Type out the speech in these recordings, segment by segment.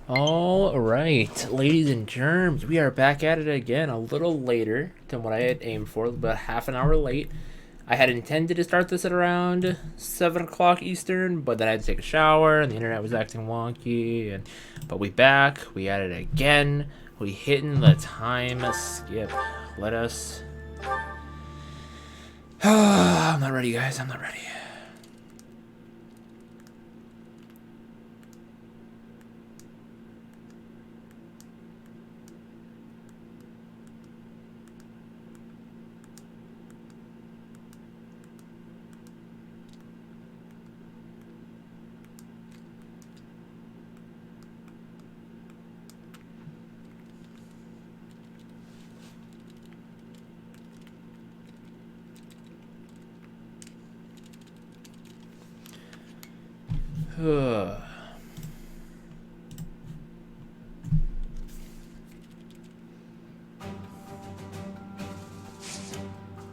All right, ladies and germs, we are back at it again, a little later than what I had aimed for, about half an hour late. I had intended to start this at around 7 o'clock Eastern, but then I had to take a shower and the internet was acting wonky. But we back, we at it again, we hitting the time skip. Let us... I'm not ready, guys, I'm not ready.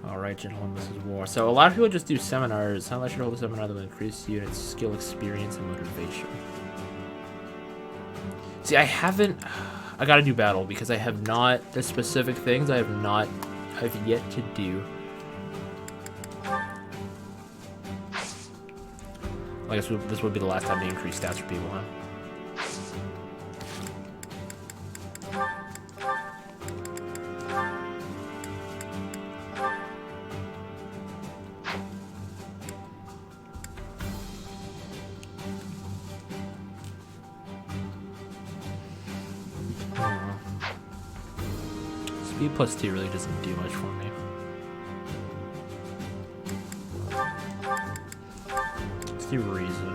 Alright, gentlemen, this is war. So a lot of people just do seminars. How much should hold a seminar that will increase units, skill, experience, and motivation? See, I haven't... I gotta do battle, because I have not... There's specific things I've yet to do. I guess this would be the last time to increase stats for people, huh? Speed plus 2 really doesn't do much for me. Let's do reason.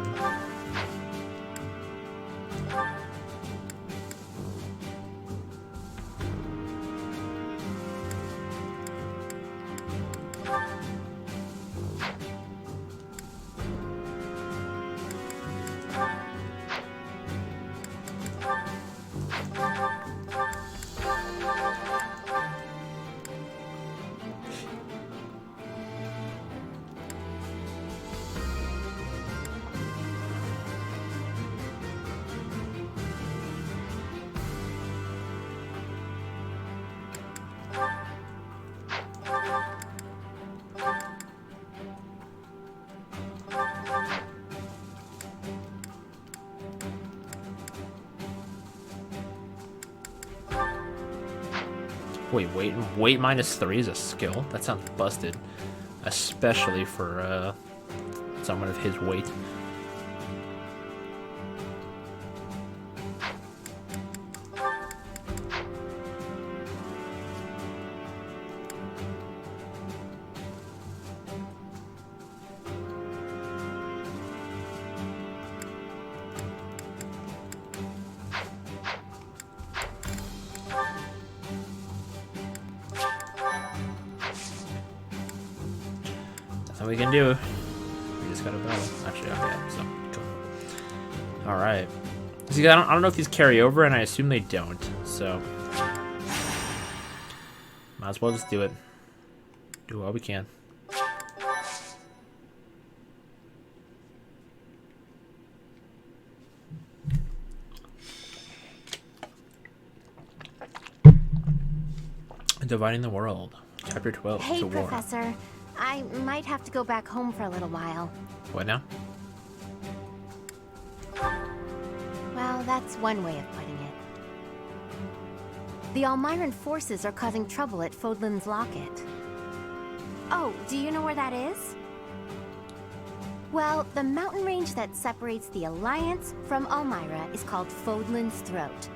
Weight minus 3 is a skill? That sounds busted. Especially for someone of his weight. We can do. We just gotta battle. Actually, okay, so cool. All right. See, I don't know if these carry over, and I assume they don't. So might as well just do it. Do all we can. Dividing the world, chapter 12. Hey, to war. Professor. I might have to go back home for a little while. What now? Well, that's one way of putting it. The Almiran forces are causing trouble at Fodlan's Locket. Oh, do you know where that is? Well, the mountain range that separates the Alliance from Almyra is called Fodlan's Throat.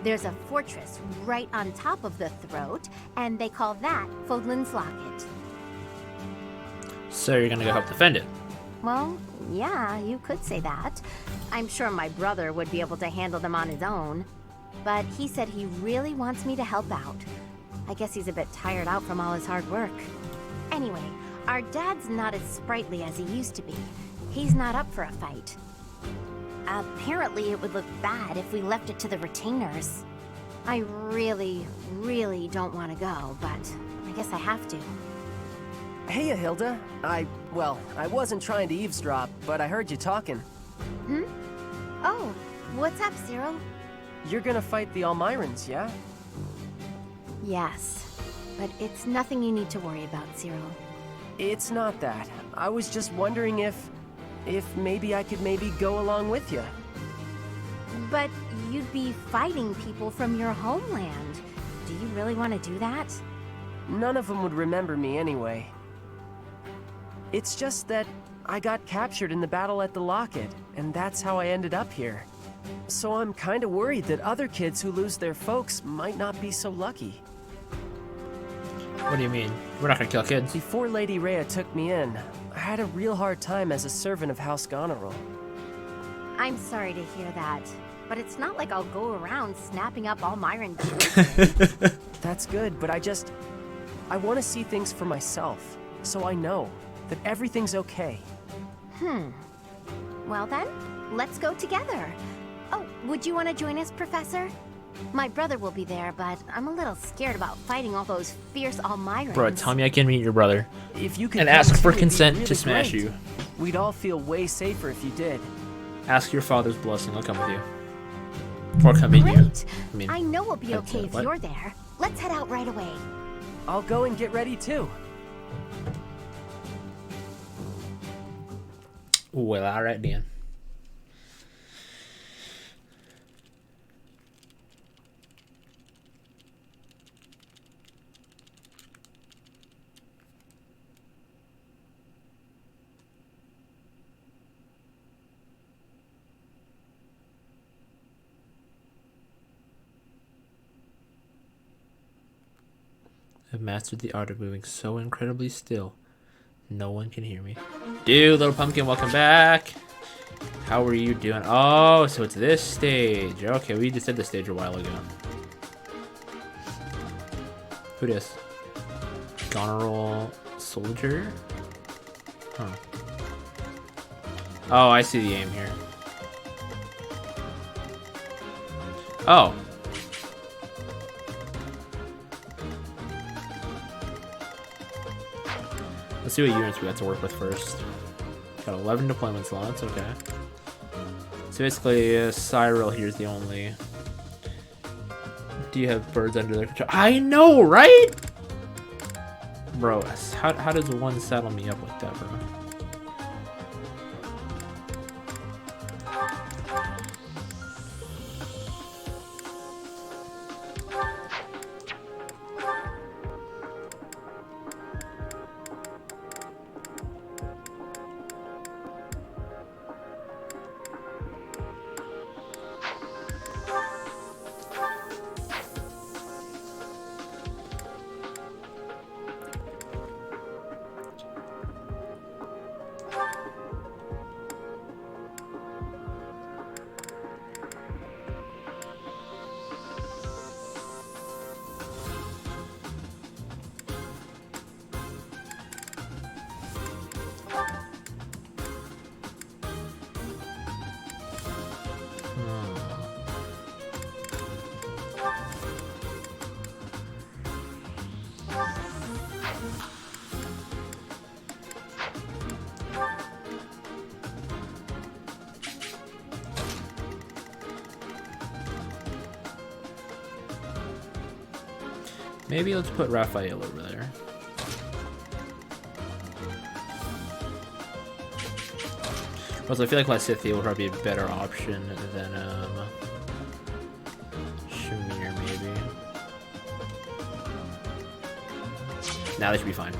There's a fortress right on top of the throat, and they call that Fodlan's Locket. So you're gonna go help defend it? Well, yeah, you could say that. I'm sure my brother would be able to handle them on his own. But he said he really wants me to help out. I guess he's a bit tired out from all his hard work. Anyway, our dad's not as sprightly as he used to be. He's not up for a fight. Apparently it would look bad if we left it to the retainers. I really, really don't want to go, but I guess I have to. Hey, Hilda. I wasn't trying to eavesdrop, but I heard you talking. Oh, what's up, Cyril? You're gonna fight the Almirans, yeah? Yes, but it's nothing you need to worry about, Cyril. It's not that. I was just wondering if maybe I could go along with you. But you'd be fighting people from your homeland. Do you really want to do that? None of them would remember me anyway. It's just that I got captured in the battle at the Locket, and that's how I ended up here. So I'm kinda worried that other kids who lose their folks might not be so lucky. What do you mean? We're not gonna kill kids. Before Lady Rhea took me in, I had a real hard time as a servant of House Goneril. I'm sorry to hear that, but it's not like I'll go around snapping up all Myron kids. That's good, but I want to see things for myself, so I know that everything's okay. Well then, let's go together. Oh, would you want to join us, Professor? My brother will be there, but I'm a little scared about fighting all those fierce Almirans. Bro, tell me I can meet your brother. If you could And ask come for too, it'd be consent really to smash great. you. We'd all feel way safer if you did. Ask your father's blessing. I'll come with you. Or come in you. Great! I mean, I know we'll be that's, okay if what? you're there. Let's head out right away. I'll go and get ready too. Well, alright then. I've mastered the art of moving so incredibly still. No one can hear me. Dude, little pumpkin, welcome back. How are you doing? Oh, so it's this stage. Okay, we just did this stage a while ago. Who this? Goneril soldier? Huh. Oh, I see the aim here. Oh. Let's see what units we got to work with first. Got 11 deployment slots, okay. So basically, Cyril here's the only... Do you have birds under their control? I know, right? Bro, how does one saddle me up like that, bro? Maybe let's put Raphael over there. Also, I feel like Lysithea would probably be a better option than Shamir, maybe. Nah, they should be fine.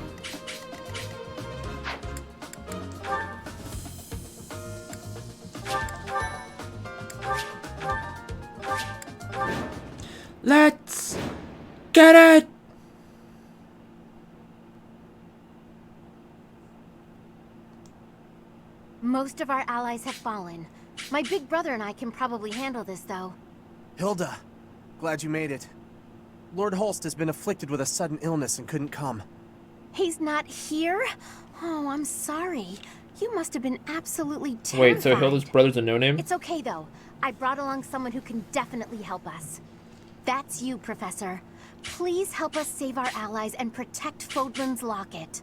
Let's get it! Most of our allies have fallen. My big brother and I can probably handle this, though. Hilda, glad you made it. Lord Holst has been afflicted with a sudden illness and couldn't come. He's not here? Oh, I'm sorry. You must have been absolutely terrified. Wait, so Hilda's brother's a no-name? It's okay, though. I brought along someone who can definitely help us. That's you, Professor. Please help us save our allies and protect Fodlan's locket.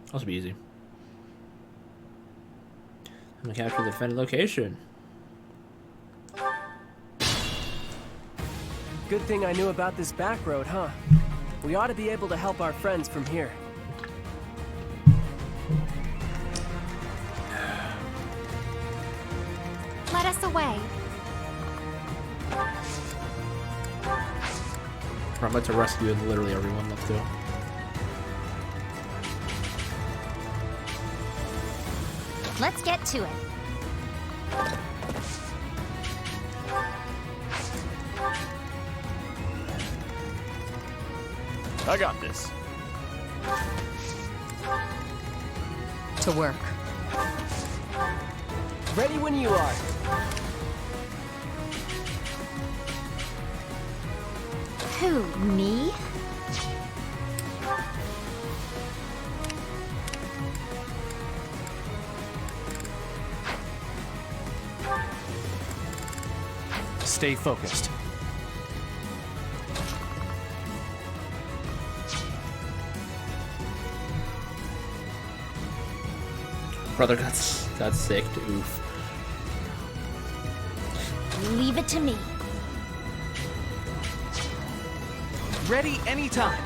That'll be easy. I'm gonna capture the defended location. Good thing I knew about this back road, huh? We ought to be able to help our friends from here. Let us away. I'm about to rescue literally everyone. Let's go. Let's get to it. I got this. To work. Ready when you are. Who, me? Stay focused. Brother got sick. Oof. Leave it to me. Ready anytime.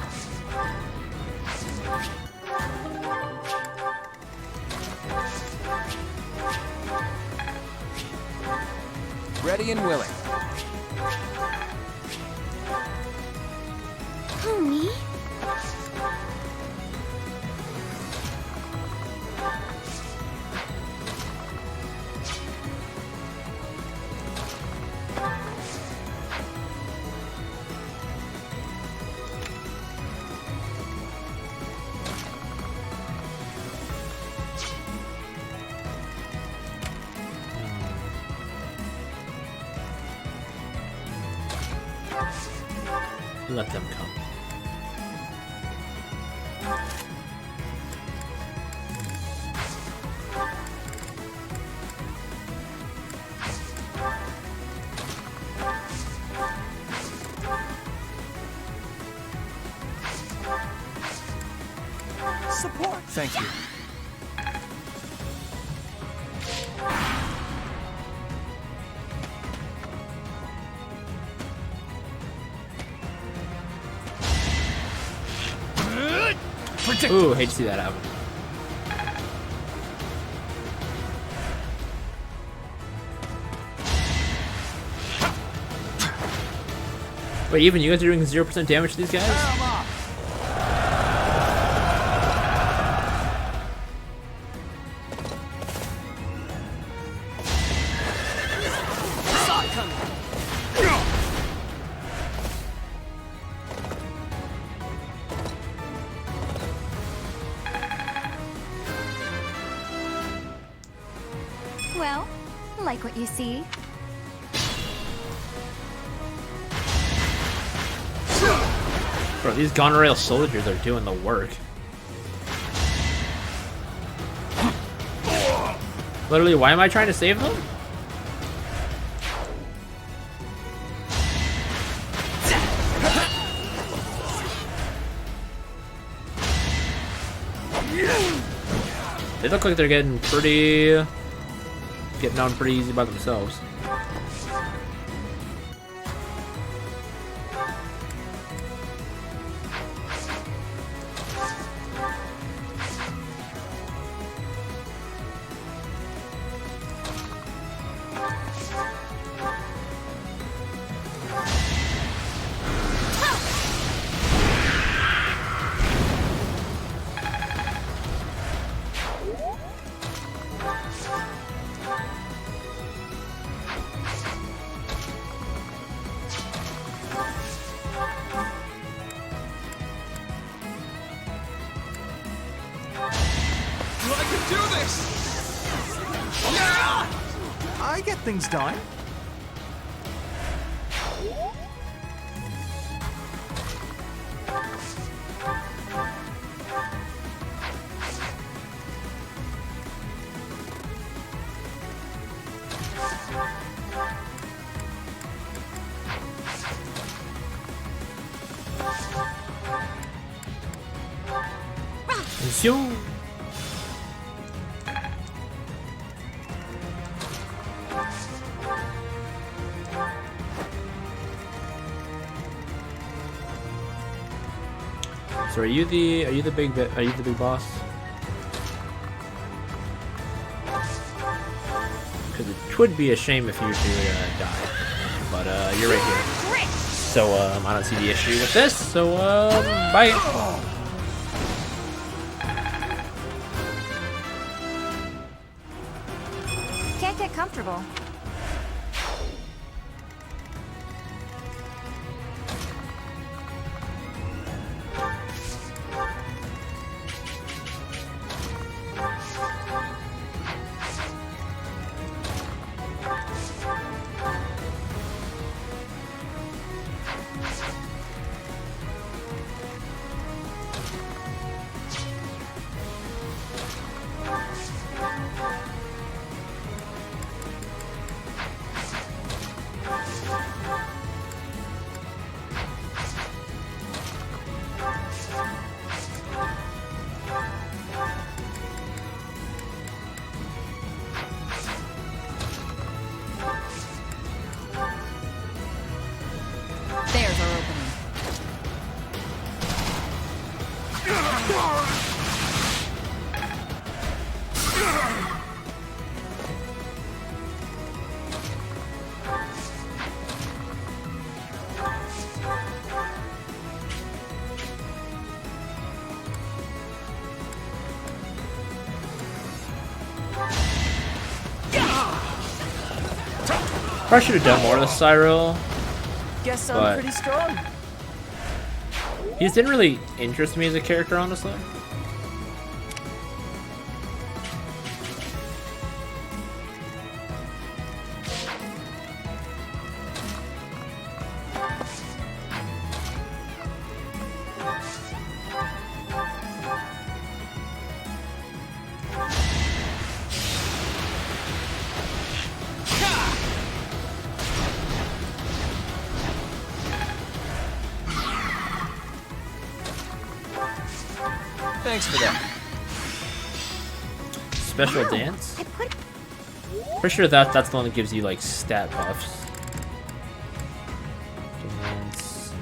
Ready and willing. Who, me? Let them come. Support! Thank you. Ooh, hate to see that happen. Wait, even you guys are doing 0% damage to these guys? Well, like what you see. Bro, these Goneril soldiers are doing the work. Literally, why am I trying to save them? They look like they're getting on pretty easy by themselves. I can do this! I get things done. Zoom. So are you the big boss? Because it would be a shame if you should die. But you're right here. So I don't see the issue with this. So bye. Can't get comfortable. There's our opening. Probably should have done more of the Cyril. Guess I'm But- pretty strong. He just didn't really interest me as a character, honestly. Thanks for that. Special dance? I put Pretty sure that's the one that gives you like stat buffs. Dance.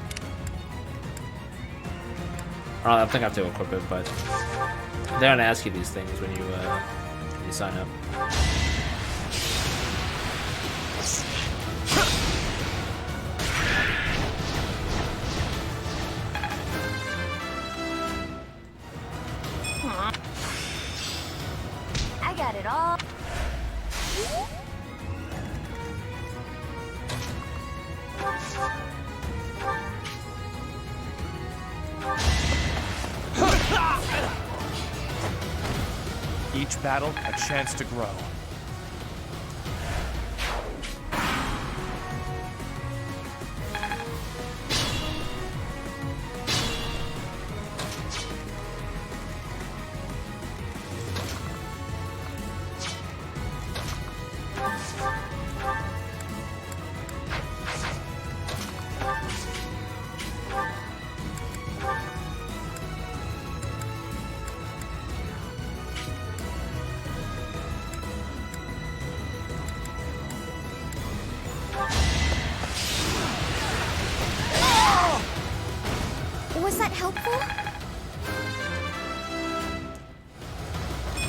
Oh, I think I have to equip it, but they don't ask you these things when you sign up. I got it all. Each battle, a chance to grow. Was that helpful?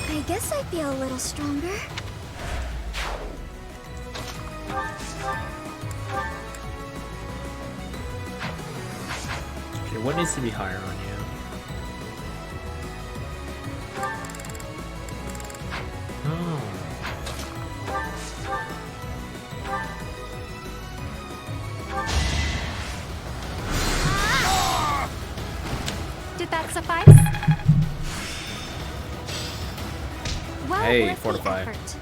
I guess I feel a little stronger. Okay, what needs to be higher on you? Did that suffice? Well, Hey, worth the fortify. effort.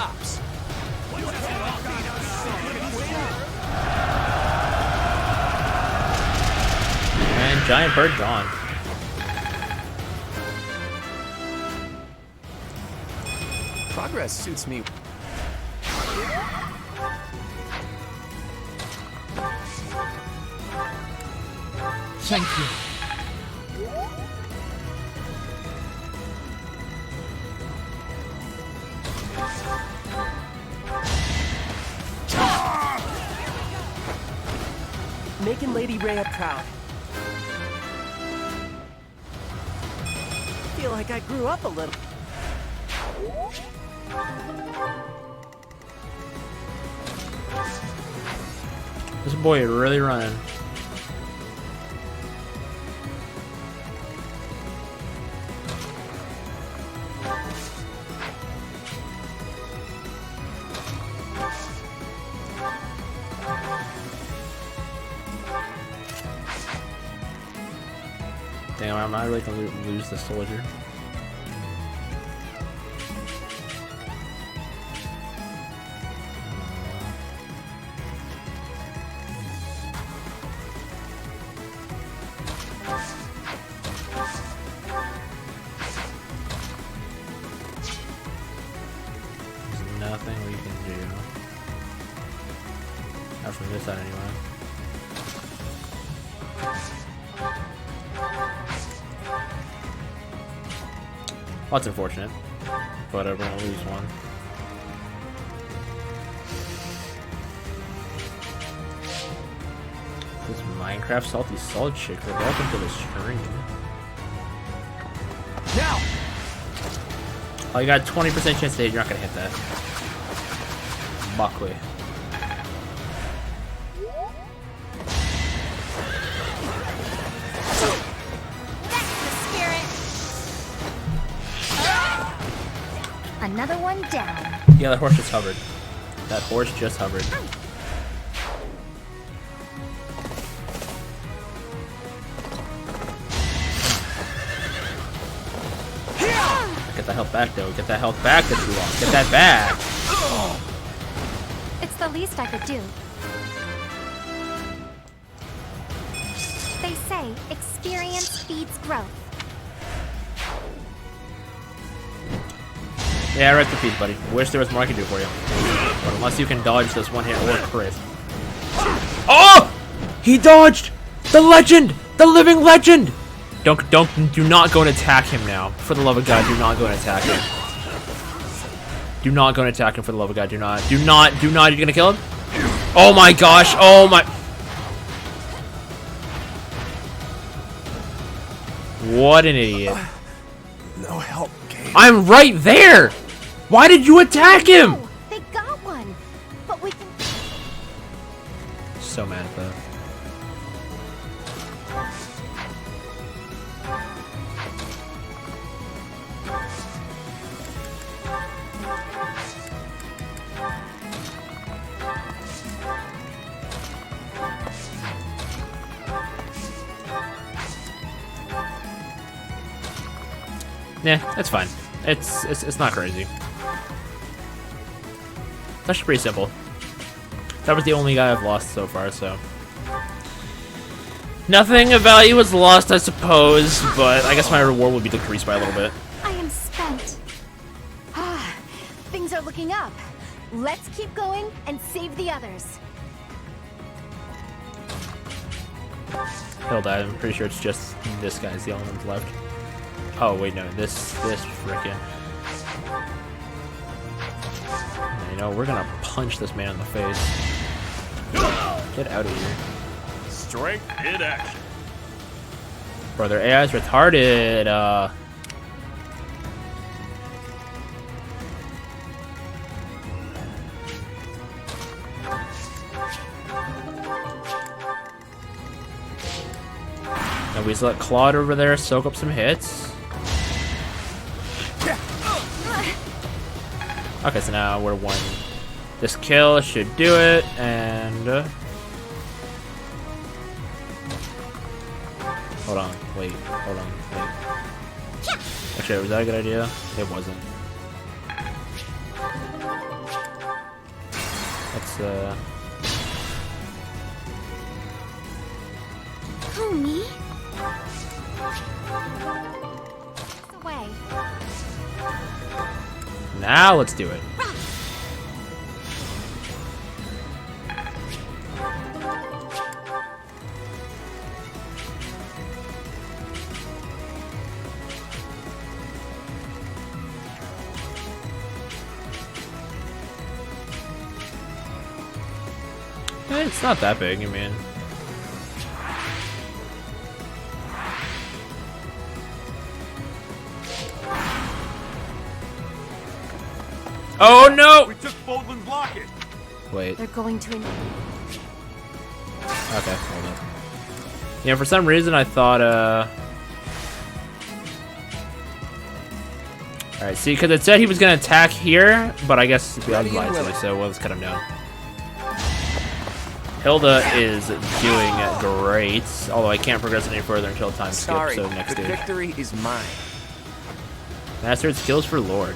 stops. And giant bird gone. Progress suits me. Thank you. Making Lady Rhea proud. Feel like I grew up a little. This boy really running. Damn, I'm not really gonna lose the soldier. There's nothing we can do. Not from this side anyway. Well, that's unfortunate, but we're gonna lose one. This Minecraft salty salt chick. Welcome to the stream. Now! Oh, you got a 20% chance to hit. You're not gonna hit that. Buckley. Another one down. Yeah, that horse just hovered. That horse just hovered. Get that health back, though. Get that health back that you lost. Get that back. It's the least I could do. They say experience feeds growth. Yeah, right the feet, buddy. Wish there was more I could do for you. But unless you can dodge this one hit or crit. Oh! He dodged! The legend! The living legend! Do not go and attack him now. For the love of God, do not go and attack him. Do not go and attack him for the love of God. Do not. You're gonna kill him? Oh my gosh, oh my. What an idiot. No help, Kate. I'm right there! Why did you attack him? Oh, they got one. But we can. So mad at that. Nah, it's fine. It's not crazy. It's actually pretty simple. That was the only guy I've lost so far, so. Nothing of value was lost, I suppose, but I guess my reward will be decreased by a little bit. I am spent. Ah, things are looking up. Let's keep going and save the others. He'll die. I'm pretty sure it's just this guy's the only one left. Oh wait, no, this frickin'. You know, we're gonna punch this man in the face. Get out of here. Strength in action. Brother, AI's retarded. Now we just let Claude over there soak up some hits. Okay, so now we're one. This kill should do it, and hold on, wait, hold on, wait. Actually, was that a good idea? It wasn't. Let's Who, me? Away. now let's do it. It's not that big, I mean. Oh no! We took Bodland Locket. Wait. They're going to. Okay, hold up. Yeah, for some reason I thought, Alright, see, because it said he was going to attack here, but I guess the other light, so we'll just cut him down. Hilda is doing great, although I can't progress any further until time skip, Sorry, so next the stage. victory is mine. Mastered skills for Lord.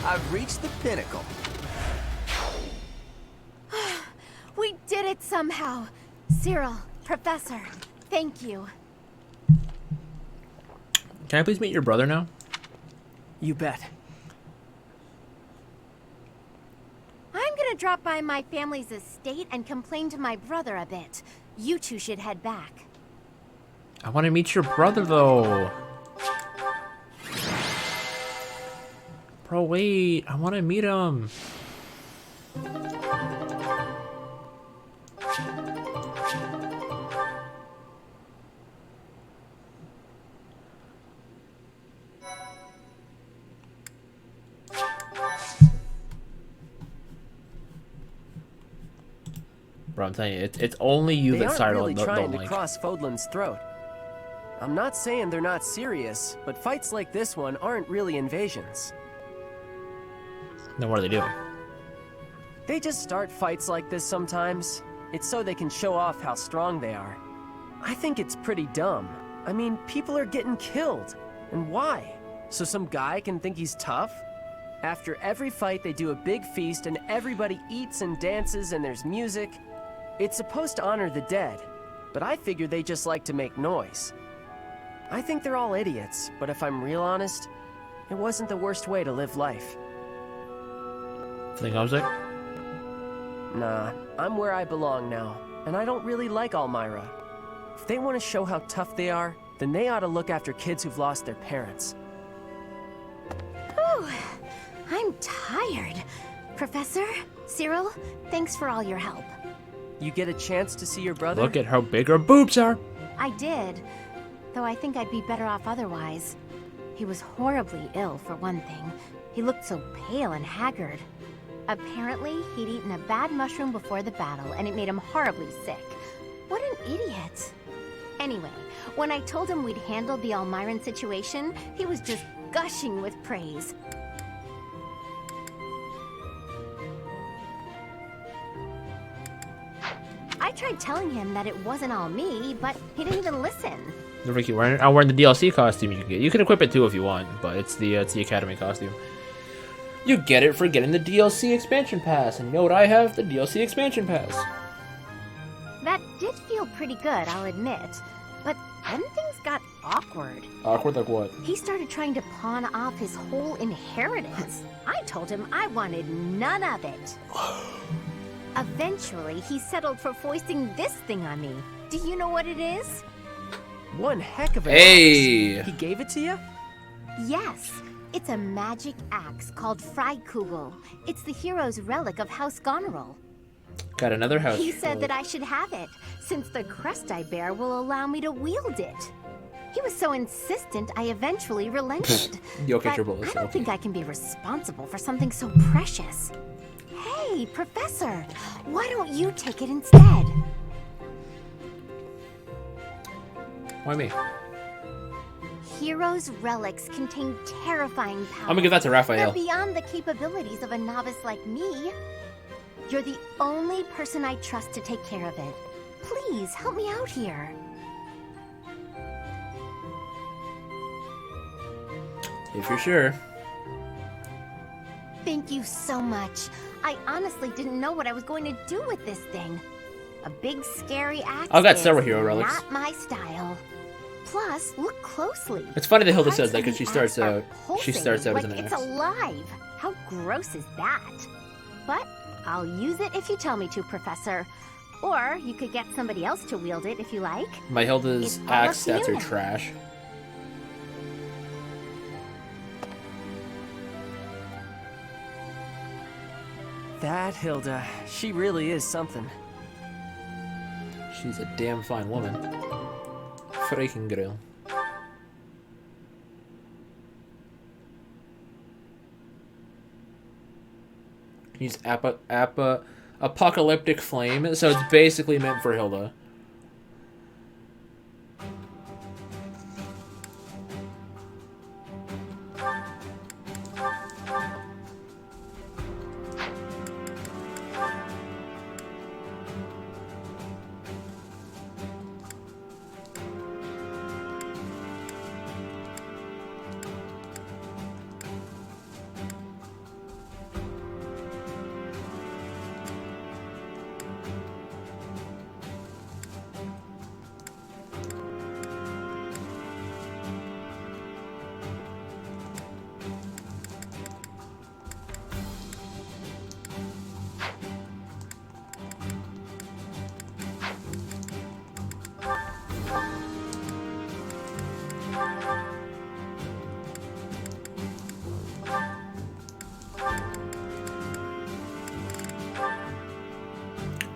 I've reached the pinnacle. We did it somehow. Cyril, Professor, thank you. Can I please meet your brother now? You bet. I'm gonna drop by my family's estate and complain to my brother a bit. You two should head back. I want to meet your brother, though. Bro, wait. I want to meet him. Bro, I'm telling you, it's only you They that aren't Cyril really don't trying to like. cross Fodlan's throat. I'm not saying they're not serious, but fights like this one aren't really invasions. Then what are they doing? They just start fights like this sometimes. It's so they can show off how strong they are. I think it's pretty dumb. I mean, people are getting killed. And why? So some guy can think he's tough? After every fight, they do a big feast and everybody eats and dances and there's music. It's supposed to honor the dead, but I figure they just like to make noise. I think they're all idiots, but if I'm real honest, it wasn't the worst way to live life. Think I was like, Nah, I'm where I belong now, and I don't really like Almyra. If they want to show how tough they are, then they ought to look after kids who've lost their parents. Whew, I'm tired. Professor, Cyril, thanks for all your help. You get a chance to see your brother? look at how big her boobs are. I did, though I think I'd be better off otherwise. He was horribly ill, for one thing. He looked so pale and haggard. Apparently, he'd eaten a bad mushroom before the battle, and it made him horribly sick. What an idiot. Anyway, when I told him we'd handled the Almiran situation, he was just gushing with praise. I tried telling him that it wasn't all me, but he didn't even listen. Ricky, I'm wearing the DLC costume you can get. You can equip it too if you want, but it's the Academy costume. You get it for getting the DLC expansion pass, and you know what I have? The DLC expansion pass. That did feel pretty good, I'll admit. But then things got awkward. Awkward like what? He started trying to pawn off his whole inheritance. I told him I wanted none of it. Eventually, he settled for foisting this thing on me. Do you know what it is? One heck of an Hey! axe. He gave it to you? Yes. It's a magic axe called Freikugel. It's the hero's relic of House Goneril. Got another house. He said that I should have it, since the crest I bear will allow me to wield it. He was so insistent, I eventually relented. You okay, But Triple? I don't think I can be responsible for something so precious. Hey, Professor, why don't you take it instead? Why me? Heroes' relics contain terrifying power. I'm gonna give that to Raphael. They're beyond the capabilities of a novice like me. You're the only person I trust to take care of it. Please, help me out here. If you're sure. Thank you so much. I honestly didn't know what I was going to do with this thing. A big scary axe I've got is several hero relics. not my style. Plus, look closely. It's funny that Hilda The says that parts because of she the axe starts are out as pulsating, an like axe. it's alive. How gross is that? But I'll use it if you tell me to, Professor. Or you could get somebody else to wield it if you like. My Hilda's It's all up axe to stats you are now. trash. That Hilda, she really is something. She's a damn fine woman. Freaking grill. Use apocalyptic flame, so it's basically meant for Hilda.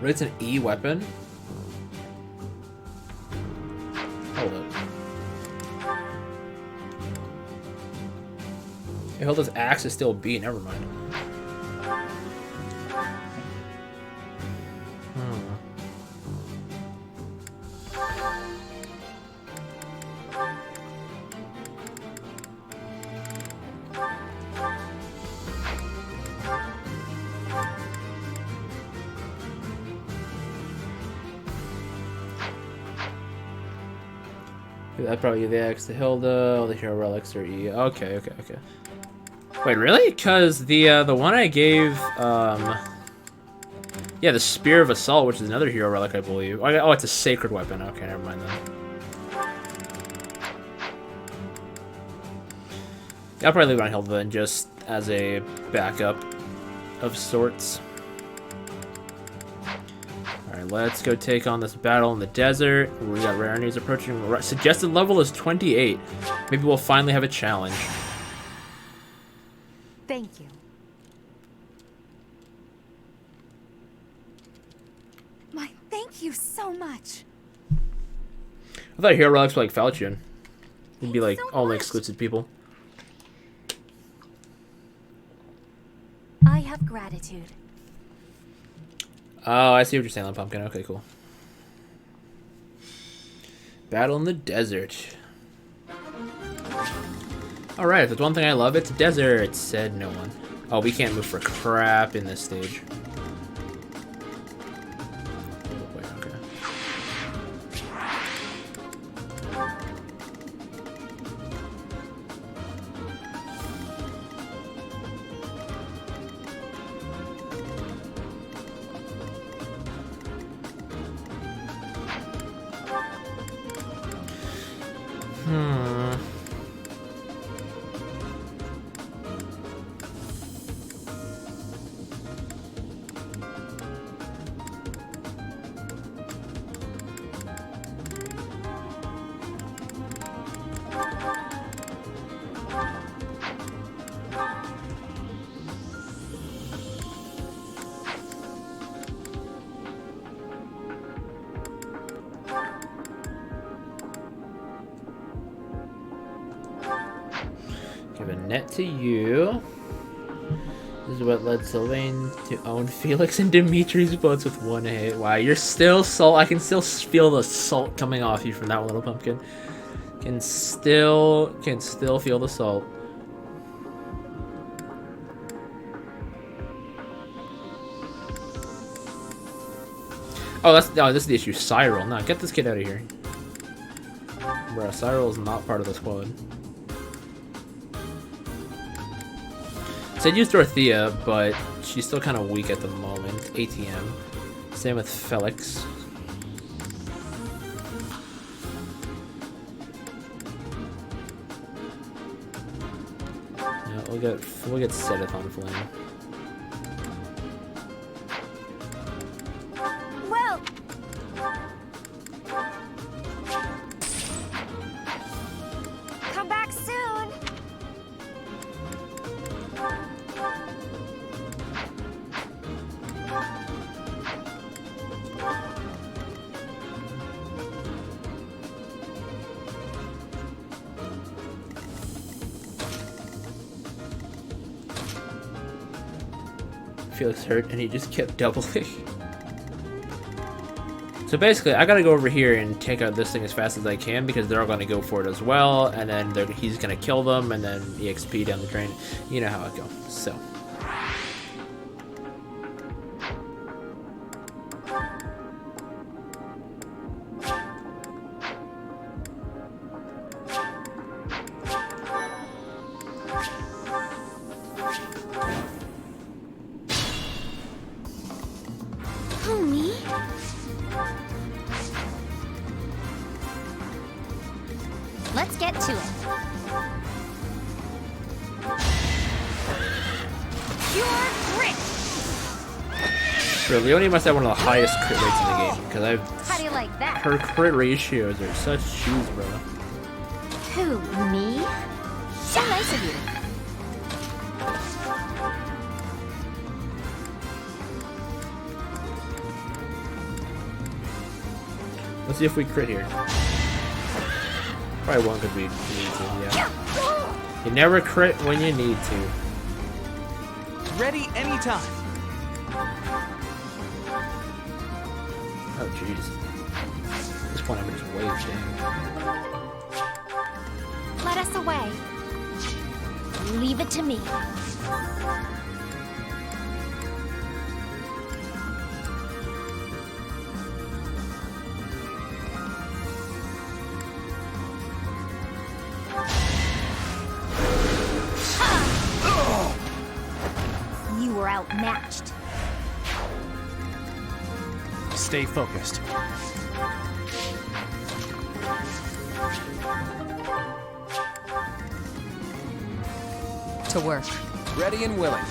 But it's an E weapon? Hold up. Hilda's axe is still B, never mind. That'd probably be the X to Hilda, all the hero relics are E. Okay, okay, okay. Wait, really? Because the one I gave, yeah, the Spear of Assault, which is another hero relic, I believe. Oh, it's a sacred weapon. Okay, never mind then. Yeah, I'll probably leave it on Hilda then, just as a backup of sorts. Alright, let's go take on this battle in the desert. We got rare enemies approaching. Suggested level is 28. Maybe we'll finally have a challenge. Thank you. My, thank you so much. I thought hero relics were like Falchion. It'd be like so only much. exclusive people. I have gratitude. Oh, I see what you're saying on Pumpkin. Okay, cool. Battle in the desert. Alright, if there's one thing I love, it's desert, said no one. Oh, we can't move for crap in this stage. Wait, okay. Give a net to you. This is what led Sylvain to own Felix and Dimitri's boats with one hit. Wow, you're still salt. I can still feel the salt coming off you from that little pumpkin. Can still feel the salt. Oh, this is the issue. Cyril, no, get this kid out of here. Bruh, Cyril is not part of the squad. Said use Dorothea, but she's still kind of weak at the moment. ATM. Same with Felix. Yeah, we'll get Sedith on Flame. Well, come back soon. Felix hurt and he just kept doubling. So basically, I gotta go over here and take out this thing as fast as I can because they're all gonna go for it as well, and then he's gonna kill them, and then EXP down the drain. You know how it goes. So. Who, me? Let's get to it. Pure grit. Sure, Leonie must have one of the highest crit rates in the game because How do you like that? her crit ratios are such shoes, bro. Who, me? So nice of you. Let's see if we crit here. Probably won't because we need to, yeah. You never crit when you need to. Ready anytime. Oh, jeez. At this point, I'm just wave, dang. Let us away. Leave it to me. You were outmatched. Stay focused. To work. Ready and willing.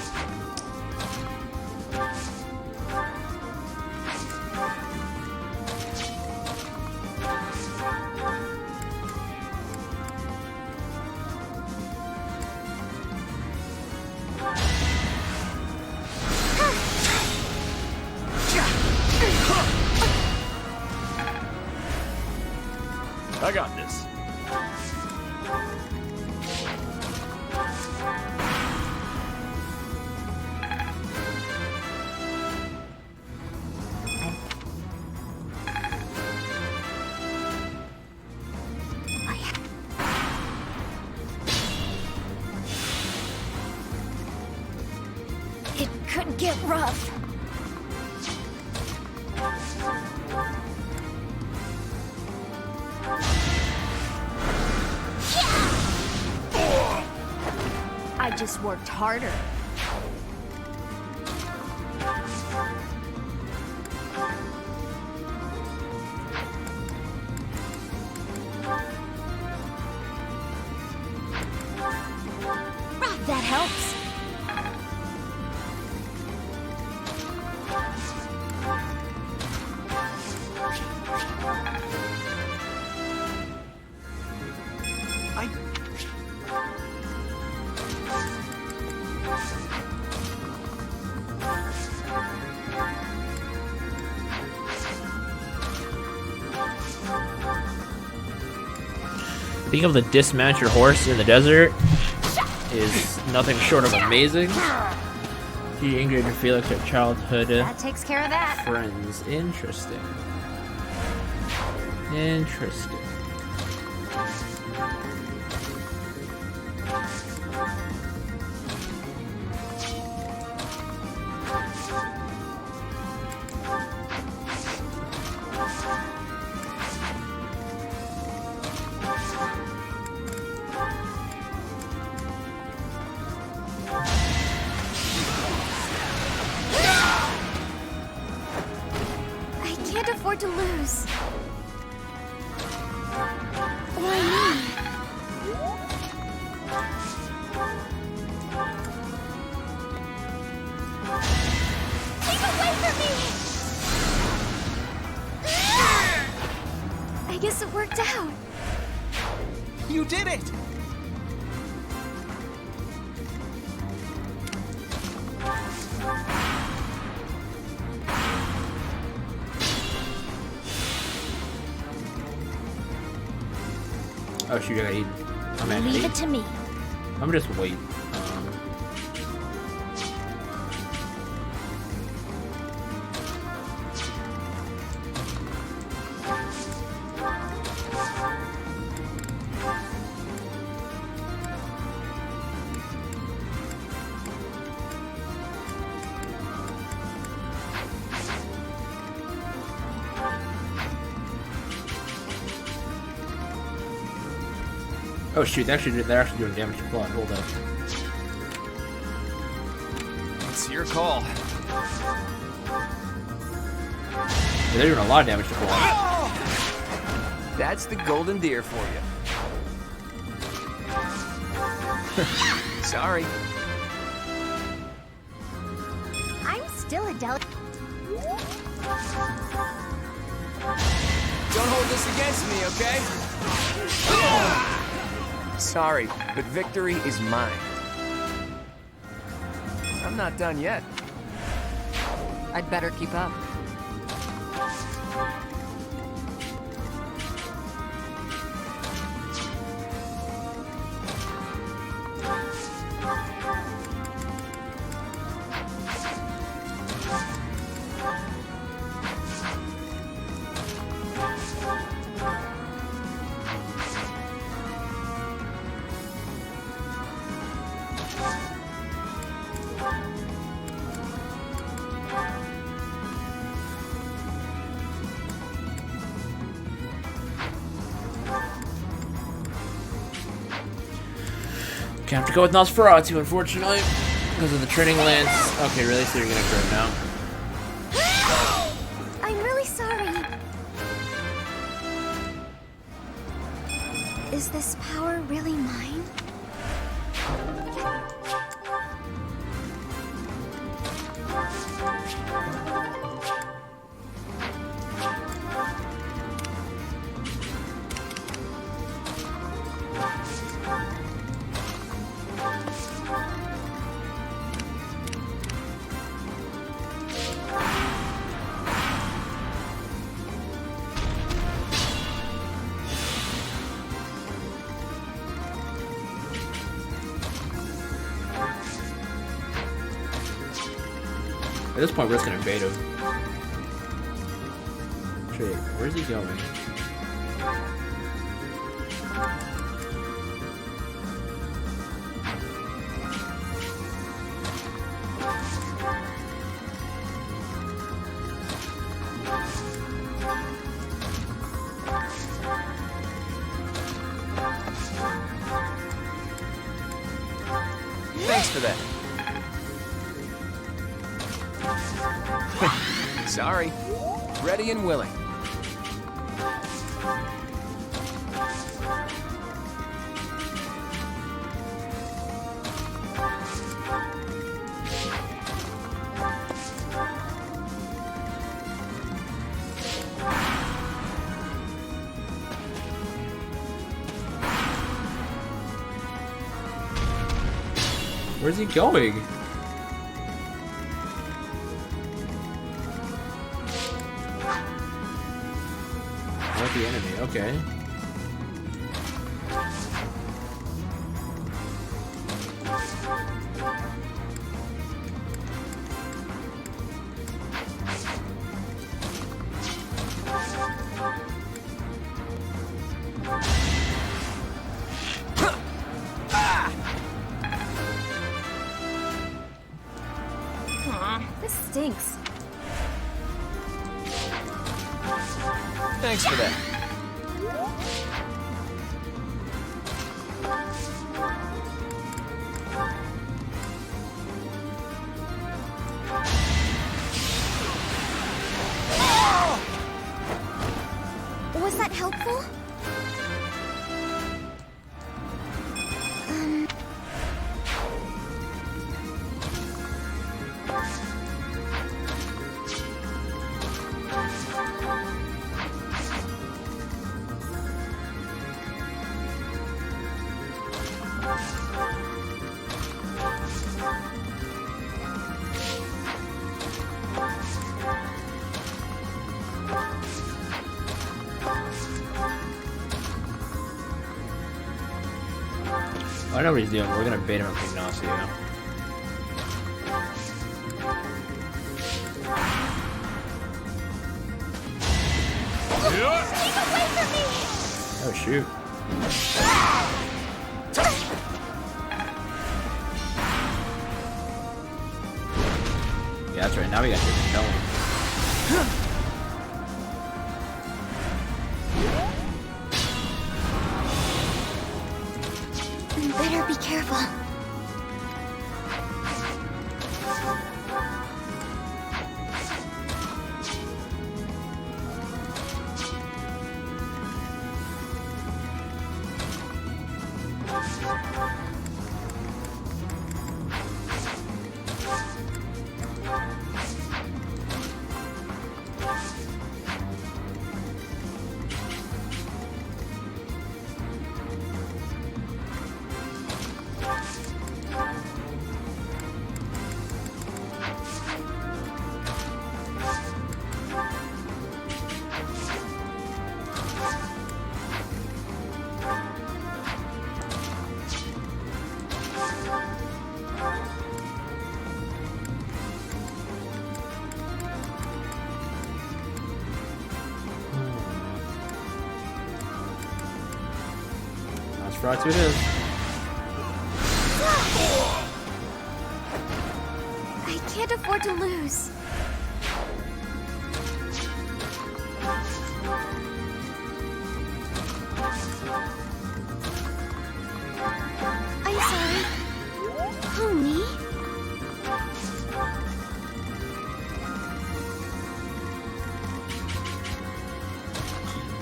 I got this. It could get rough. I just worked harder. That helps. Being able to dismount your horse in the desert is nothing short of amazing. He, Ingrid, and Felix are childhood That takes care of that. friends. Interesting. Interesting. guess it worked out. You did it! Oh shoot, I gotta eat. I'm at Leave 8. it to me. I'm just wait. Oh shoot, they're actually doing damage to plot. Hold up. It's your call. Yeah, they're doing a lot of damage to plot. That's the golden deer for you. Sorry. I'm still a delicate. Don't hold this against me, okay? Sorry, but victory is mine. I'm not done yet. I'd better keep up. Okay, I have to go with Nosferatu, unfortunately, because of the training lance. Okay, really? So you're gonna grow now? I'm really sorry. Is this power really mine? At this point, we're just gonna invade him. Shit, where's he going? Thanks for that. Sorry. Ready and willing. Where's he going? Not the enemy, okay. This stinks. Thanks for that. Was that helpful? I know what he's doing. We're gonna bait him up Ignacio. Oh shoot. Yeah, that's right. Now we got to know him. Better be careful. Nosferatu it is. I can't afford to lose. I'm sorry. Homie?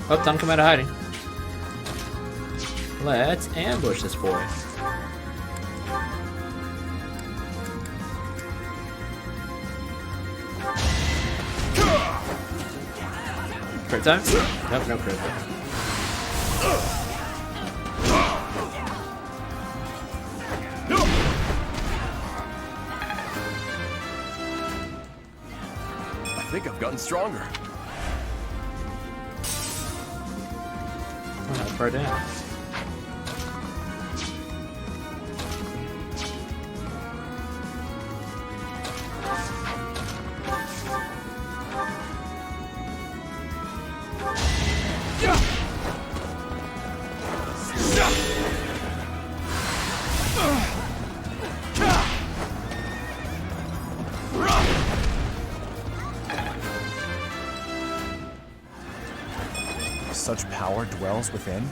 Oh, time to come out of hiding. Let's ambush this boy. Crit time? Nope, no crit. I think I've gotten stronger. Oh, not far down. Such power dwells within.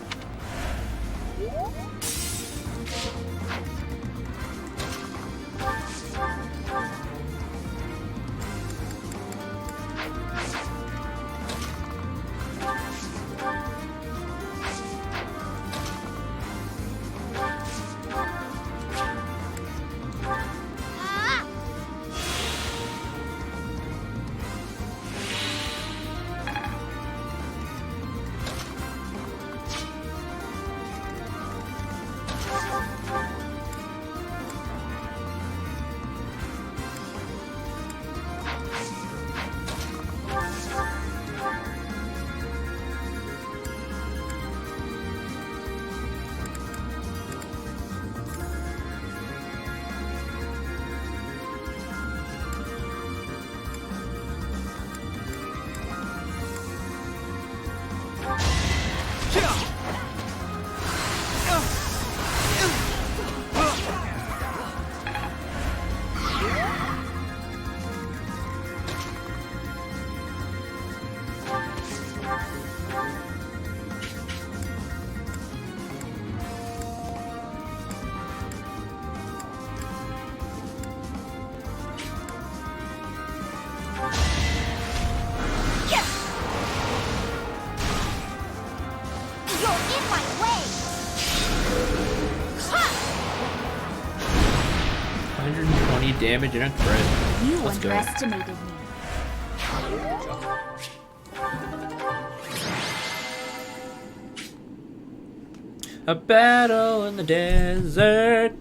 You're in my way! 120 damage and a crit. You Let's go. underestimated me. A battle in the desert.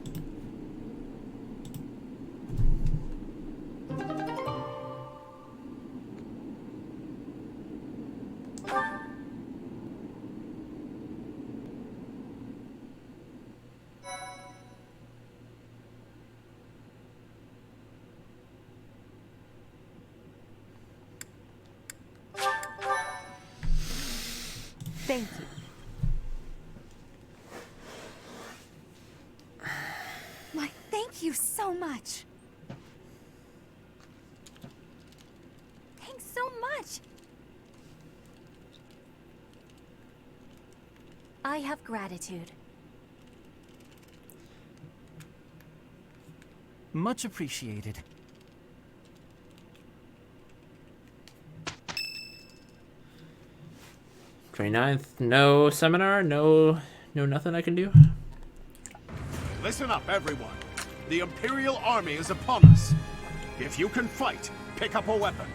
Thank you. Why, thank you so much. Thanks so much. I have gratitude. Much appreciated. Twenty-ninth. No seminar. No nothing I can do. Listen up, everyone. The Imperial Army is upon us. If you can fight, pick up a weapon.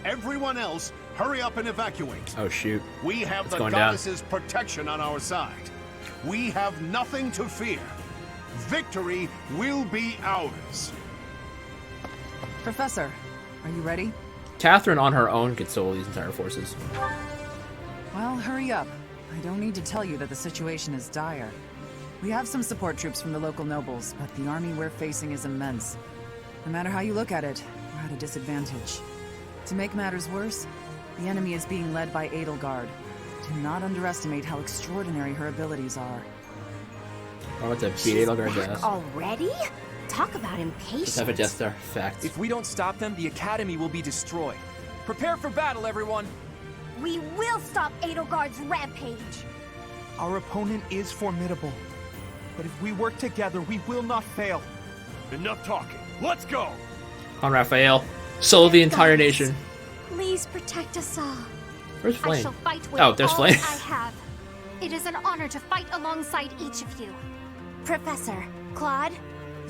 Everyone else, hurry up and evacuate. Oh shoot. We have It's the going down. goddess's protection on our side. We have nothing to fear. Victory will be ours. Professor, are you ready? Catherine on her own could solo these entire forces. Well, hurry up. I don't need to tell you that the situation is dire. We have some support troops from the local nobles, but the army we're facing is immense. No matter how you look at it, we're at a disadvantage. To make matters worse, the enemy is being led by Edelgard. Do not underestimate how extraordinary her abilities are. I want to beat She's Edelgard's back ass. already? Talk about impatience. Just have a Death Star. Fact. If we don't stop them, the Academy will be destroyed. Prepare for battle, everyone! We will stop Edelgard's rampage. Our opponent is formidable. But if we work together, we will not fail. Enough talking. Let's go! On Raphael. Solo the entire nation. Please protect us all. Where's I Flame? shall fight with Oh, there's all Flame. I have. It is an honor to fight alongside each of you. Professor, Claude,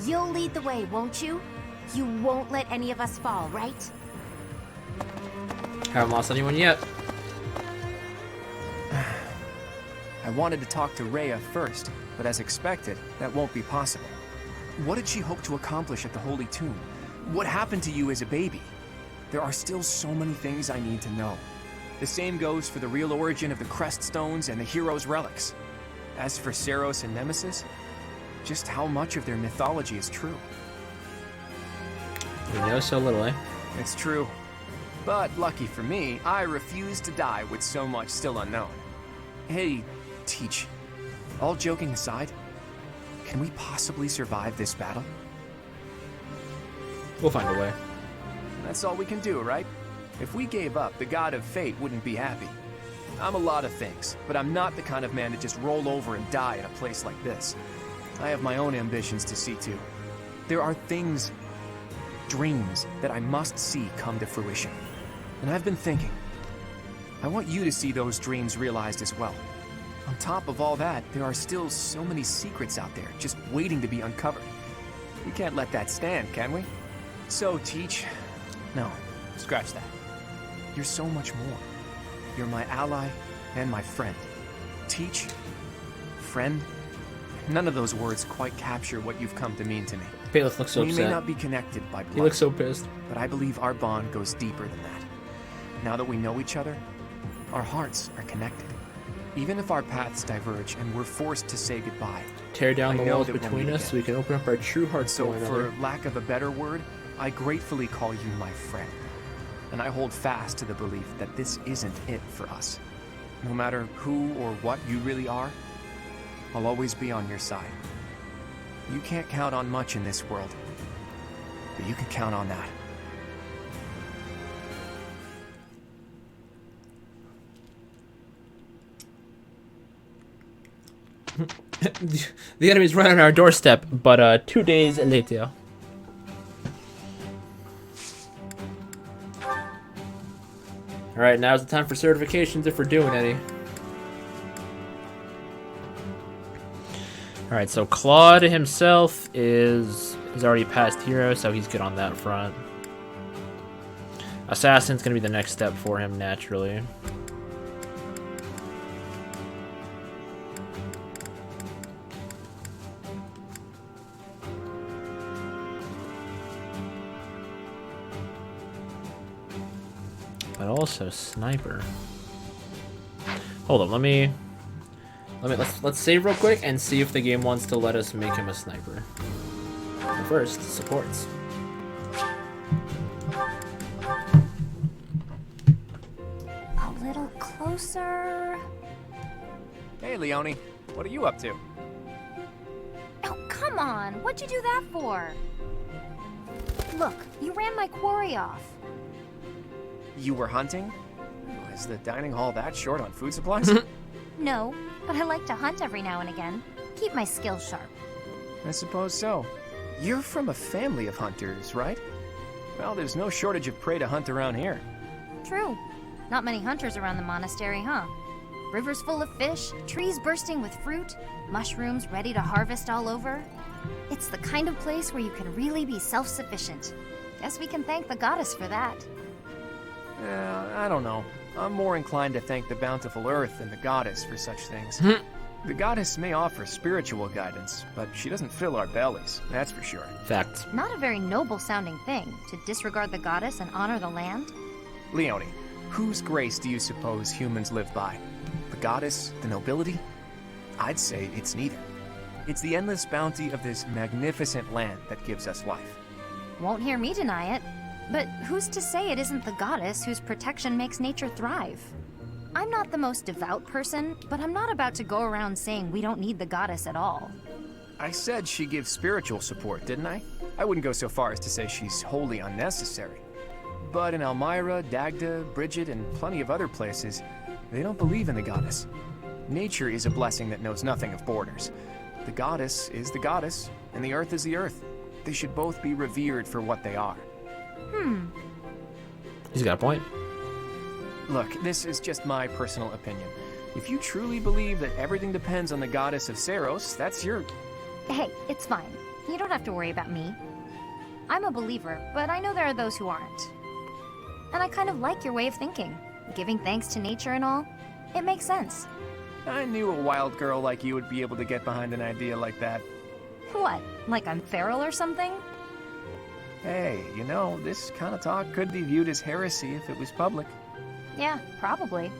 you'll lead the way, won't you? You won't let any of us fall, right? Haven't lost anyone yet. I wanted to talk to Rhea first, but as expected, that won't be possible. What did she hope to accomplish at the Holy Tomb? What happened to you as a baby? There are still so many things I need to know. The same goes for the real origin of the Crest Stones and the Hero's Relics. As for Seros and Nemesis, just how much of their mythology is true? We know so little, eh? It's true. But lucky for me, I refuse to die with so much still unknown. Hey, Teach, all joking aside, can we possibly survive this battle? We'll find a way. That's all we can do, right? If we gave up, the God of Fate wouldn't be happy. I'm a lot of things, but I'm not the kind of man to just roll over and die in a place like this. I have my own ambitions to see to. There are things, dreams, that I must see come to fruition. And I've been thinking, I want you to see those dreams realized as well. On top of all that, there are still so many secrets out there just waiting to be uncovered. We can't let that stand, can we? So, Teach, no, scratch that. You're so much more. You're my ally and my friend. Teach, friend, none of those words quite capture what you've come to mean to me. Bailiff looks so We upset. may not be connected by blood. He looks so pissed. But I believe our bond goes deeper than that. Now that we know each other, our hearts are connected. Even if our paths diverge and we're forced to say goodbye, Tear down I the know walls that we'll between meet us again. so we can open up our true hearts to so one for another. lack of a better word, I gratefully call you my friend. And I hold fast to the belief that this isn't it for us. No matter who or what you really are, I'll always be on your side. You can't count on much in this world, but you can count on that. The enemy's right on our doorstep, but 2 days later. Alright, now's the time for certifications if we're doing any. Alright, so Claude himself is already past hero, so he's good on that front. Assassin's gonna be the next step for him naturally. But also sniper. Hold on, let's save real quick and see if the game wants to let us make him a sniper. But first, supports. A little closer. Leone. What are you up to? Oh, come on. What'd you do that for? Look, you ran my quarry off. You were hunting? Is the dining hall that short on food supplies? No, but I like to hunt every now and again. Keep my skills sharp. I suppose so. You're from a family of hunters, right? Well, there's no shortage of prey to hunt around here. True. Not many hunters around the monastery, huh? Rivers full of fish, trees bursting with fruit, mushrooms ready to harvest all over. It's the kind of place where you can really be self-sufficient. Guess we can thank the goddess for that. I don't know. I'm more inclined to thank the bountiful earth and the goddess for such things. The goddess may offer spiritual guidance, but she doesn't fill our bellies, that's for sure. Facts. Not a very noble-sounding thing, to disregard the goddess and honor the land. Leone, whose grace do you suppose humans live by? The goddess? The nobility? I'd say it's neither. It's the endless bounty of this magnificent land that gives us life. Won't hear me deny it. But who's to say it isn't the goddess whose protection makes nature thrive? I'm not the most devout person, but I'm not about to go around saying we don't need the goddess at all. I said she gives spiritual support, didn't I? I wouldn't go so far as to say she's wholly unnecessary. But in Elmira, Dagda, Bridget, and plenty of other places, they don't believe in the goddess. Nature is a blessing that knows nothing of borders. The goddess is the goddess, and the earth is the earth. They should both be revered for what they are. He's got a point. Look, this is just my personal opinion. If you truly believe that everything depends on the goddess of Saros, that's your... Hey, it's fine. You don't have to worry about me. I'm a believer, but I know there are those who aren't. And I kind of like your way of thinking. Giving thanks to nature and all. It makes sense. I knew a wild girl like you would be able to get behind an idea like that. What? Like I'm feral or something? Hey, you know, this kind of talk could be viewed as heresy if it was public. Yeah, probably.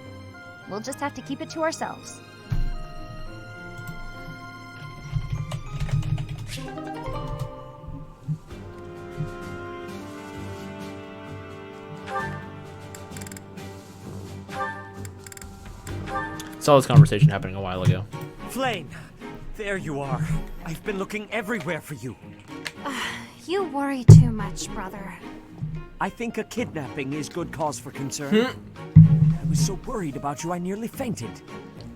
We'll just have to keep it to ourselves. Saw this conversation happening a while ago. Flame, there you are. I've been looking everywhere for you. You worry too much, brother. I think a kidnapping is good cause for concern. I was so worried about you I nearly fainted.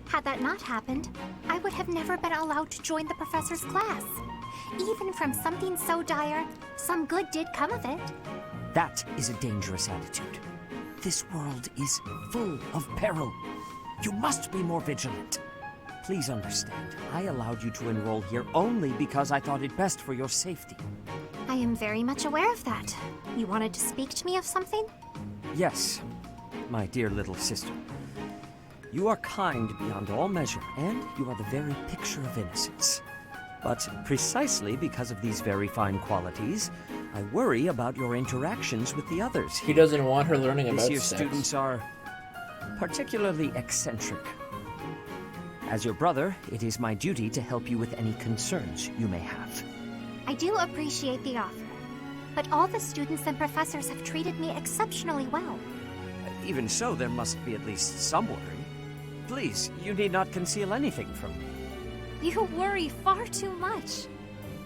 Had that not happened, I would have never been allowed to join the professor's class. Even from something so dire, some good did come of it. That is a dangerous attitude. This world is full of peril. You must be more vigilant. Please understand, I allowed you to enroll here only because I thought it best for your safety. I am very much aware of that. You wanted to speak to me of something? Yes, my dear little sister. You are kind beyond all measure, and you are the very picture of innocence. But precisely because of these very fine qualities, I worry about your interactions with the others. He doesn't want her learning about This year's sex. students are particularly eccentric. As your brother, it is my duty to help you with any concerns you may have. I do appreciate the offer, but all the students and professors have treated me exceptionally well. Even so, there must be at least some worry. Please, you need not conceal anything from me. You worry far too much.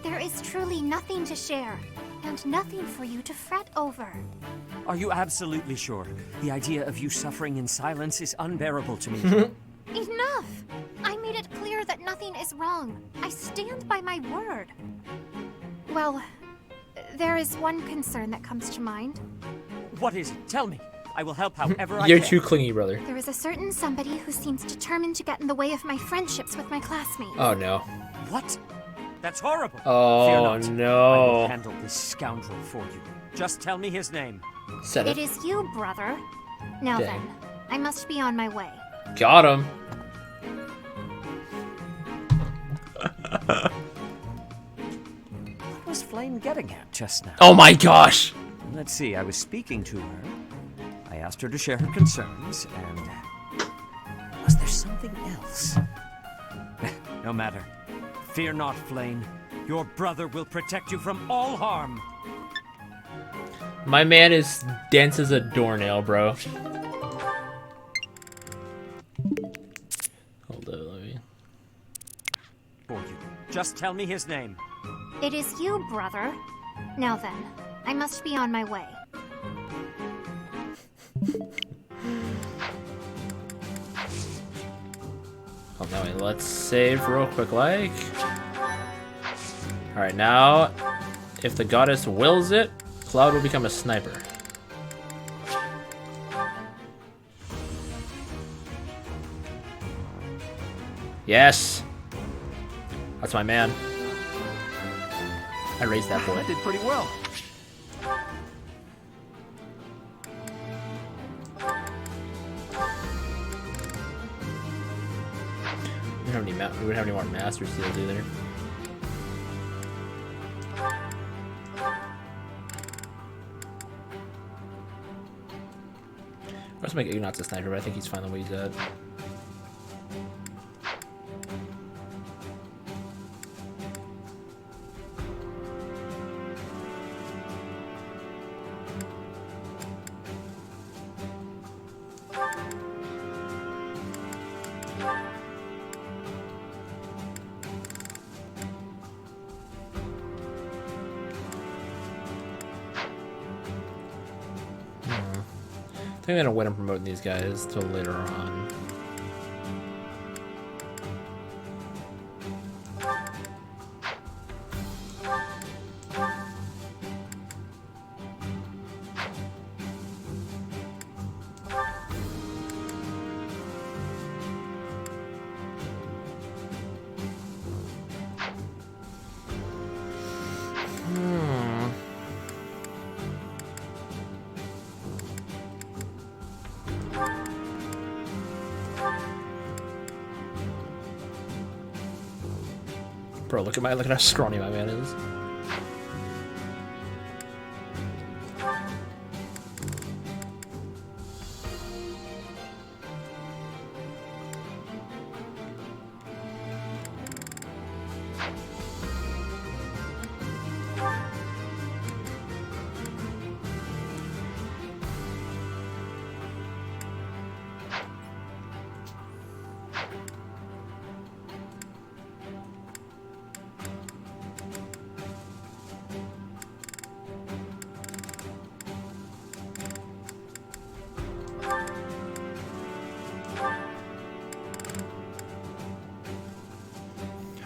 There is truly nothing to share, and nothing for you to fret over. Are you absolutely sure? The idea of you suffering in silence is unbearable to me. Enough! I made it clear that nothing is wrong. I stand by my word. Well, there is one concern that comes to mind. What is it? Tell me. I will help however I You're can. too clingy, brother. There is a certain somebody who seems determined to get in the way of my friendships with my classmates. Oh no. What? That's horrible. Fear Oh not. I will no. handle this scoundrel for you. Just tell me his name. Said It it. is you, brother. Now Dang. then, I must be on my way. Got him. What was Flame getting at just now? Oh my gosh. Let's see, I was speaking to her. I asked her to share her concerns, and... was there something else? No matter. Fear not, Flame. Your brother will protect you from all harm. My man is dense as a doornail, bro. Hold on, let me. Just tell me his name. It is you, brother. Now then, I must be on my way. Oh no, wait, let's save real quick, like. Alright, now, if the goddess wills it, Cloud will become a sniper. Yes! That's my man. I raised that boy. That did pretty well. We don't have any more Master Seals either. Let's make Ignat's a sniper, but I think he's fine the way he's at. I think I'm gonna wait on promoting these guys till later on. Bro, look at how scrawny my man is.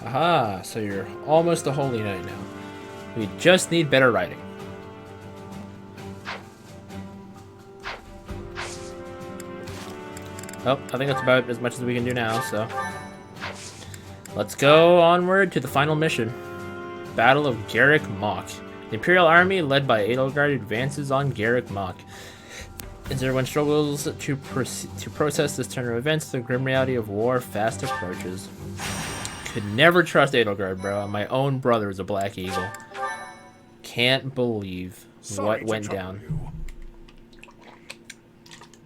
Aha, so you're almost a Holy Knight now. We just need better writing. Oh, I think that's about as much as we can do now, so... Let's go onward to the final mission. Battle of Garrick Mach. The Imperial Army, led by Edelgard, advances on Garrick Mach. As everyone struggles to process this turn of events, the grim reality of war fast approaches. Could never trust Edelgard, bro. My own brother is a Black Eagle. Can't believe what went down.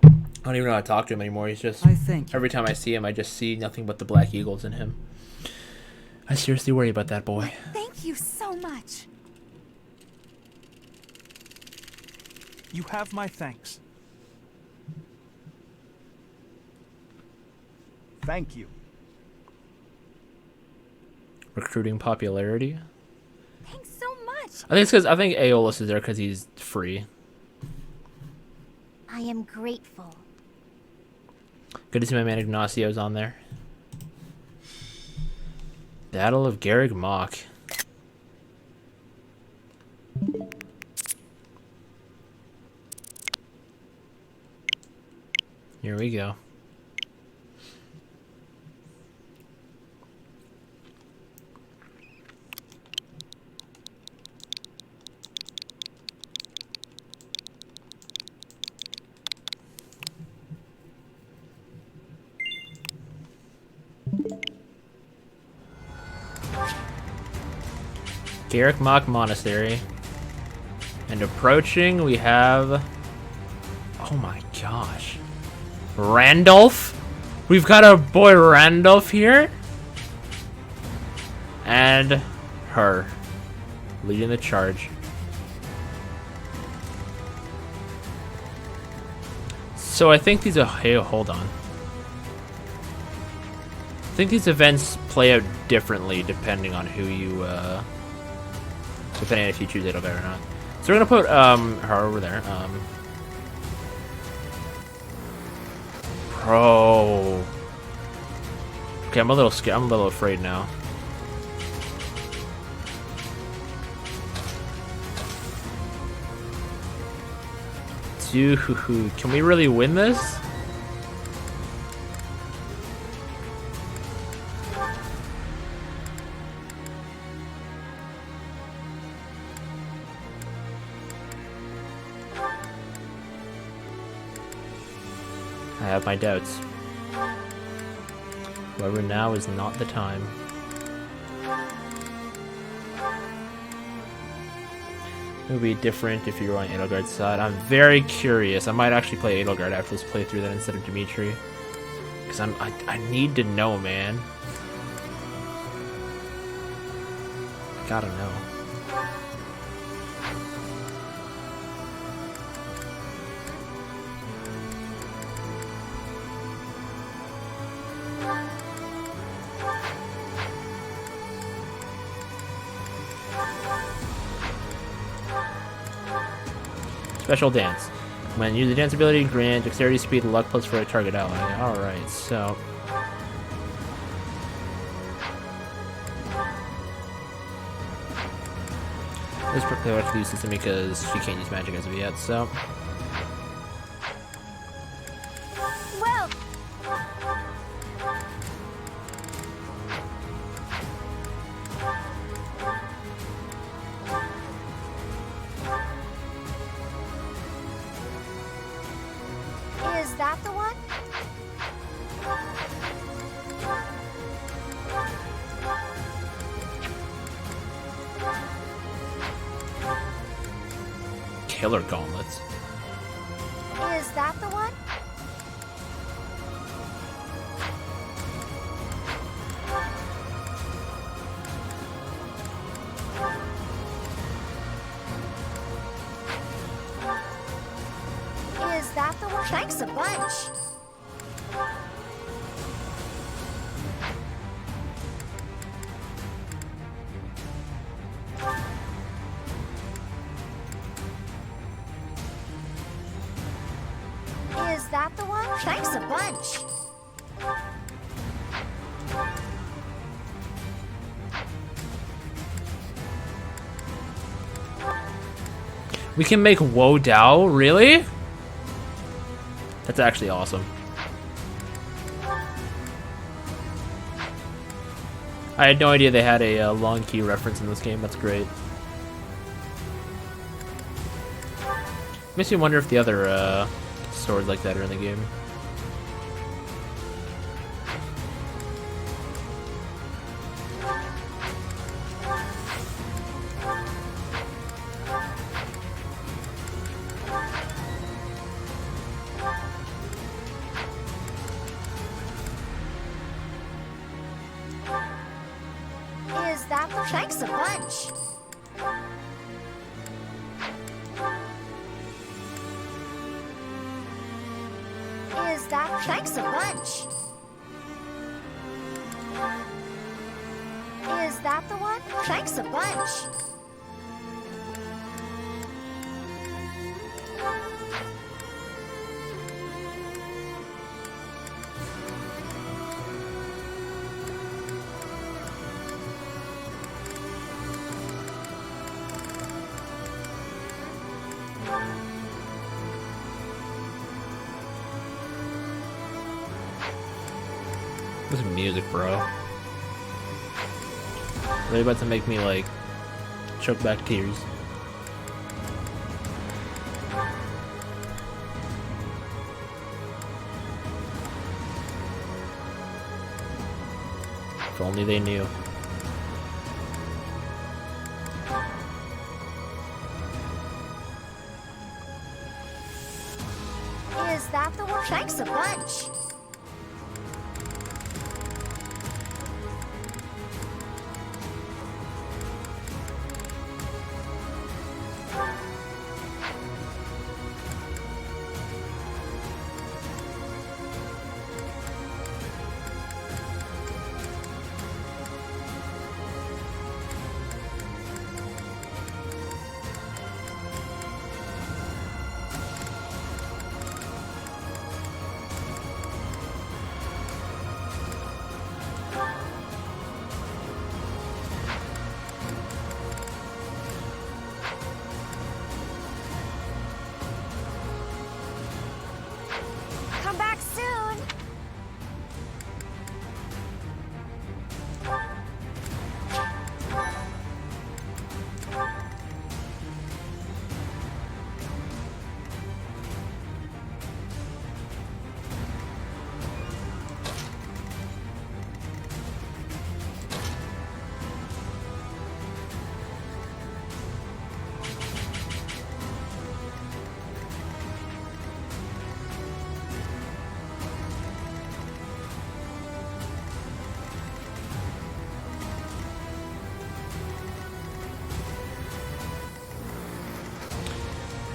I don't even know how to talk to him anymore. He's just... every time I see him, I just see nothing but the Black Eagles in him. I seriously worry about that boy. Thank you so much. You have my thanks. Thank you. Recruiting popularity. Thanks so much. I think Aeolus is there because he's free. I am grateful. Good to see my man Ignacio's on there. Battle of Garrick Mach. Here we go. Garrick Mach Monastery. And approaching, we have... oh my gosh. Randolph? We've got our boy Randolph here. And her. Leading the charge. So I think these are... hey, hold on. think these events play out differently depending on who you, depending on if you choose Edelgard or not. So we're gonna put her over there. Bro. Okay, I'm a little scared. I'm a little afraid now. Dude, can we really win this? I have my doubts. However, now is not the time. It would be different if you were on Edelgard's side. I'm very curious. I might actually play Edelgard after this playthrough then instead of Dimitri. Because I need to know, man. I gotta know. Special dance. When you use the dance ability, grant dexterity, speed, and luck plus for a target ally. Alright, so. This particularly uses to me because she can't use magic as of yet, so. Well, is that the one? Killer gauntlets. Is that the one? Is that the one? Thanks a bunch. Is that the one? Thanks a bunch. We can make Wo Dao? Really? That's actually awesome. I had no idea they had a long key reference in this game. That's great. Makes me wonder if the other swords like that are in the game. Is that the thanks a bunch? Is that thanks a bunch? Is that the one? Thanks a bunch. This music, bro. Really about to make me like choke back tears. If only they knew. Is that the one? Thanks a bunch.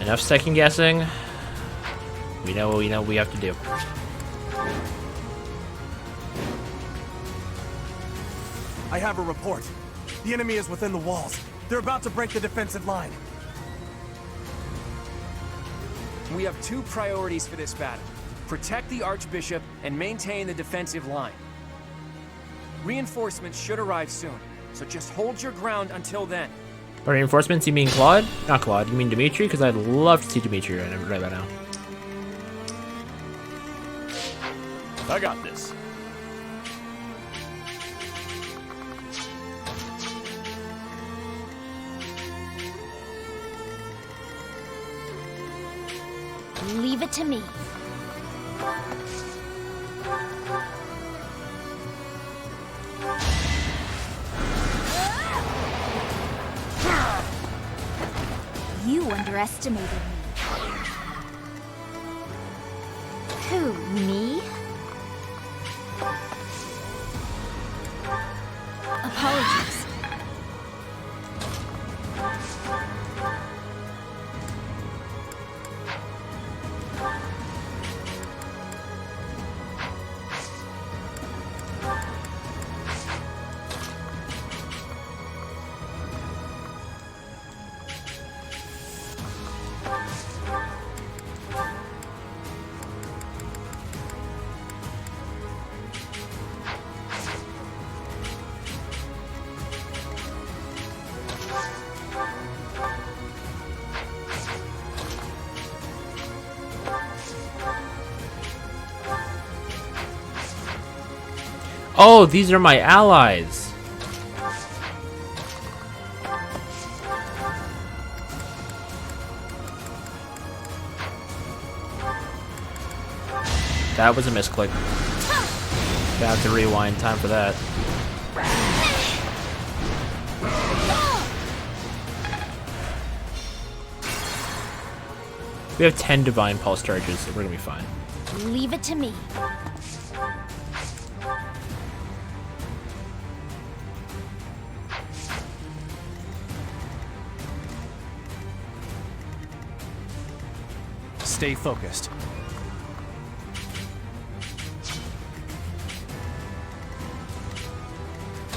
Enough second guessing. We know what we have to do. I have a report. The enemy is within the walls. They're about to break the defensive line. We have two priorities for this battle. Protect the Archbishop and maintain the defensive line. Reinforcements should arrive soon, so just hold your ground until then. By reinforcements, you mean Claude? Not Claude, you mean Dimitri? Because I'd love to see Dimitri right about now. I got this. Leave it to me. You underestimated me. Who, me? Apologies. Oh, these are my allies. That was a misclick. Gonna have to rewind. Time for that. We have 10 Divine Pulse charges, so we're gonna be fine. Leave it to me. Stay focused.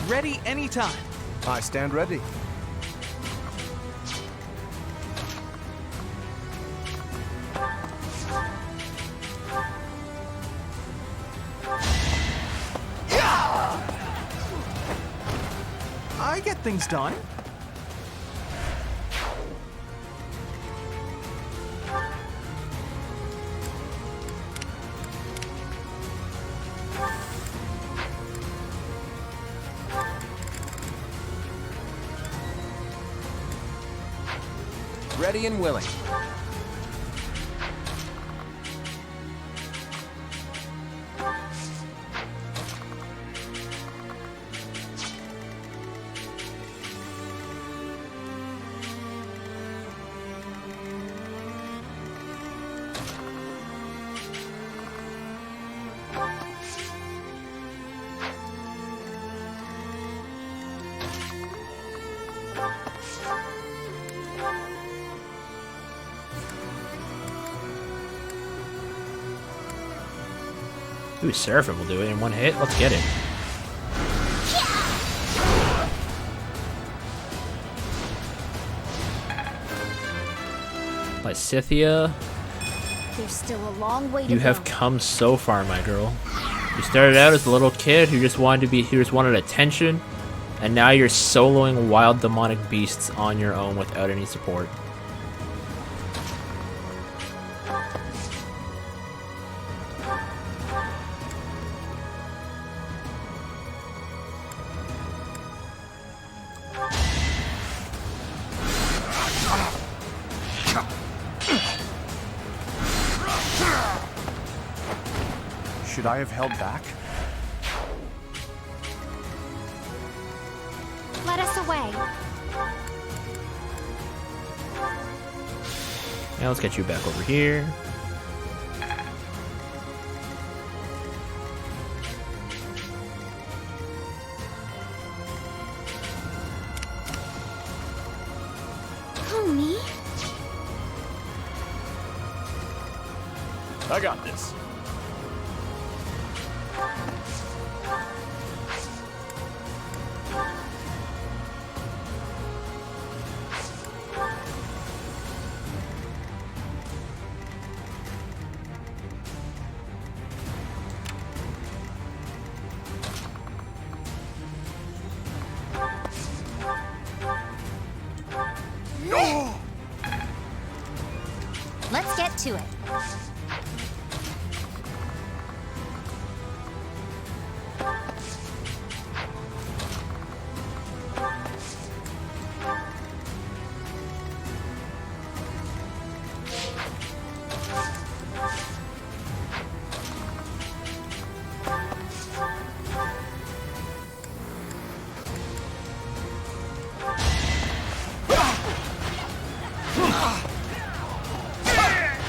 Ready anytime. I stand ready. I get things done. Ready and willing. Ooh, Seraphim will do it in one hit. Let's get it. Lysithia, There's still a long way to you go. have come so far, my girl. You started out as a little kid who just wanted attention, and now you're soloing wild demonic beasts on your own without any support. Should I have held back? Let us away. Now let's get you back over here. Who, me? I got this. Let's get to it.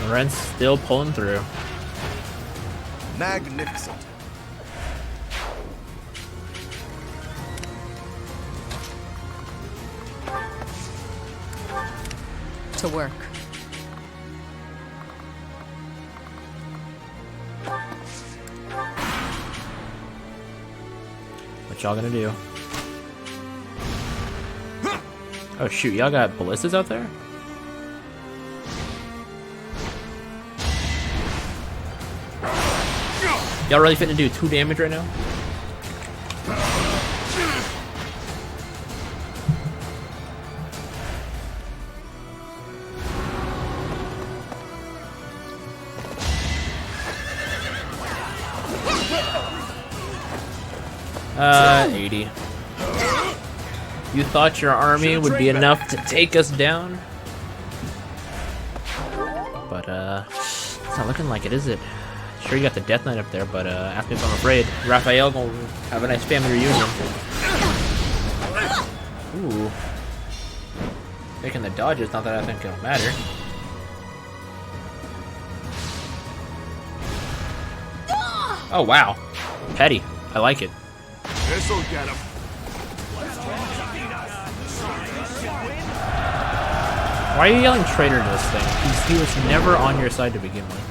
Ren's still pulling through. Magnificent. To work. What y'all gonna do? Oh shoot, y'all got ballistas out there? Y'all really fitting to do 2 damage right now? Uh, 80. You thought your army would be enough to take us down? But, it's not looking like it, is it? Sure, you got the Death Knight up there, but, ask me if I'm afraid. Raphael gonna have a nice family reunion. Ooh. Making the dodges, not that I think it'll matter. Oh, wow. Petty. I like it. This'll get him. Why are you yelling traitor to this thing? He was never on your side to begin with.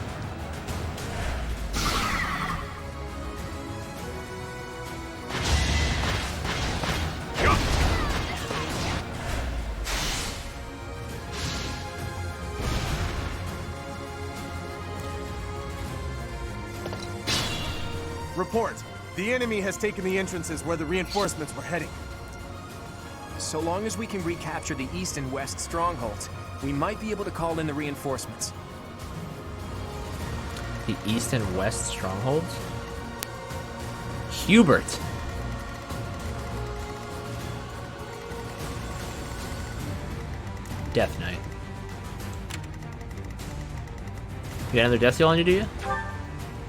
Report. The enemy has taken the entrances where the reinforcements were heading. So long as we can recapture the east and west strongholds, we might be able to call in the reinforcements. The east and west strongholds? Hubert! Death Knight. You got another Death Seal on you, do you?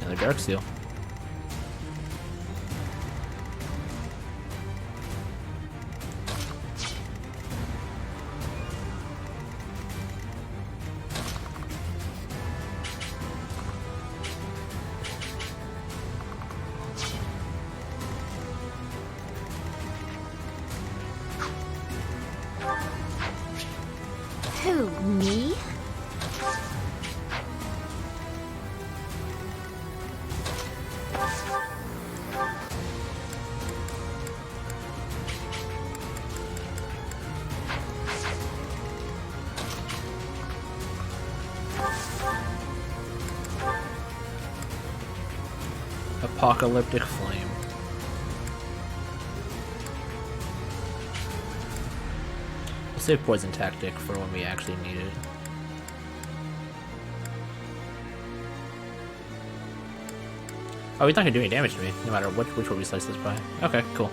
Another Dark Seal. Who, me? Apocalyptic Flame. We'll save Poison Tactic for when we actually need it. Oh, he's not gonna do any damage to me, no matter which way we slice this by. Okay, cool.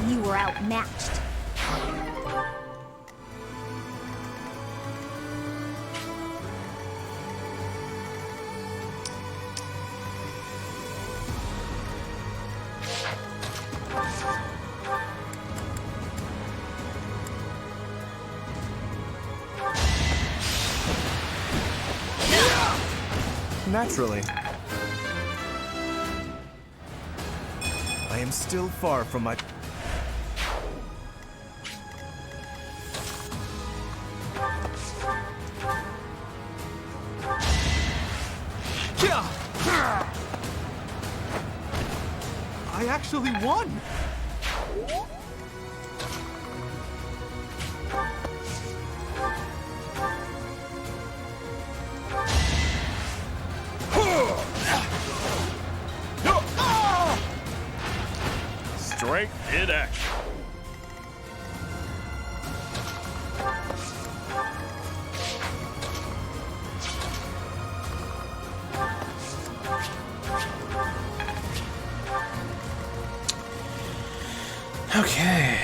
You were outmatched. naturally. I am still far from my... I actually won! Strength in action. Okay.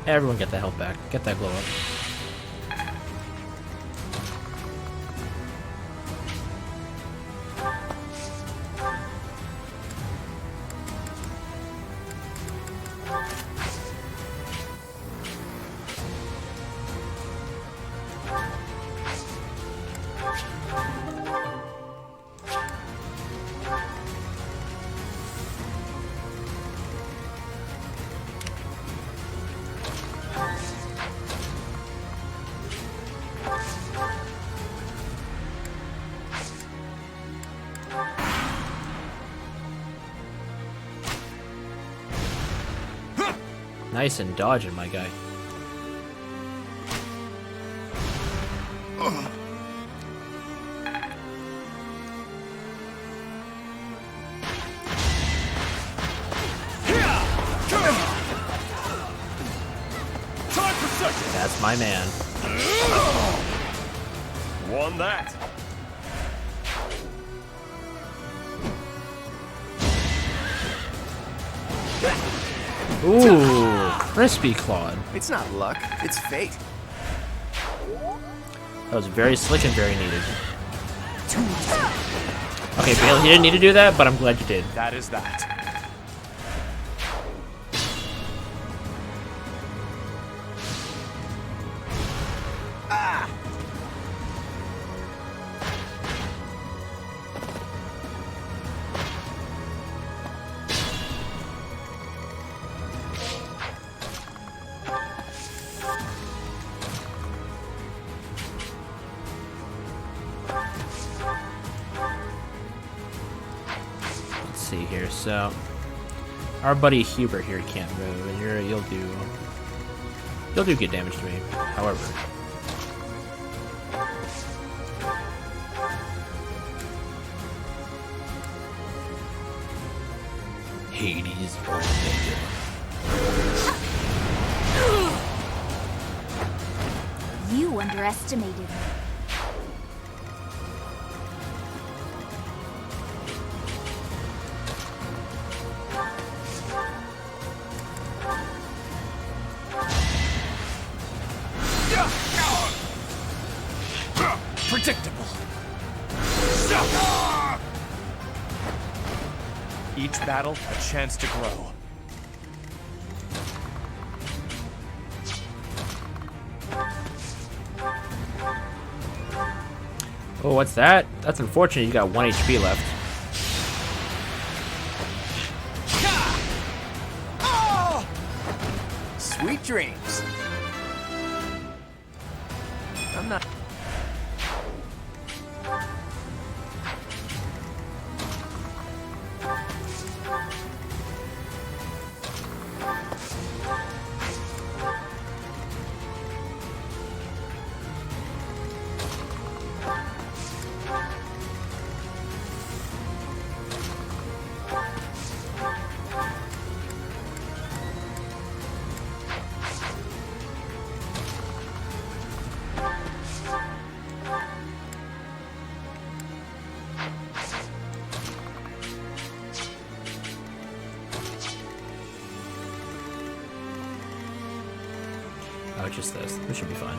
Everyone get the health back. Get that glow up. Nice and dodging, my guy. That's my man. Won that. Ooh, crispy clawed. It's not luck, it's fate. That was very slick and very needed. Okay, Bailey, you didn't need to do that, but I'm glad you did. That is that. Let's see here. So, our buddy Hubert here can't move, and you'll do good damage to me. However, Hades Omega. You underestimated me. Predictable. Each battle, a chance to grow. Oh, what's that? That's unfortunate. You got 1 HP left. Sweet dreams. I'm not... it's just this. This should be fine.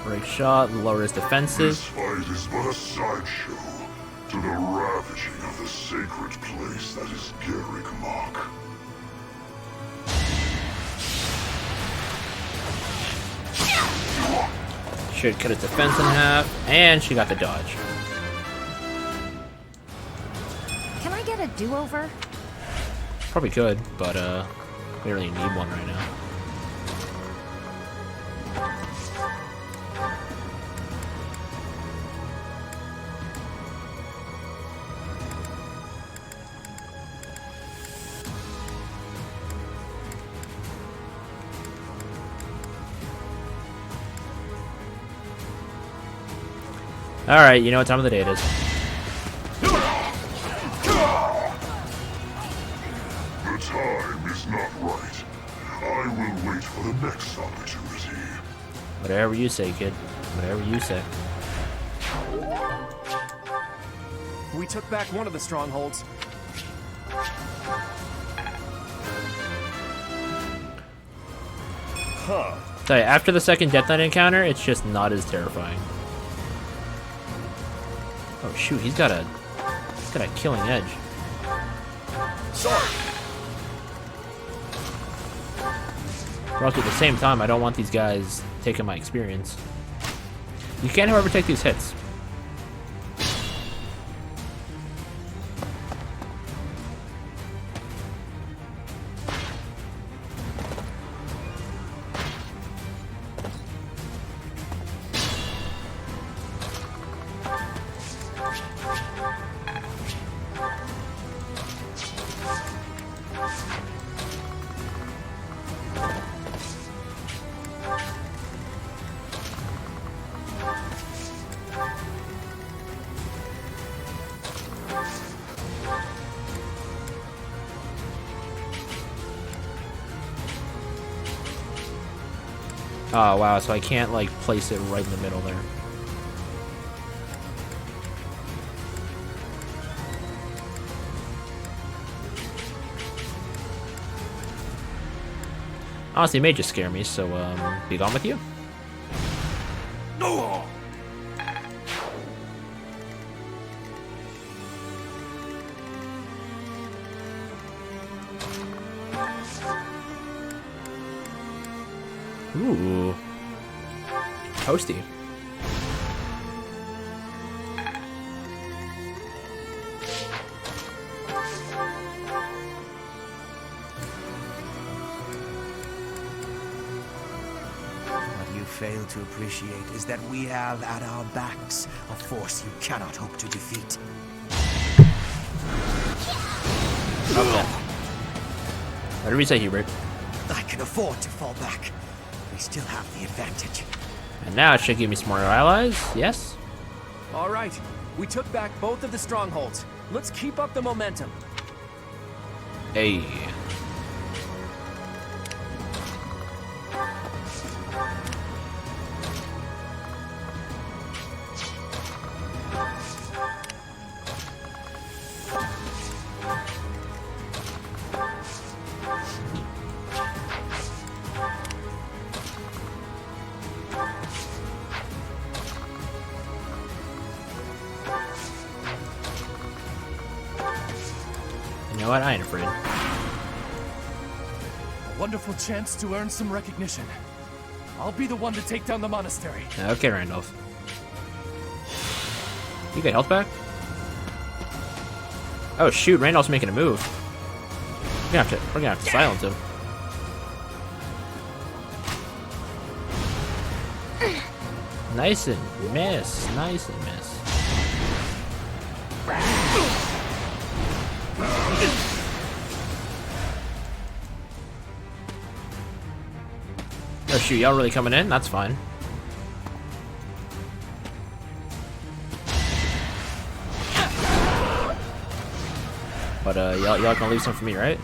Break shot, lower his defenses. This fight is but a sideshow to the ravaging of the sacred place that is Garrick Mach. Should cut his defense in half, and she got the dodge. Can I get a do-over? Probably could, but we really need one right now. Alright, you know what time of the day it is. The time is not right. I will wait for the next opportunity. Whatever you say, kid. Whatever you say. We took back one of the strongholds. Huh. Tell you, after the second Death Knight encounter, it's just not as terrifying. Oh shoot, he's got a killing edge. Sorry. But also at the same time, I don't want these guys taking my experience. You can't, however, take these hits. Oh wow, so I can't like place it right in the middle there. Honestly, it may just scare me, so be gone with you. No. Ooh. Toasty. What you fail to appreciate is that we have at our backs a force you cannot hope to defeat. Okay. What did we say, Hubert? I can afford to fall back. We still have the advantage. And now it should give me smarter allies, yes? All right. We took back both of the strongholds. Let's keep up the momentum. Hey. You know what? I ain't afraid. A wonderful chance to earn some recognition. I'll be the one to take down the monastery. Okay, Randolph. You get health back? Oh shoot, Randolph's making a move. We're gonna have to silence him. Nice and miss. Nice and miss. Oh shoot, y'all really coming in? That's fine. But y'all gonna leave some for me, right?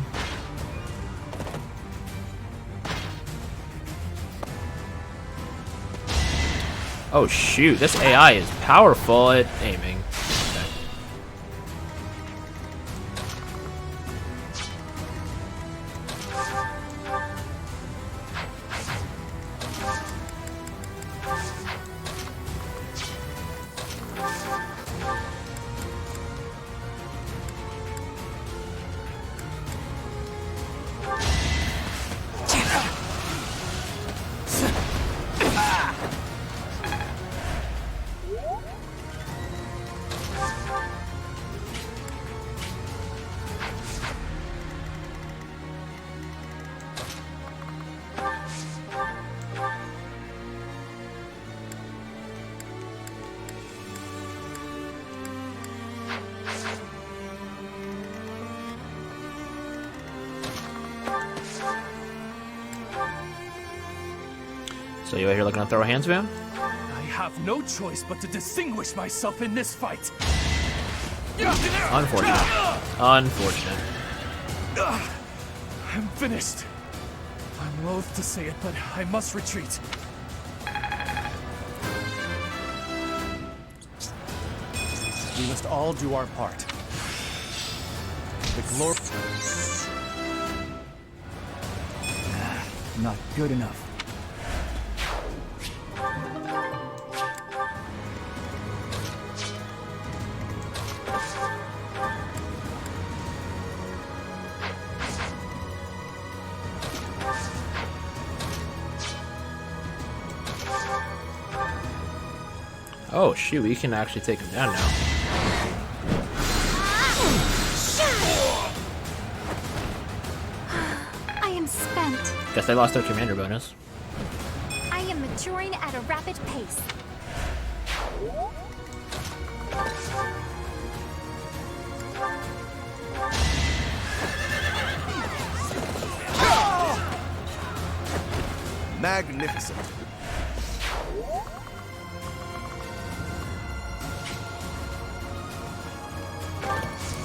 Oh shoot, this AI is powerful at aiming. Okay. So you out here looking to throw hands, man? I have no choice but to distinguish myself in this fight. Unfortunate. Unfortunate. I'm finished. I'm loath to say it, but I must retreat. We must all do our part. The glory... Not good enough. Oh shoot, we can actually take him down now. I am spent. Guess they lost their commander bonus. I am maturing at a rapid pace. Magnificent.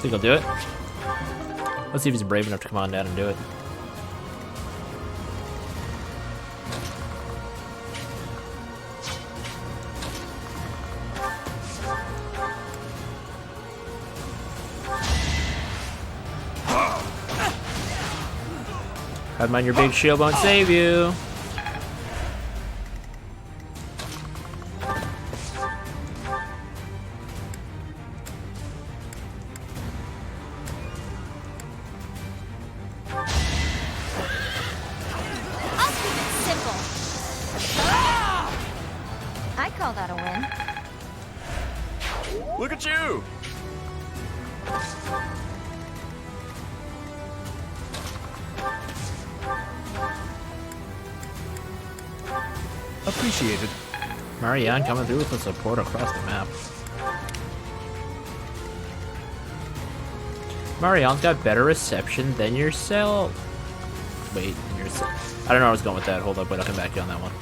Think he'll do it? Let's see if he's brave enough to come on down and do it. Have mind your big shield won't save you. I call that a win. Look at you! Appreciated. Marianne coming through with the support across the map. Marianne's got better reception than yourself. Wait, yourself. I don't know where I was going with that. Hold up, wait, I'll come back to you on that one.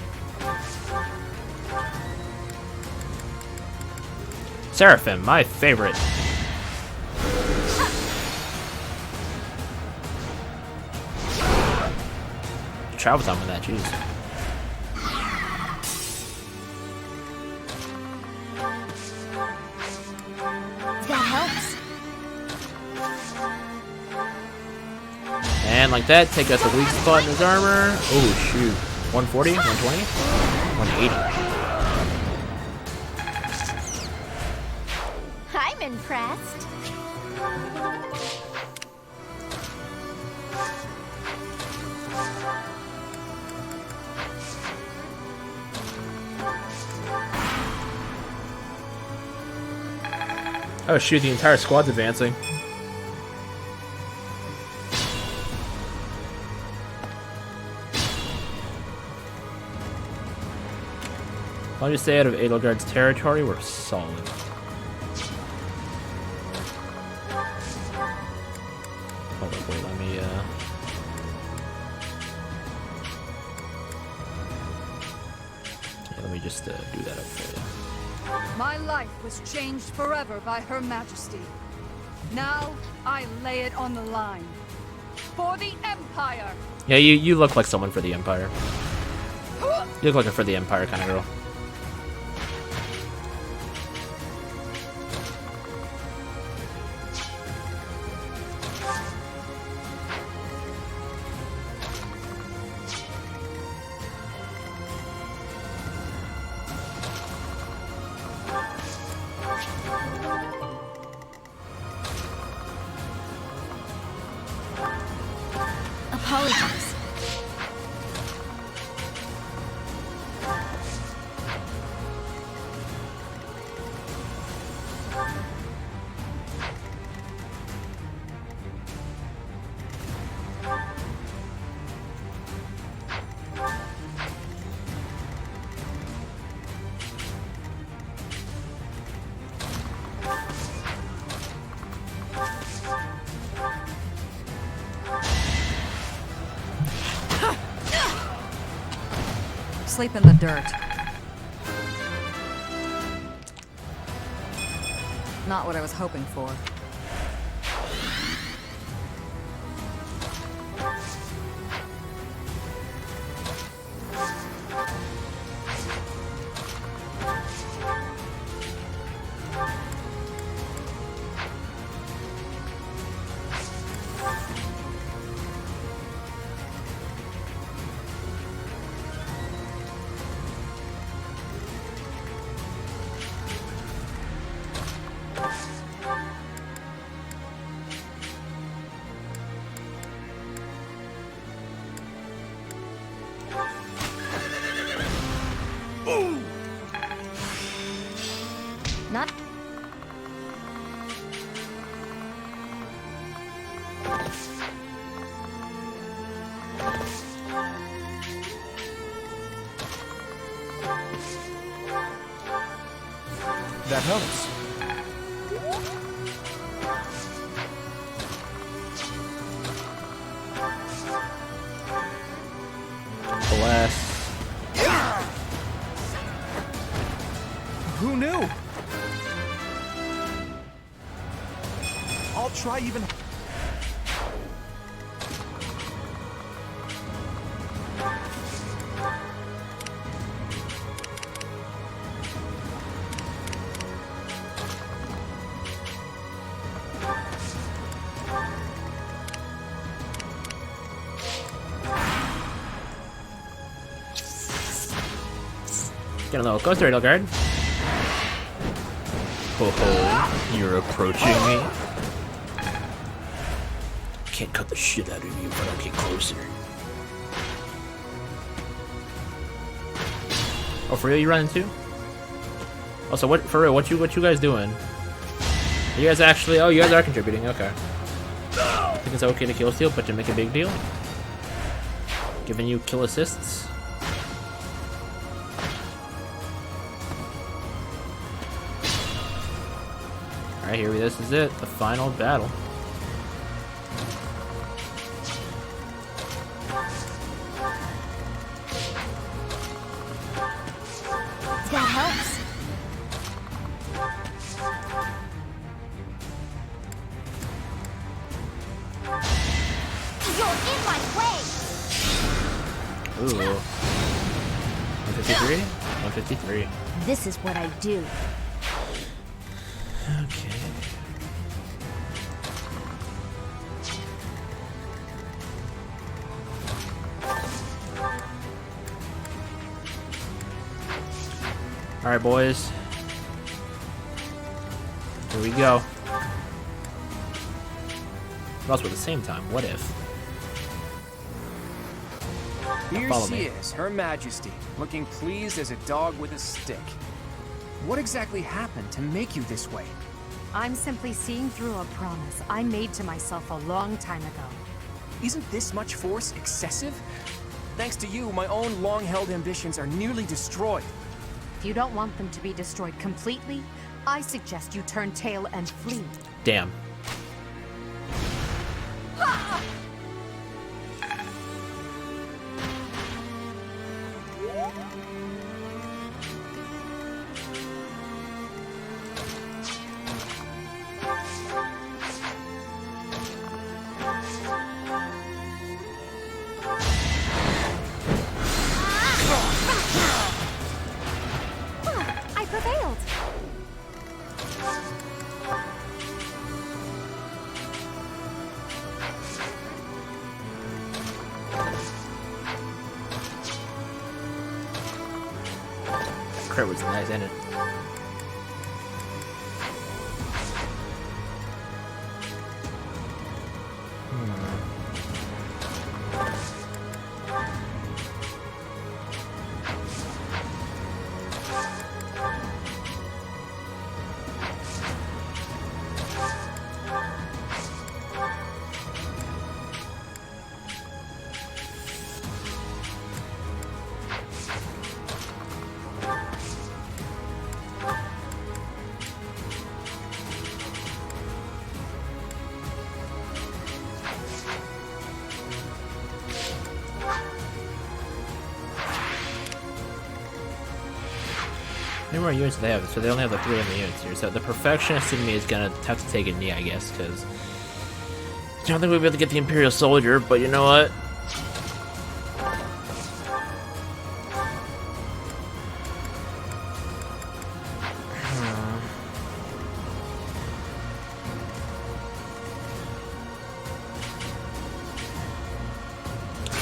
Seraphim, my favorite. Travel time with that, jeez. That helps. And like that, take us a weak spot in his armor. Oh shoot. 140? 120? 180. I'm impressed. Oh shoot, the entire squad's advancing. I'll just stay out of Edelgard's territory, we're solid. Hold up, wait, let me, yeah, let me just do that up for you. My life was changed forever by Her Majesty. Now, I lay it on the line. For the Empire! Yeah, you look like someone for the Empire. You look like a for the Empire kind of girl. Apologies. Sleep in the dirt. Not what I was hoping for. Not. That helps. Bless. Who knew? I'll try even. Get a little closer, little guard. Ho ho, you're approaching me. Can't cut the shit out of you if I don't get closer. Oh, for real, you running too? Also, what for real? What you guys doing? You guys actually? Oh, you guys are contributing. Okay. I think it's okay to kill steal, but to make a big deal, giving you kill assists. Alright, here this is it, the final battle. That helps. You're in my way! Ooh. 153? 153. This is what I do. Okay. Alright, boys. Here we go. Also at the same time, what if? Here Follow she me. is, Her Majesty, looking pleased as a dog with a stick. What exactly happened to make you this way? I'm simply seeing through a promise I made to myself a long time ago. Isn't this much force excessive? Thanks to you, my own long-held ambitions are nearly destroyed. If you don't want them to be destroyed completely, I suggest you turn tail and flee. Damn. I prevailed. Crit was nice, ain't it? many more units do they have? So they only have the 300 units here. So the perfectionist in me is gonna have to take a knee, I guess, because I don't think we'll be able to get the Imperial Soldier, but you know what?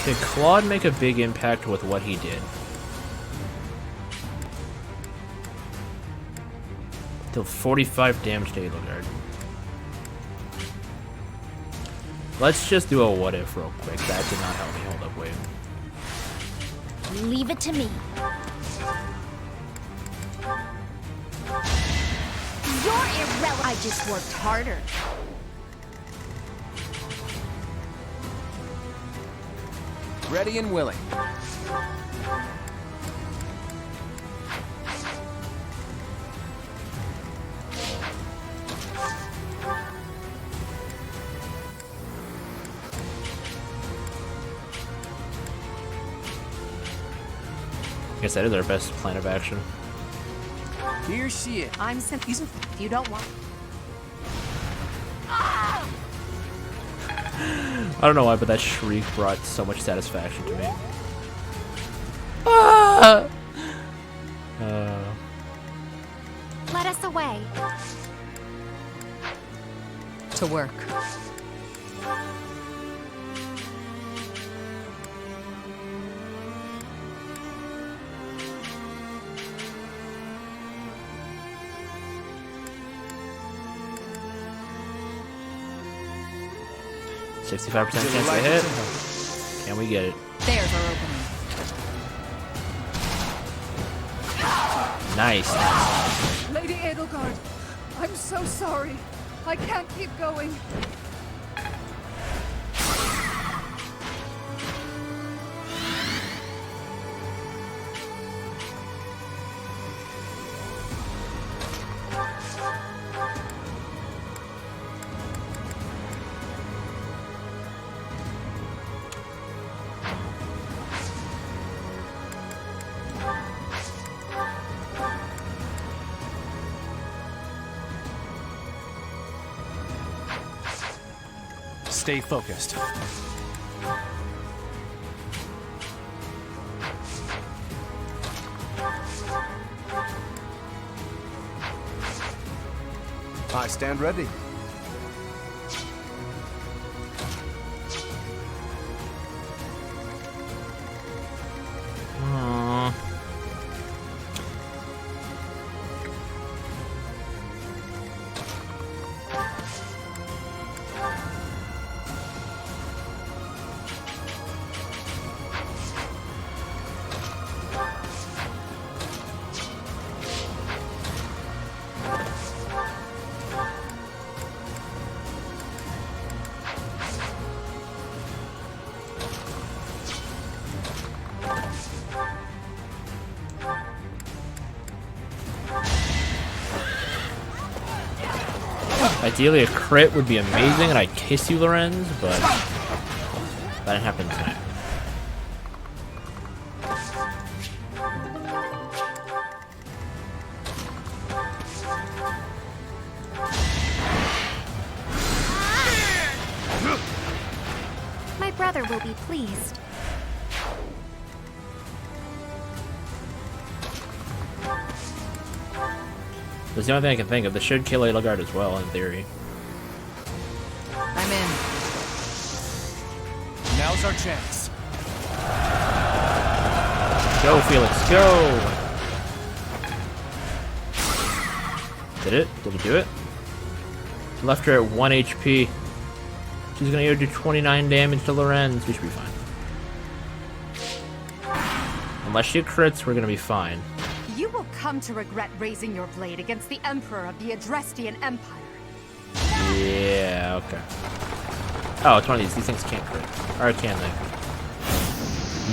Did Claude make a big impact with what he did? Deal 45 damage to Edelgard. Let's just do a what if real quick. That did not help me. Hold up, wait. Leave it to me. You're irrelevant. I just worked harder. Ready and willing. I guess that is our best plan of action. Here she is. I'm simply. You don't want. I don't know why, but that shriek brought so much satisfaction to me. Ah! Let us away. To work. $65% chance to hit. Can we get it? There's our opening. Nice. Lady Edelgard, I'm so sorry. I can't keep going. Stay focused. I stand ready. Ideally, a crit would be amazing, and I'd kiss you, Lorenz, but that didn't happen tonight. My brother will be pleased. That's the only thing I can think of. This should kill Edelgard as well, in theory. I'm in. Now's our chance. Go, Felix, go! Did it? Did it do it? Left her at 1 HP. She's gonna go do 29 damage to Lorenz. We should be fine. Unless she crits, we're gonna be fine. You will come to regret raising your blade against the Emperor of the Adrestian Empire. Yeah, okay. Oh, it's one of these. These things can't crit. Or can they?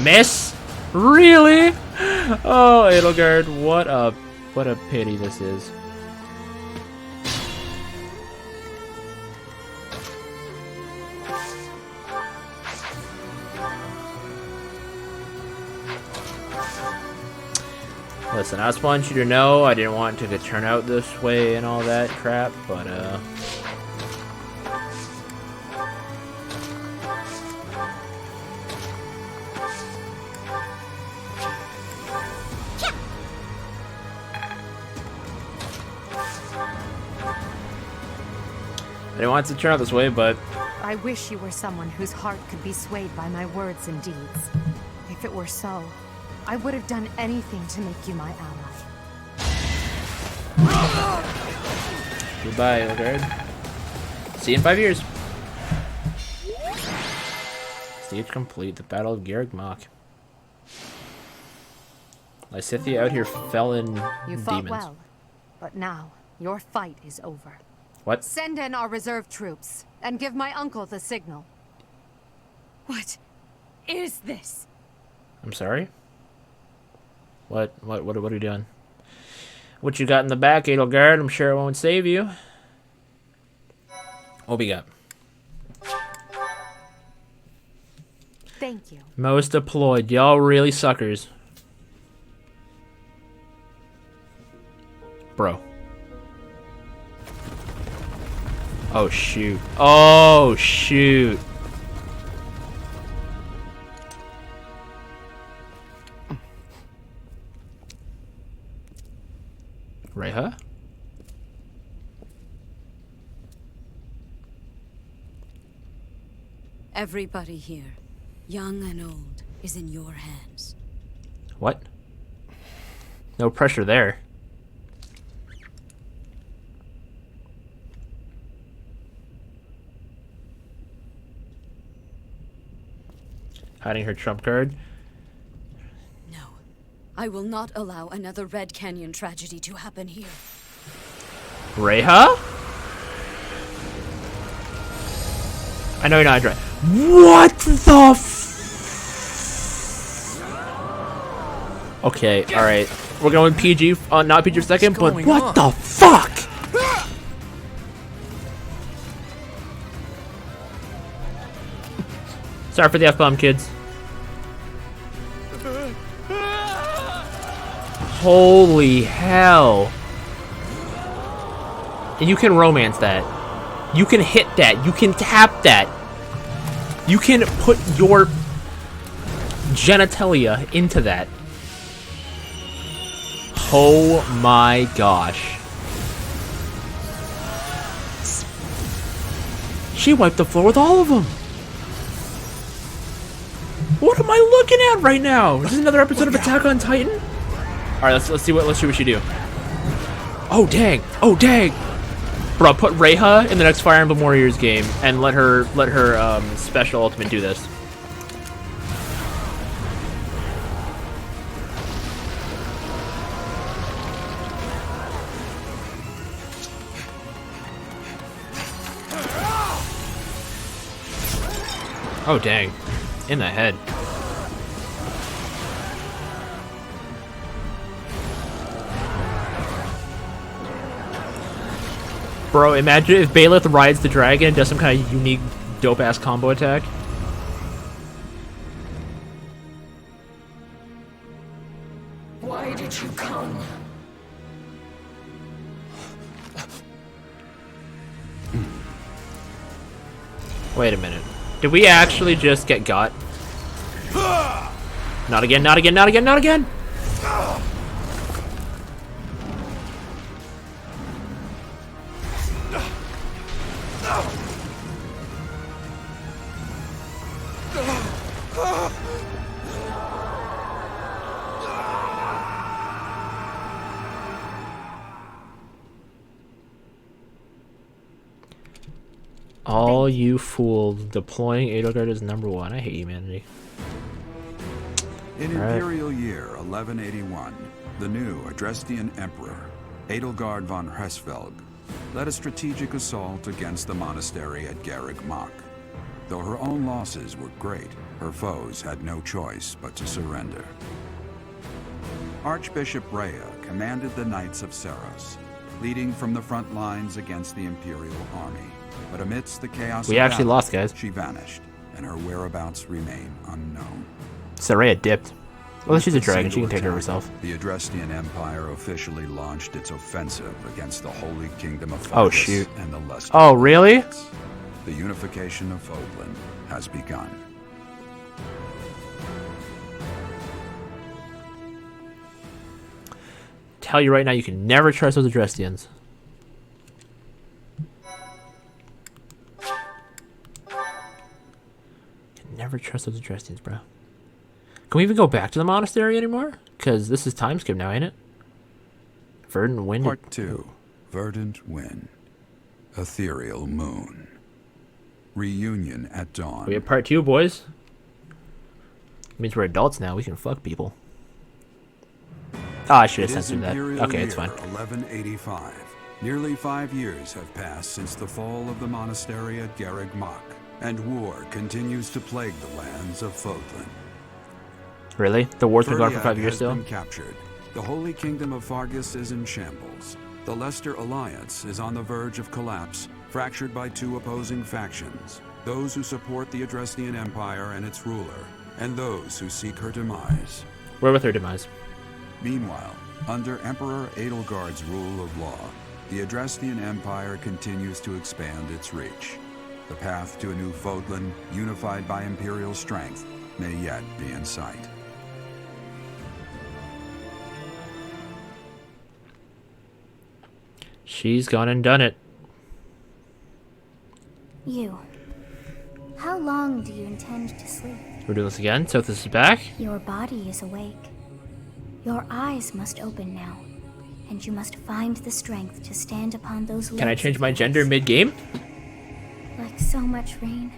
Miss? Really? Oh, Edelgard, what a pity this is. Listen, I just want you to know I didn't want it to turn out this way and all that crap, but I didn't want it to turn out this way, but I wish you were someone whose heart could be swayed by my words and deeds. If it were so, I would have done anything to make you my ally. goodbye, Edelgard. See you in 5 years. Stage complete. The Battle of Garreg Mach. Lysithea out here felling You fought demons. well, but now your fight is over. What? Send in our reserve troops and give my uncle the signal. What is this? I'm sorry? What are you doing? What you got in the back, Edelgard? I'm sure it won't save you. What we got? Thank you. Most deployed. Y'all really suckers. Bro. Oh, shoot. Oh, shoot. Rayha? Everybody here, young and old, is in your hands. What? No pressure there. Hiding her trump card. I will not allow another Red Canyon tragedy to happen here. Rayha? I know you're not dry. What the Okay, alright. We're going PG, not PG for second, but what the fuck? Sorry for the F-bomb, kids. Holy hell. And you can romance that. You can hit that. You can tap that. You can put your genitalia into that. Oh my gosh. She wiped the floor with all of them. What am I looking at right now? Is this another episode of Attack on Titan? All right, let's see what she do. Oh dang! Oh dang! Bro, put Rayha in the next Fire Emblem Warriors game and let her special ultimate do this. Oh dang! In the head. Bro, imagine if Baelith rides the dragon and does some kind of unique, dope-ass combo attack. Why did you come? Wait a minute. Did we actually just get got? Not again, not again, not again, not again! All you fools. Deploying Edelgard is #1. I hate humanity. In Imperial Year 1181, the new Adrestian Emperor, Edelgard von Hresvelg, led a strategic assault against the monastery at Garreg Mach. Though her own losses were great, her foes had no choice but to surrender. Archbishop Rhea commanded the Knights of Seros, leading from the front lines against the Imperial army. But amidst the chaos We actually lost, guys. She vanished, and her whereabouts remain unknown. Saraya dipped. Well, she's a With the dragon. She can single take care of attack, herself. The Adrestian Empire officially launched its offensive against the Holy Kingdom of Oh, Fargus shoot. and the Leicester. Oh, really? The unification of Fodlan has begun. Tell you right now, you can never trust those Adrestians. Can never trust those Adrestians, bro. Can we even go back to the monastery anymore? Because this is time skip now, ain't it? Verdant Wind. Part 2. Verdant Wind. Ethereal Moon. Reunion at dawn. We have part 2, boys. Means we're adults now. We can fuck people. Oh, I should have It is censored that. Imperial Okay, it's year fine. 1185. Nearly 5 years have passed since the fall of the monastery at Garreg Mach, and war continues to plague the lands of Fodlan. Really? The war's been going for Furiat 5 years has still? been captured. The Holy Kingdom of Fargus is in shambles. The Leicester Alliance is on the verge of collapse, fractured by 2 opposing factions. Those who support the Adrestian Empire and its ruler, and those who seek her demise. Where with her demise? Meanwhile, under Emperor Edelgard's rule of law, the Adrestian Empire continues to expand its reach. The path to a new Fodlan, unified by Imperial strength, may yet be in sight. She's gone and done it. You. How long do you intend to sleep? We're doing this again. So this is back. Your body is awake. Your eyes must open now, and you must find the strength to stand upon those legs. Can I change my gender mid-game? Like so much rain,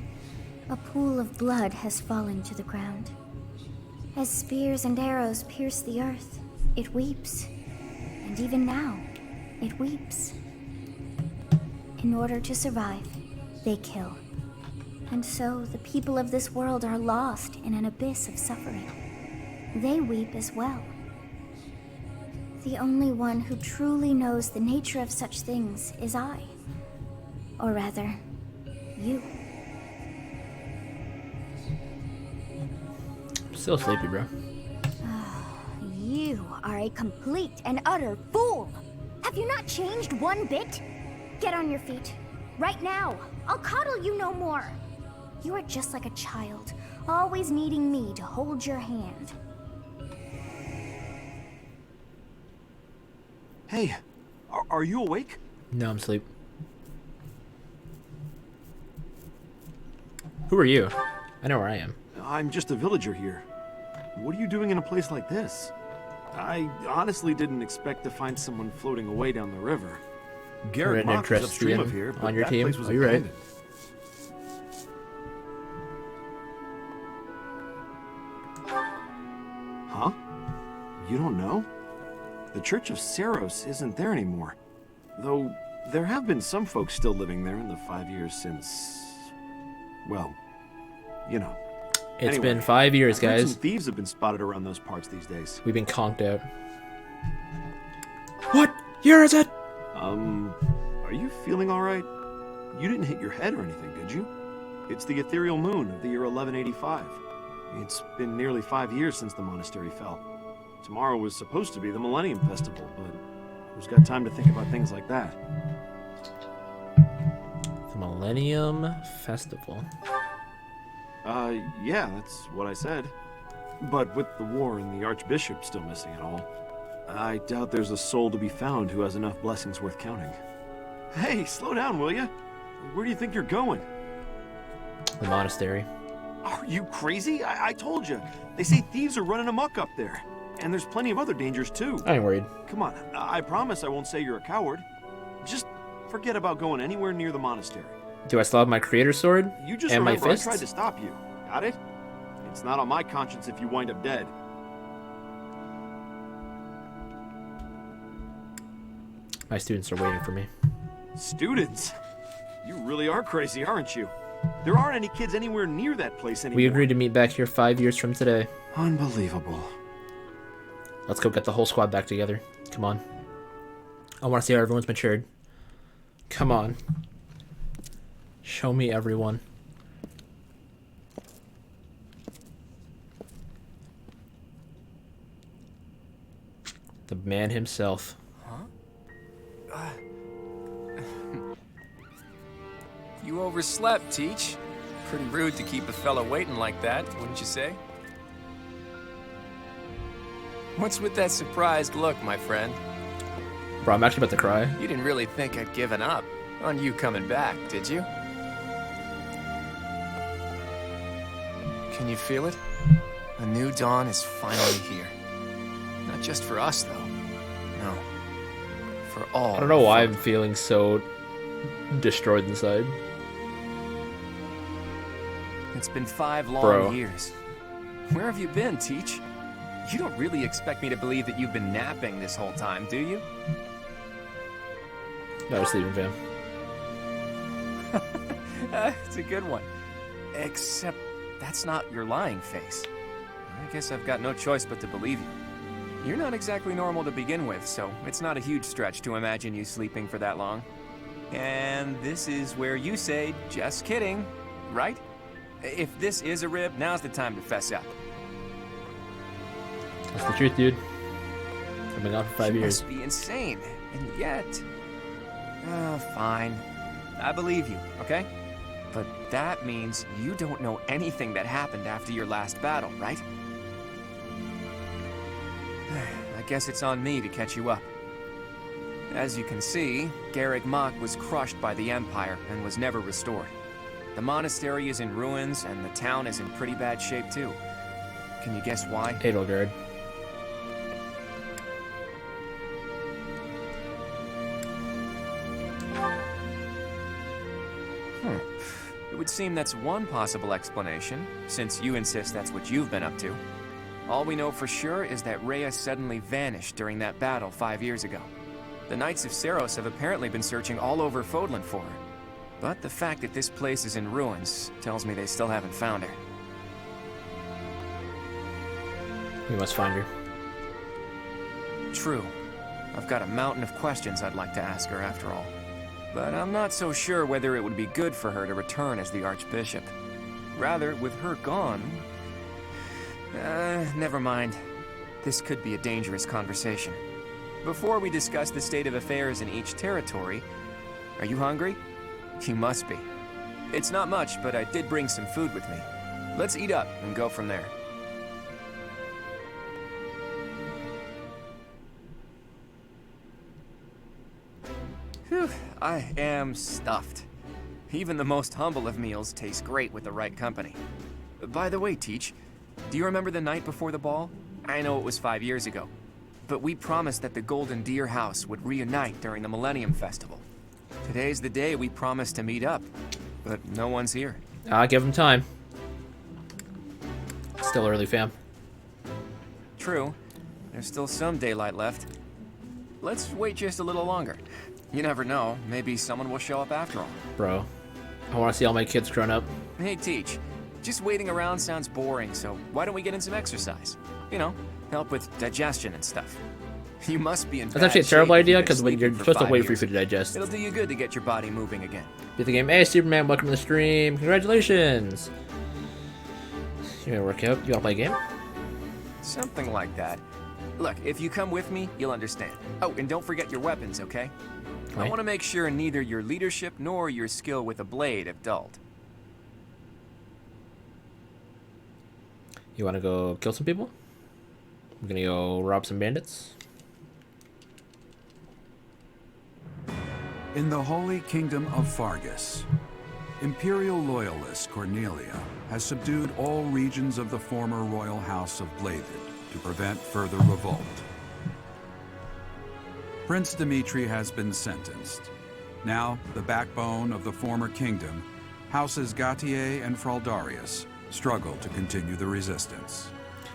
a pool of blood has fallen to the ground. As spears and arrows pierce the earth, it weeps. And even now, it weeps. In order to survive, they kill. And so the people of this world are lost in an abyss of suffering. They weep as well. The only one who truly knows the nature of such things is I. Or rather, you. I'm still sleepy, bro. You are a complete and utter fool! Have you not changed one bit? Get on your feet. Right now. I'll coddle you no more. You are just like a child, always needing me to hold your hand. Hey, are you awake? No, I'm asleep. Who are you? I know where I am. I'm just a villager here. What are you doing in a place like this? I honestly didn't expect to find someone floating away down the river. Garreg Mach is upstream of here, but on your that team. place was Oh, you're right. abandoned. Huh? You don't know? The Church of Saros isn't there anymore. Though, there have been some folks still living there in the 5 years since... well, you know. It's been 5 years, I've heard guys. some thieves have been spotted around those parts these days. We've been conked out. What year is it? Are you feeling alright? You didn't hit your head or anything, did you? It's the ethereal moon of the year 1185. It's been nearly 5 years since the monastery fell. Tomorrow was supposed to be the Millennium Festival, but who's got time to think about things like that? The Millennium Festival. Yeah, that's what I said. But with the war and the Archbishop still missing it all, I doubt there's a soul to be found who has enough blessings worth counting. Hey, slow down, will ya? Where do you think you're going? The monastery. Are you crazy? I told you. They say thieves are running amok up there. And there's plenty of other dangers, too. I ain't worried. Come on, I promise I won't say you're a coward. Just forget about going anywhere near the monastery. Do I still have my creator sword You just and my remember I fists? tried to stop you. Got it? It's not on my conscience if you wind up dead. My students are waiting for me. Students? You really are crazy, aren't you? There aren't any kids anywhere near that place anymore. We agreed to meet back here 5 years from today. Unbelievable. Let's go get the whole squad back together. Come on. I want to see how everyone's matured. Come on. Show me everyone. man himself. You overslept, Teach. Pretty rude to keep a fella waiting like that, wouldn't you say? What's with that surprised look, my friend? Bro, I'm actually about to cry. You didn't really think I'd given up on you coming back, did you? Can you feel it? A new dawn is finally here. Not just for us, though. No. For all. I don't know why I'm feeling so destroyed inside. It's been 5 long years. Where have you been, Teach? You don't really expect me to believe that you've been napping this whole time, do you? No, just leaving, fam. It's a good one. Except that's not your lying face. I guess I've got no choice but to believe you. You're not exactly normal to begin with, so it's not a huge stretch to imagine you sleeping for that long. And this is where you say, just kidding, right? If this is a rib, now's the time to fess up. That's the truth, dude. I've been gone for 5 years. You must be insane, and yet... fine. I believe you, okay? But that means you don't know anything that happened after your last battle, right? I guess it's on me to catch you up. As you can see, Garreg Mach was crushed by the Empire and was never restored. The monastery is in ruins, and the town is in pretty bad shape too. Can you guess why? Edelgard. It would seem that's one possible explanation, since you insist that's what you've been up to. All we know for sure is that Rhea suddenly vanished during that battle 5 years ago. The Knights of Seiros have apparently been searching all over Fodlan for her. But the fact that this place is in ruins tells me they still haven't found her. We must find her. True. I've got a mountain of questions I'd like to ask her after all. But I'm not so sure whether it would be good for her to return as the Archbishop. Rather, with her gone... never mind. This could be a dangerous conversation. Before we discuss the state of affairs in each territory, are you hungry? You must be. It's not much, but I did bring some food with me. Let's eat up and go from there. Whew, I am stuffed. Even the most humble of meals taste great with the right company. By the way, Teach, do you remember the night before the ball? I know it was 5 years ago, but we promised that the Golden Deer House would reunite during the Millennium Festival. Today's the day we promised to meet up, but no one's here. Give him time. Still early, fam. True. There's still some daylight left. Let's wait just a little longer. You never know, maybe someone will show up after all. Bro, I want to see all my kids grown up. Hey, Teach. Just waiting around sounds boring, so why don't we get in some exercise? You know, help with digestion and stuff. You must be in That's actually a terrible idea, because when you're supposed to wait for your food to digest. It'll do you good to get your body moving again. Beat the game. Hey, Superman, welcome to the stream. Congratulations. You gonna work out? You wanna play a game? Something like that. Look, if you come with me, you'll understand. Oh, and don't forget your weapons, okay? Right. I want to make sure neither your leadership nor your skill with a blade have dulled. You wanna go kill some people? We're gonna go rob some bandits. In the Holy Kingdom of Fargus, Imperial loyalist Cornelia has subdued all regions of the former royal house of Bladed to prevent further revolt. Prince Dimitri has been sentenced. Now, the backbone of the former kingdom, Houses Gautier and Fraldarius, struggle to continue the resistance.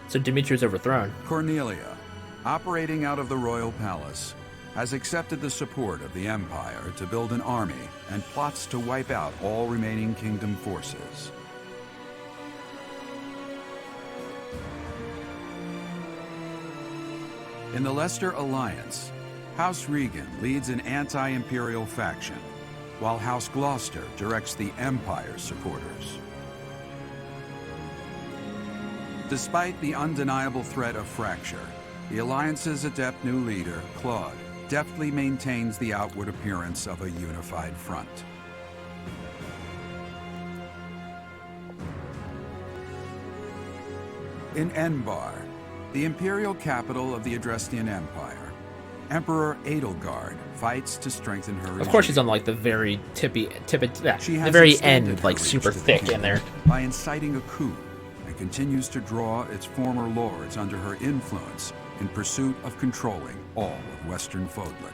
So Dimitri's overthrown. Cornelia, operating out of the royal palace, has accepted the support of the Empire to build an army and plots to wipe out all remaining kingdom forces. In the Leicester Alliance, House Regan leads an anti-imperial faction, while House Gloucester directs the Empire's supporters. Despite the undeniable threat of fracture, The Alliance's adept new leader, Claude, deftly maintains the outward appearance of a unified front. In Enbar, the imperial capital of the Adrestian Empire, Emperor Edelgard fights to strengthen her regime. Of course, she's on like the very She the has very extended end, her like reach super to the thick kingdom in there. by inciting a coup, and continues to draw its former lords under her influence in pursuit of controlling all of Western Fodlan.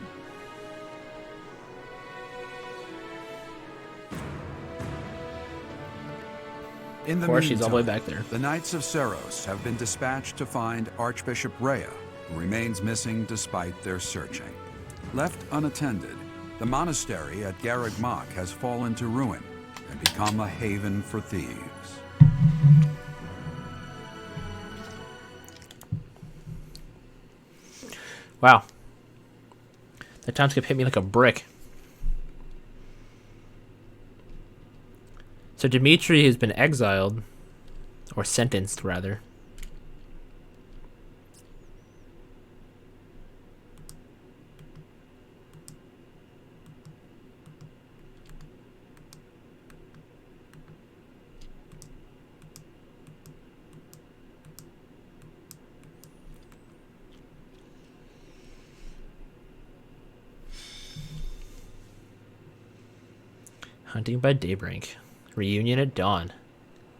In the Of course, she's all the way meantime, back there. the Knights of Seros have been dispatched to find Archbishop Rhea, who remains missing despite their searching. Left unattended, the monastery at Garreg Mach has fallen to ruin and become a haven for thieves. Wow. That time skip hit me like a brick. So Dimitri has been exiled, or sentenced rather. Hunting by daybreak. Reunion at dawn.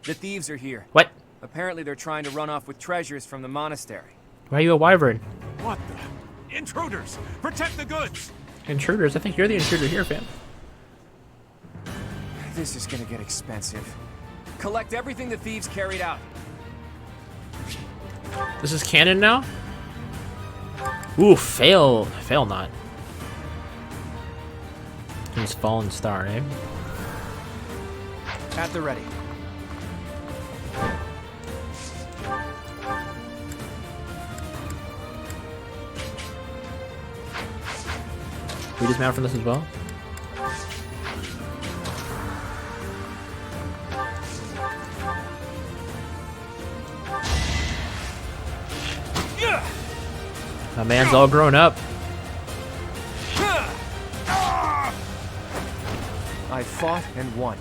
The thieves are here. What? Apparently they're trying to run off with treasures from the monastery. Why are you a wyvern? What the? Intruders! Protect the goods! Intruders? I think you're the intruder here, fam. This is gonna get expensive. Collect everything the thieves carried out. This is canon now? Ooh, fail not. He's fallen star, eh? At the ready. We dismount from this as well? My man's all grown up. I fought and won.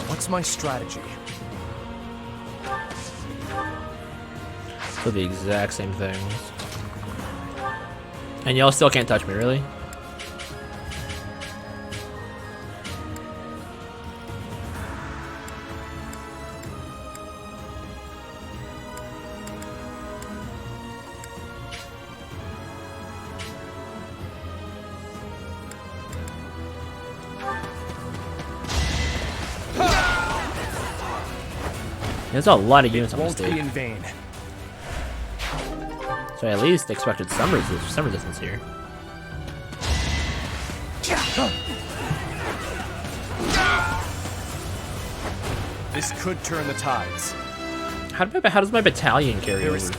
What's my strategy? So the exact same things. And y'all still can't touch me, really? There's a lot of units on this Won't be stage. in vain. So I at least expected some resistance here. This could turn the tides. How does my battalion carry over?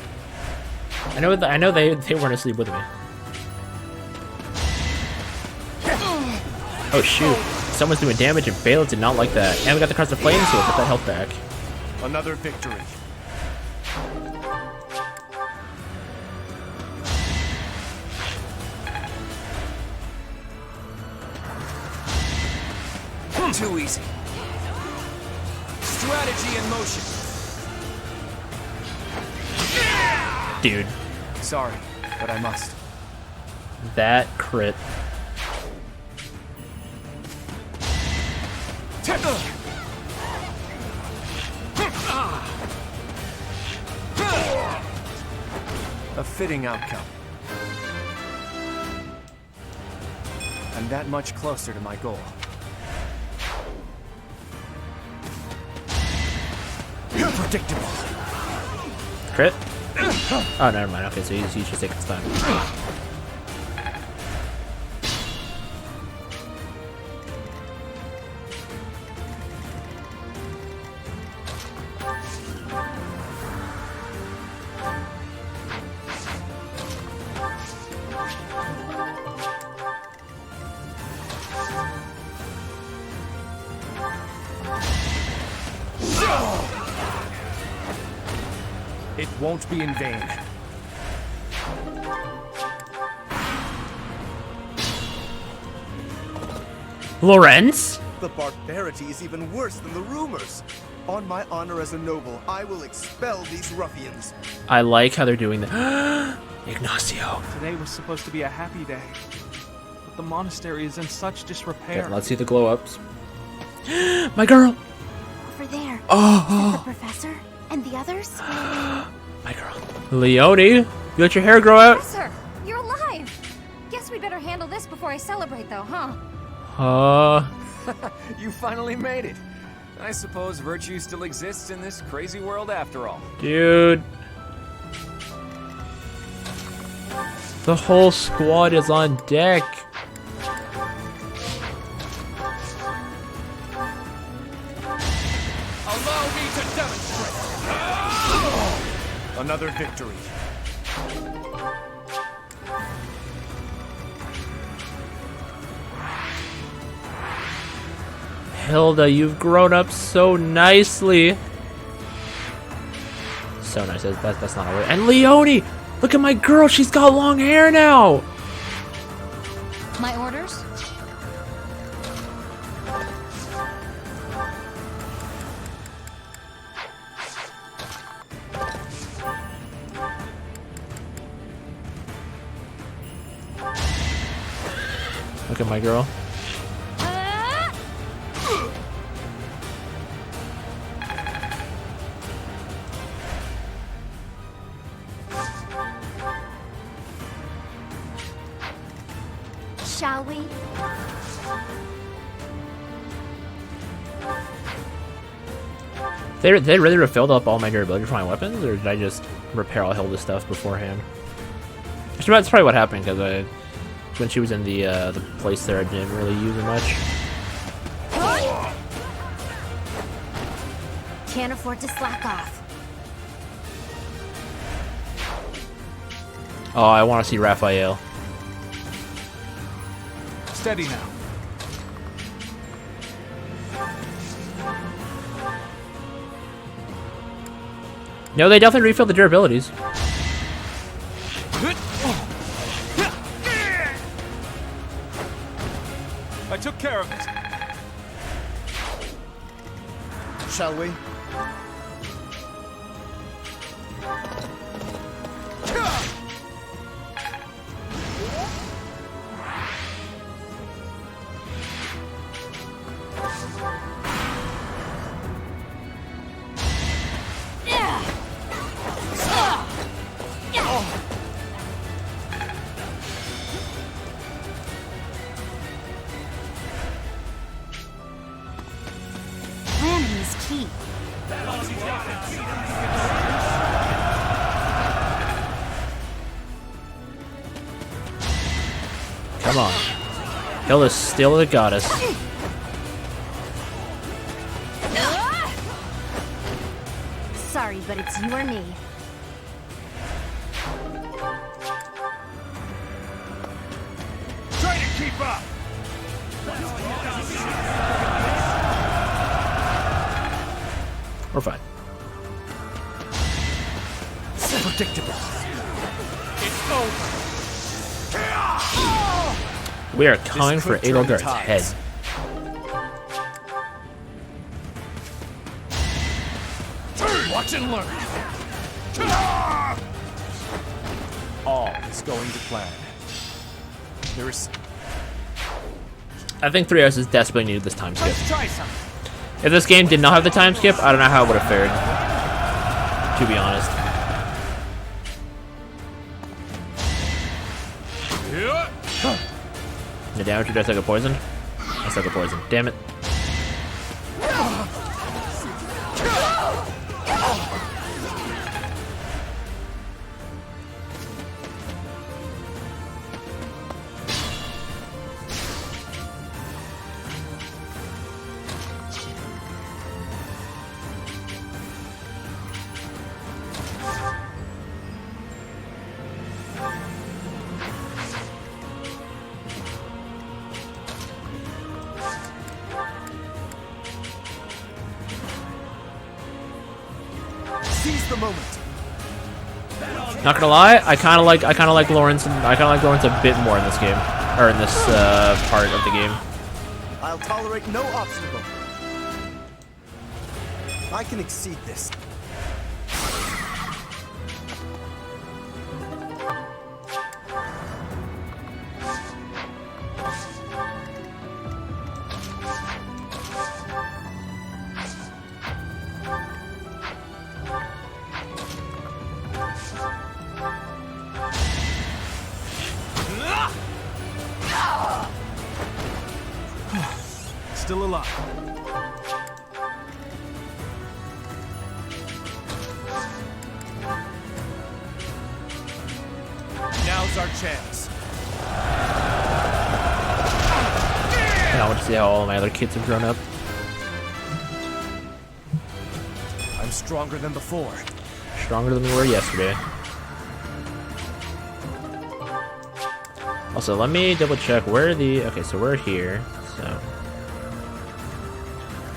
I know they weren't asleep with me. Oh shoot! Someone's doing damage, and Bale did not like that. And we got the Crest of Flames, so we'll get that health back. Another victory. Too easy. Strategy in motion. Dude. Sorry, but I must. That crit. A fitting outcome. I'm that much closer to my goal. You're predictable. Crit? Oh, never mind. Okay, so he's just taking his time. It won't be in vain. Lorenz? The barbarity is even worse than the rumors. On my honor as a noble, I will expel these ruffians. I like how they're doing that. Ignacio. Today was supposed to be a happy day, but the monastery is in such disrepair. Okay, let's see the glow ups. My girl. Over there. Oh. Is that the professor and the others? My girl. Leone, you let your hair grow out? Professor, you're alive. Guess we better handle this before I celebrate, though, huh? You finally made it. I suppose virtue still exists in this crazy world after all. Dude. The whole squad is on deck. Allow me to demonstrate. Another victory. Hilda, you've grown up so nicely. So nice. That's not a word. And Leone! Look at my girl. She's got long hair now. My orders? Look at my girl. Shall we? They really refilled up all my durability for my weapons, or did I just repair all Hilda's stuff beforehand? Actually, that's probably what happened, because when she was in the place there, I didn't really use her much. Can't afford to slack off. Oh, I want to see Raphael. Steady now. No, they definitely refilled the durabilities. I took care of it. Shall we? Planning is key. Come on. Hilda's still the goddess. Sorry, but it's you or me. Try to keep up. We're fine. Predictable. It's over. We are coming for Edelgard's head. Watch and learn. All is going to plan. There is. I think 3S is desperately needed this time skip. Let's try something. If this game did not have the time skip, I don't know how it would have fared. To be honest. The damage or did I take a poison? I took a poison. Damn it. Seize the moment. Not gonna lie, I kind of like Lawrence. I kind of like Lawrence a bit more in this game, or in this part of the game. I'll tolerate no obstacle. I can exceed this. Still alive. Now's our chance. And I want to see how all my other kids have grown up. I'm stronger than before. Stronger than we were yesterday. Also, let me double check where the... Okay, so we're here. So...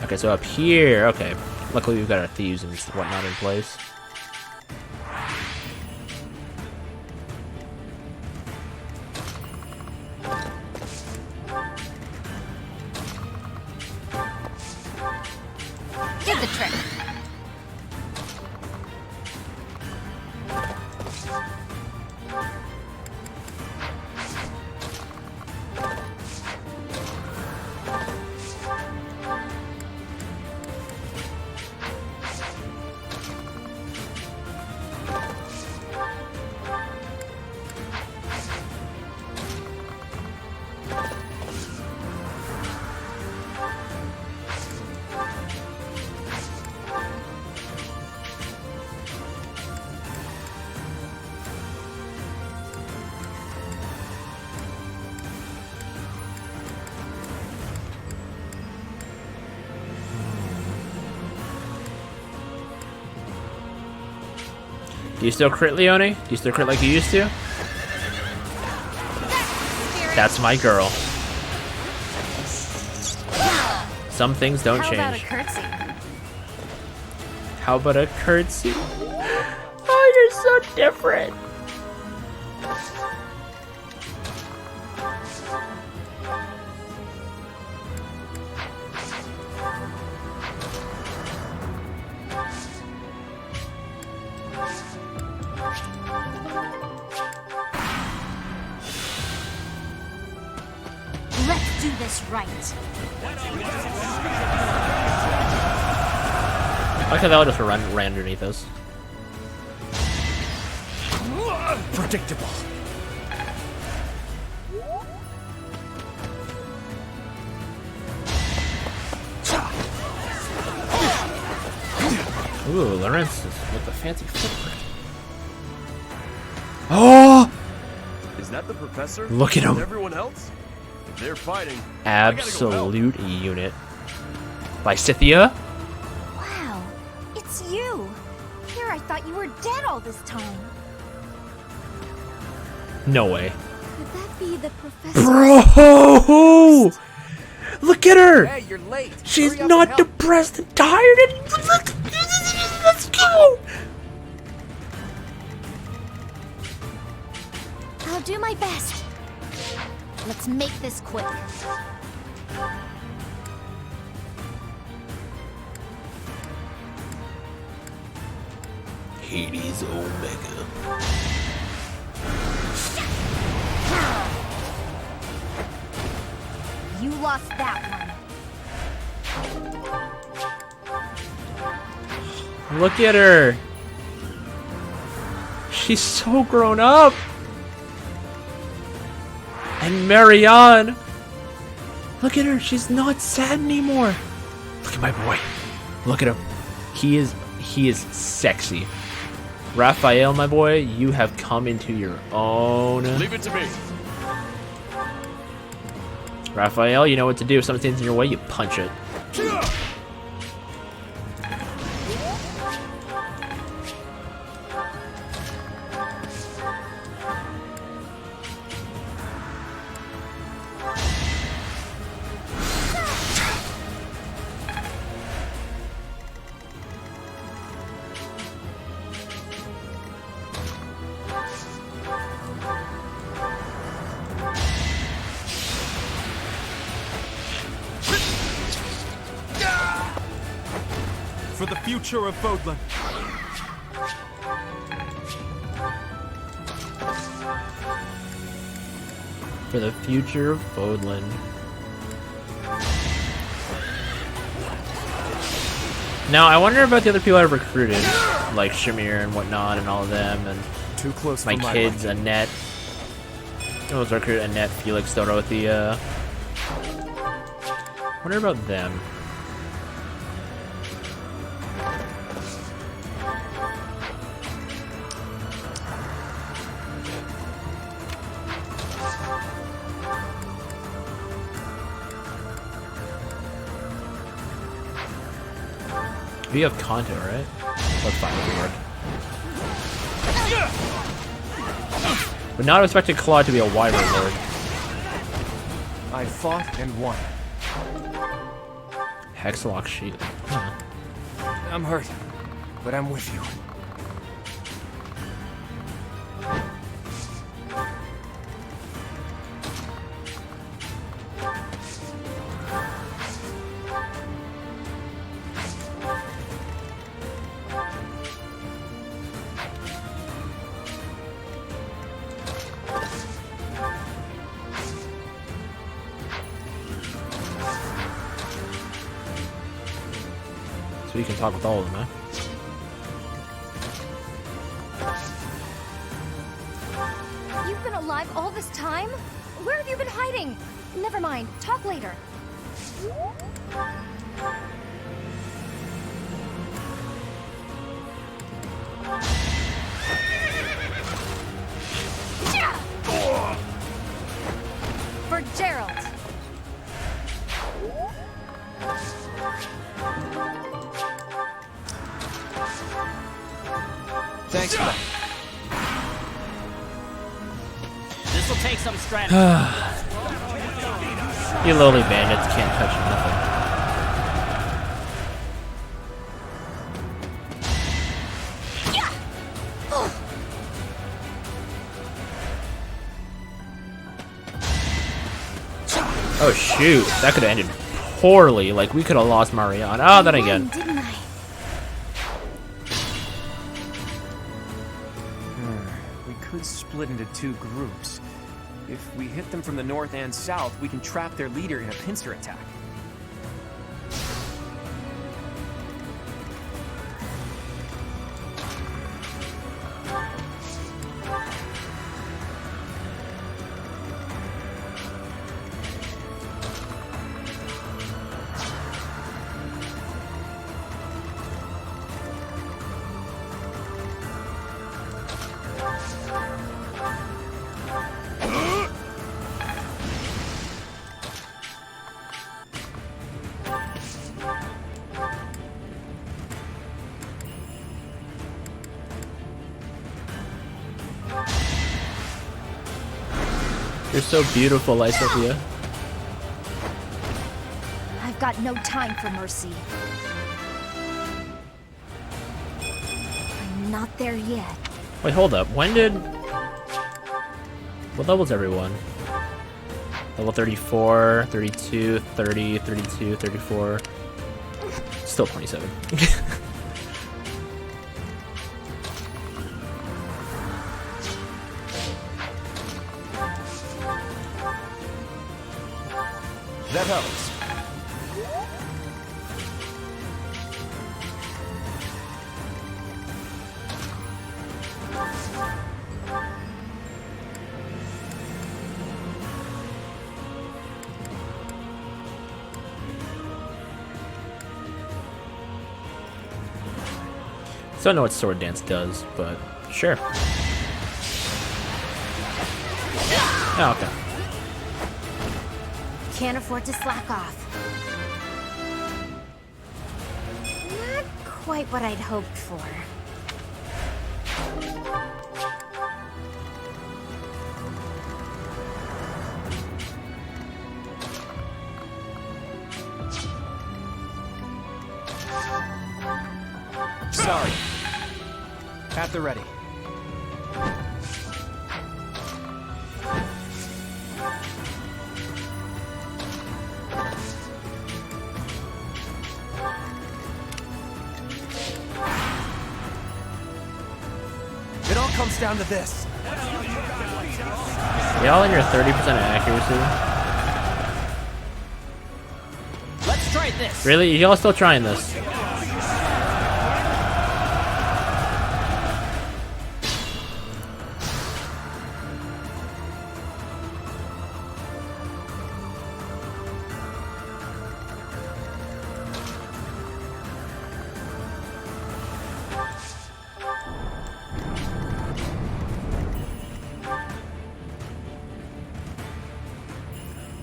Okay, so up here. Okay. Luckily, we've got our thieves and whatnot in place. Give the trick. Do you still crit, Leone? Do you still crit like you used to? That's my girl. Some things don't change. How about a curtsy? How about a curtsy? Oh, you're so different. Let's do this right. Okay, that'll just run underneath us. Predictable. Ooh, Lawrence with the fancy footprint. Oh! Is that the professor? Look at him. And everyone else? If they're fighting. Absolute unit. By Scythia? Wow, it's you. Here, I thought you were dead all this time. No way. Could that be the professor? Bro! Look at her! Hey, you're late. She's Hurry up not and help. depressed and tired and let's go! I'll do my best. Let's make this quick. Hades Omega. You lost that one. Look at her. She's so grown up. And Marianne. Look at her. She's not sad anymore. Look at my boy. Look at him. He is sexy. Raphael, my boy, you have come into your own. Leave it to me. Raphael, you know what to do. If something stands in your way, you punch it. for the future of Vodland. For the future of Vodland. Now, I wonder about the other people I've recruited, like Shamir and whatnot, and all of them, and too close. My kids, Annette. I was recruited Annette, Felix, Dorothy. Wonder about them. We have Kanto, right? That's fine, it'll work. But not expecting Claude to be a Wyvern Lord. I fought and won. Hexlock Shield. Huh. I'm hurt, but I'm with you. So you can talk with all of them, huh? You've been alive all this time? Where have you been hiding? Never mind. Talk later. For Gerald. Thanks for that. This'll take some strategy. You lowly bandits can't touch nothing. Oh shoot, that could have ended poorly. Like, we could have lost Marianne. Oh, then again. Didn't I? We could split into two groups. If we hit them from the north and south, we can trap their leader in a pincer attack. You're so beautiful, Lysopia. I've got no time for mercy. I'm not there yet. Wait, hold up. When did... What level's everyone? Level 34, 32, 30, 32, 34... Still 27. That helps. Don't know what sword dance does, but sure. Oh, okay. Can't afford to slack off. Not quite what I'd hoped for. Sorry. At the ready. comes down to this. Y'all in your 30% accuracy. Let's try this. Really? Y'all still trying this?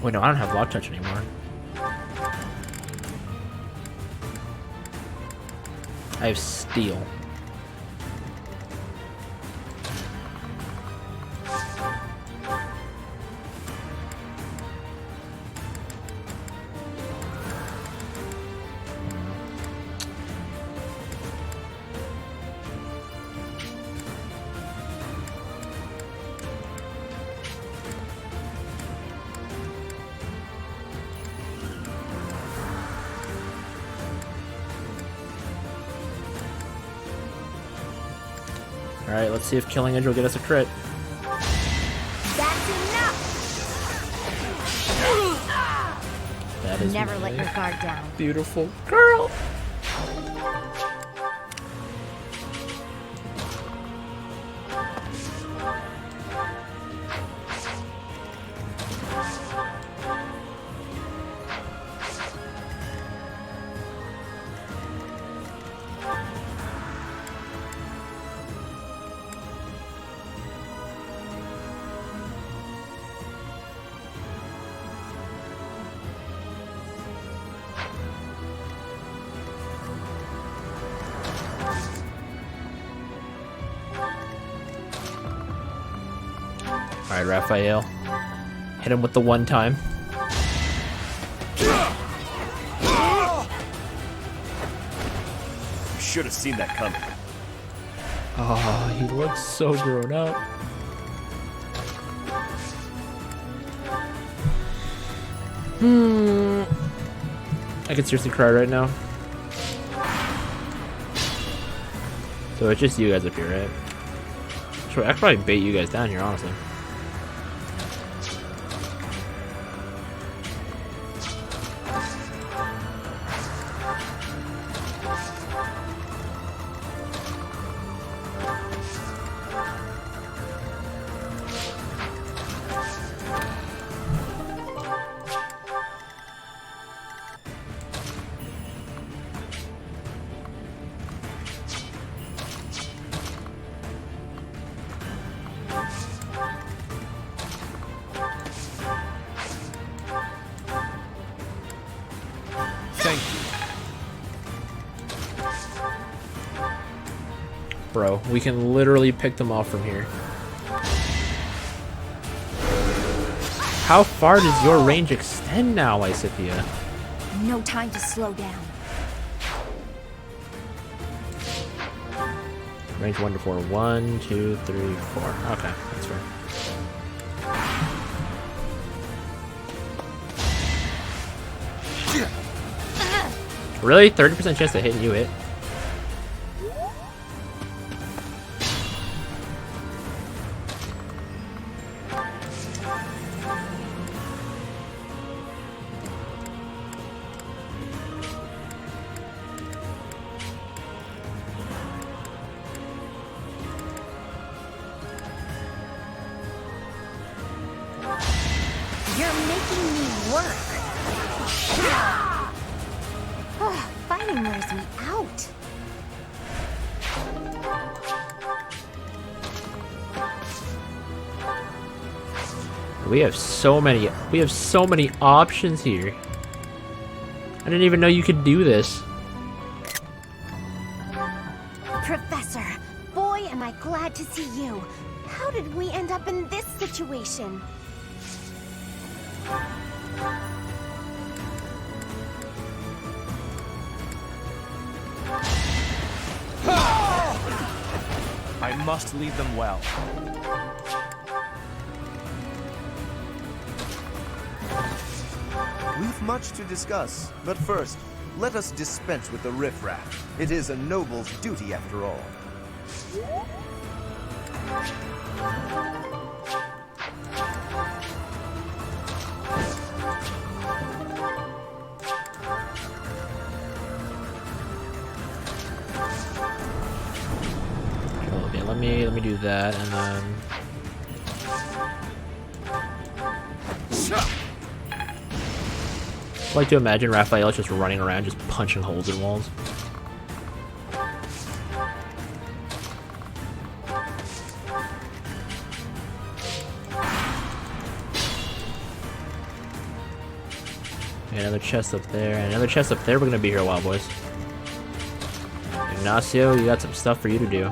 Wait, no, I don't have lock touch anymore. I have steel. Alright, let's see if killing Edge will get us a crit. That's enough! That is Never let your guard down. Beautiful girl. Alright, Raphael. Hit him with the one time. Should have seen that coming. Oh, he looks so grown up. I could seriously cry right now. So it's just you guys up here, right? Sure, I could probably bait you guys down here, honestly. Thank you. Bro, we can literally pick them off from here. How far does your range extend now, Lysithia? No time to slow down. Range 1 to 4. 1, 2, 3, 4. Okay, that's fair. Really? 30% chance of hitting you it? You're making me work. Fighting wears me out. We have so many options here. I didn't even know you could do this. Professor, boy, am I glad to see you. How did we end up in this situation? I must lead them well. We've much to discuss, but first, let us dispense with the riffraff. It is a noble's duty after all. Okay, let me do that, and then. I like to imagine Raphael just running around, just punching holes in walls. Okay, another chest up there, and another chest up there. We're gonna be here a while, boys. Ignacio, you got some stuff for you to do.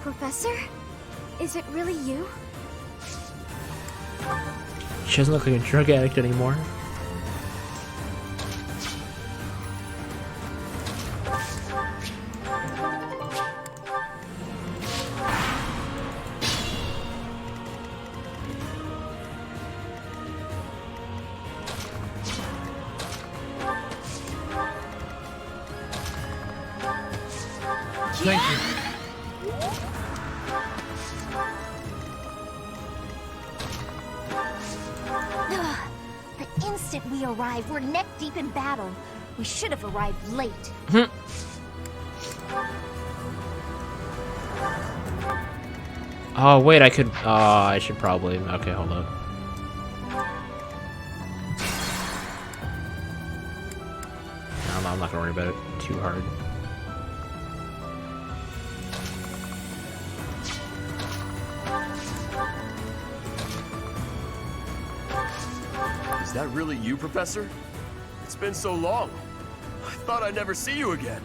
Professor? Is it really you? She doesn't look like a drug addict anymore. Thank you. The instant we arrive, we're neck deep in battle. We should have arrived late. Oh wait, I could. I should probably. Okay, hold up. I'm not gonna worry about it too hard. Is that really you, Professor? It's been so long. I thought I'd never see you again.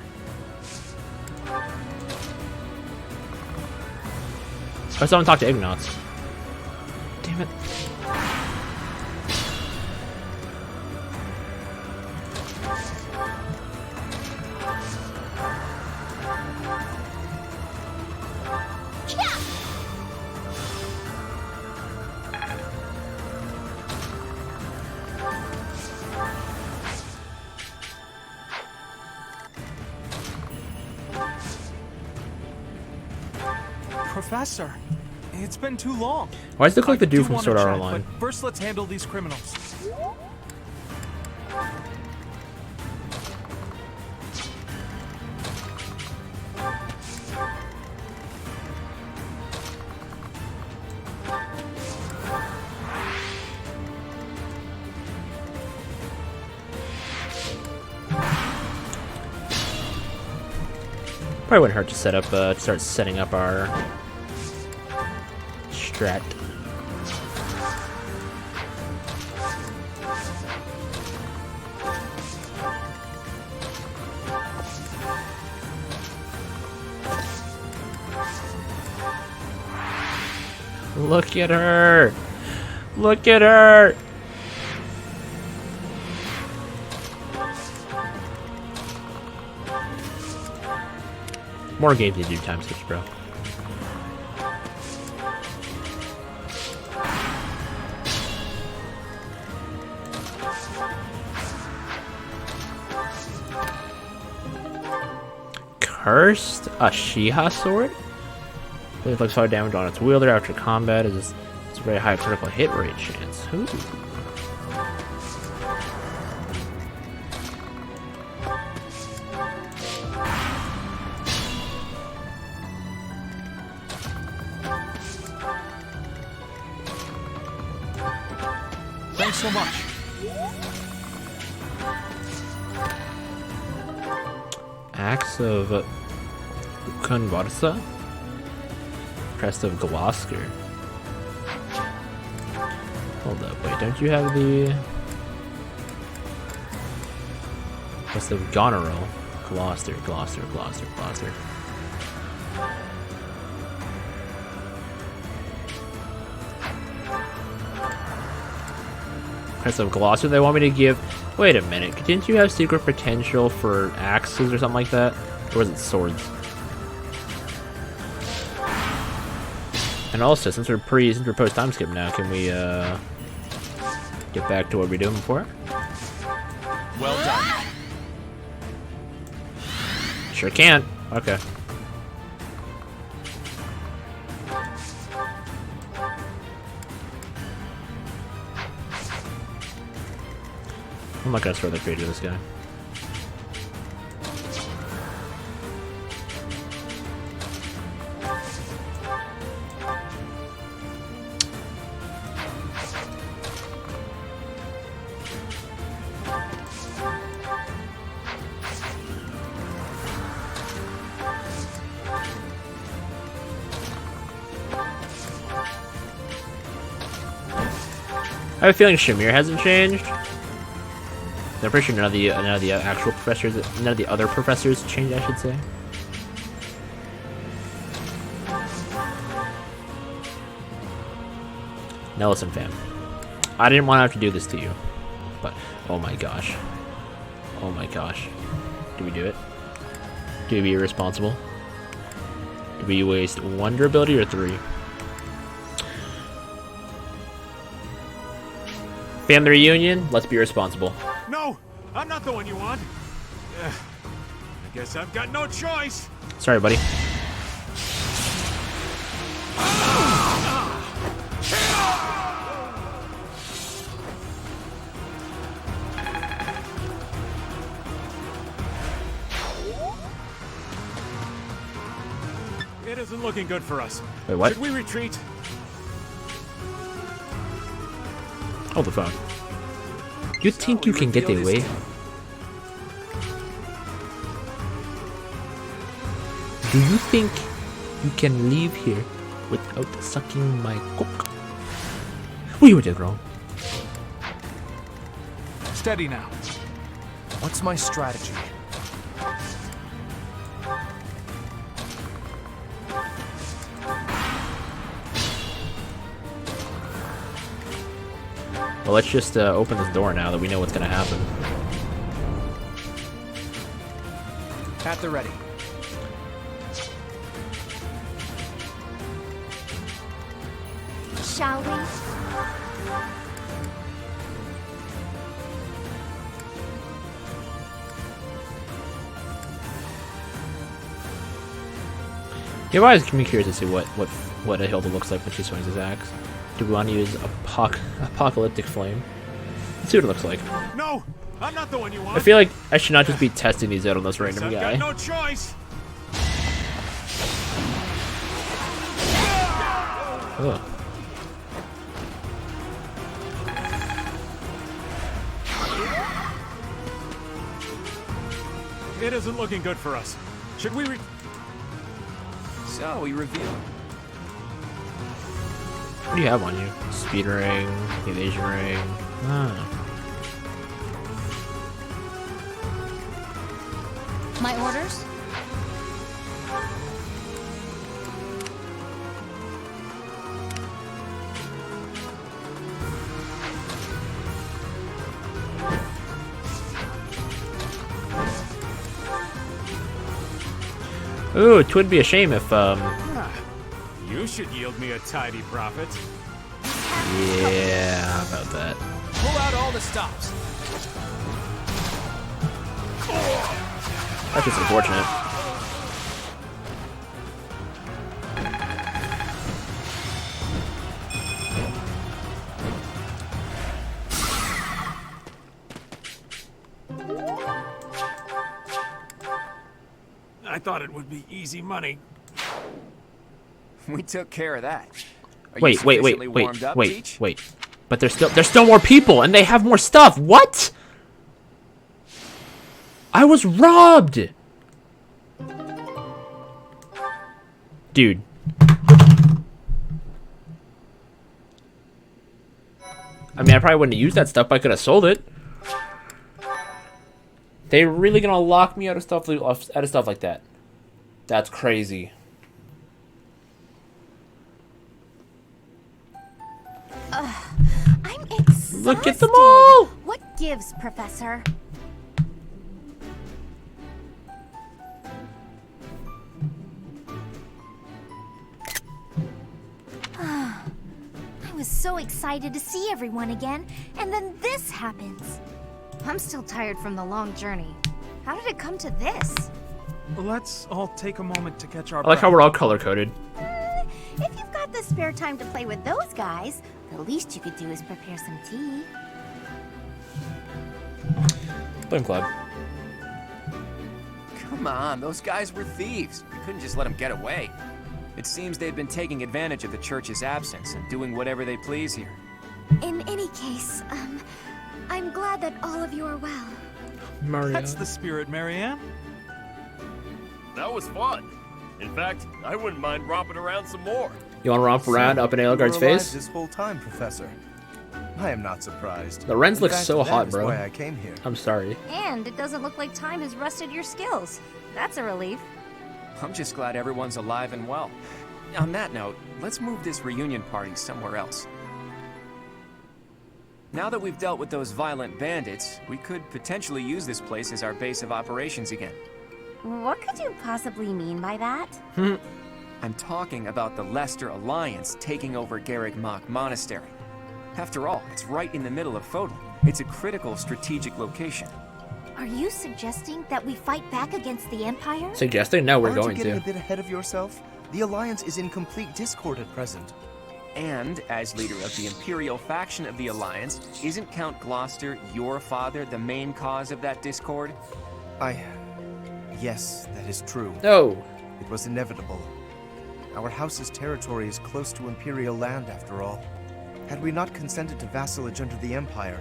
I saw him talk to Ignatz. Damn it. Professor, it's been too long. Why does it look like the I do dude from wanna Sword Art chat, Online? but first, let's handle these criminals. Probably wouldn't hurt to set up, start setting up our strat. Look at her! Look at her! More games to do time skips, bro. Cursed Ashiha sword? It inflicts fire damage on its wielder after combat. It's a very high critical hit rate chance. Ooh. Thanks so much. Axe of Kunvarsa? Crest of Gloucester. Hold up, wait, don't you have the Crest of Goneril? Gloucester. Crest of Gloucester, they want me to give. Wait a minute, didn't you have secret potential for axes or something like that? Or was it swords? I And also, since we're post time skip now, can we get back to what we were doing before? Well done. Sure can. Okay. I'm not gonna throw the crate to this guy. I have a feeling Shamir hasn't changed. I'm pretty sure none of the actual professors, none of the other professors changed, I should say. Now listen, fam. I didn't want to have to do this to you, but oh my gosh. Oh my gosh. Do we do it? Do we be irresponsible? Do we waste 1 durability or 3? Family reunion, let's be responsible. No, I'm not the one you want. I guess I've got no choice. Sorry, buddy. It isn't looking good for us. Wait, what? Should we retreat? Hold the phone. You think you can get away? Do you think you can leave here without sucking my cock? We were dead wrong. Steady now. What's my strategy? Well, let's just open this door now that we know what's gonna happen. At the ready. Shall we? You've always can be curious to see what a Hilda looks like when she swings his axe. Do we want to use apocalyptic flame? Let's see what it looks like. No, I'm not the one you want. I feel like I should not just be testing these out on this random I've guy. got no choice. Ugh. It isn't looking good for us. Should we So we reveal. What do you have on you? Speed ring, evasion ring. Ah. My orders? Ooh, it would be a shame if You should yield me a tidy profit. Yeah, how about that? Pull out all the stops. That's just unfortunate. I thought it would be easy money. We took care of that. Are you Wait. sufficiently warmed up, Teach? But there's still more people, and they have more stuff. What? I was robbed, dude. I mean, I probably wouldn't have used that stuff, but I could have sold it. They really gonna lock me out of stuff like that? That's crazy. I'm exhausted. Look at them all! What gives, Professor? so excited to see everyone again, and then this happens. I'm still tired from the long journey. How did it come to this? Let's all take a moment to catch our I like how we're all color-coded. If you've got the spare time to play with those guys, the least you could do is prepare some tea. Boom Club. Come on, those guys were thieves. We couldn't just let them get away. It seems they've been taking advantage of the church's absence and doing whatever they please here. In any case, I'm glad that all of you are well. Mario. That's the spirit, Marianne. That was fun. In fact, I wouldn't mind romping around some more. You want to romp around up in Edelgard's You were alive face? this whole time, Professor. I am not surprised. The Wrens In look fact, so that hot, is bro. why I came here. I'm sorry. And it doesn't look like time has rusted your skills. That's a relief. I'm just glad everyone's alive and well. On that note, let's move this reunion party somewhere else. Now that we've dealt with those violent bandits, we could potentially use this place as our base of operations again. What could you possibly mean by that? I'm talking about the Leicester Alliance taking over Garreg Mach Monastery. After all, it's right in the middle of Fodor. It's a critical strategic location. Are you suggesting that we fight back against the Empire? Suggesting? No, we're Aren't going you getting to. a bit ahead of yourself? The Alliance is in complete discord at present. And, as leader of the Imperial faction of the Alliance, isn't Count Gloucester, your father, the main cause of that discord? Yes, that is true. No. It was inevitable. Our house's territory is close to Imperial land, after all. Had we not consented to vassalage under the Empire,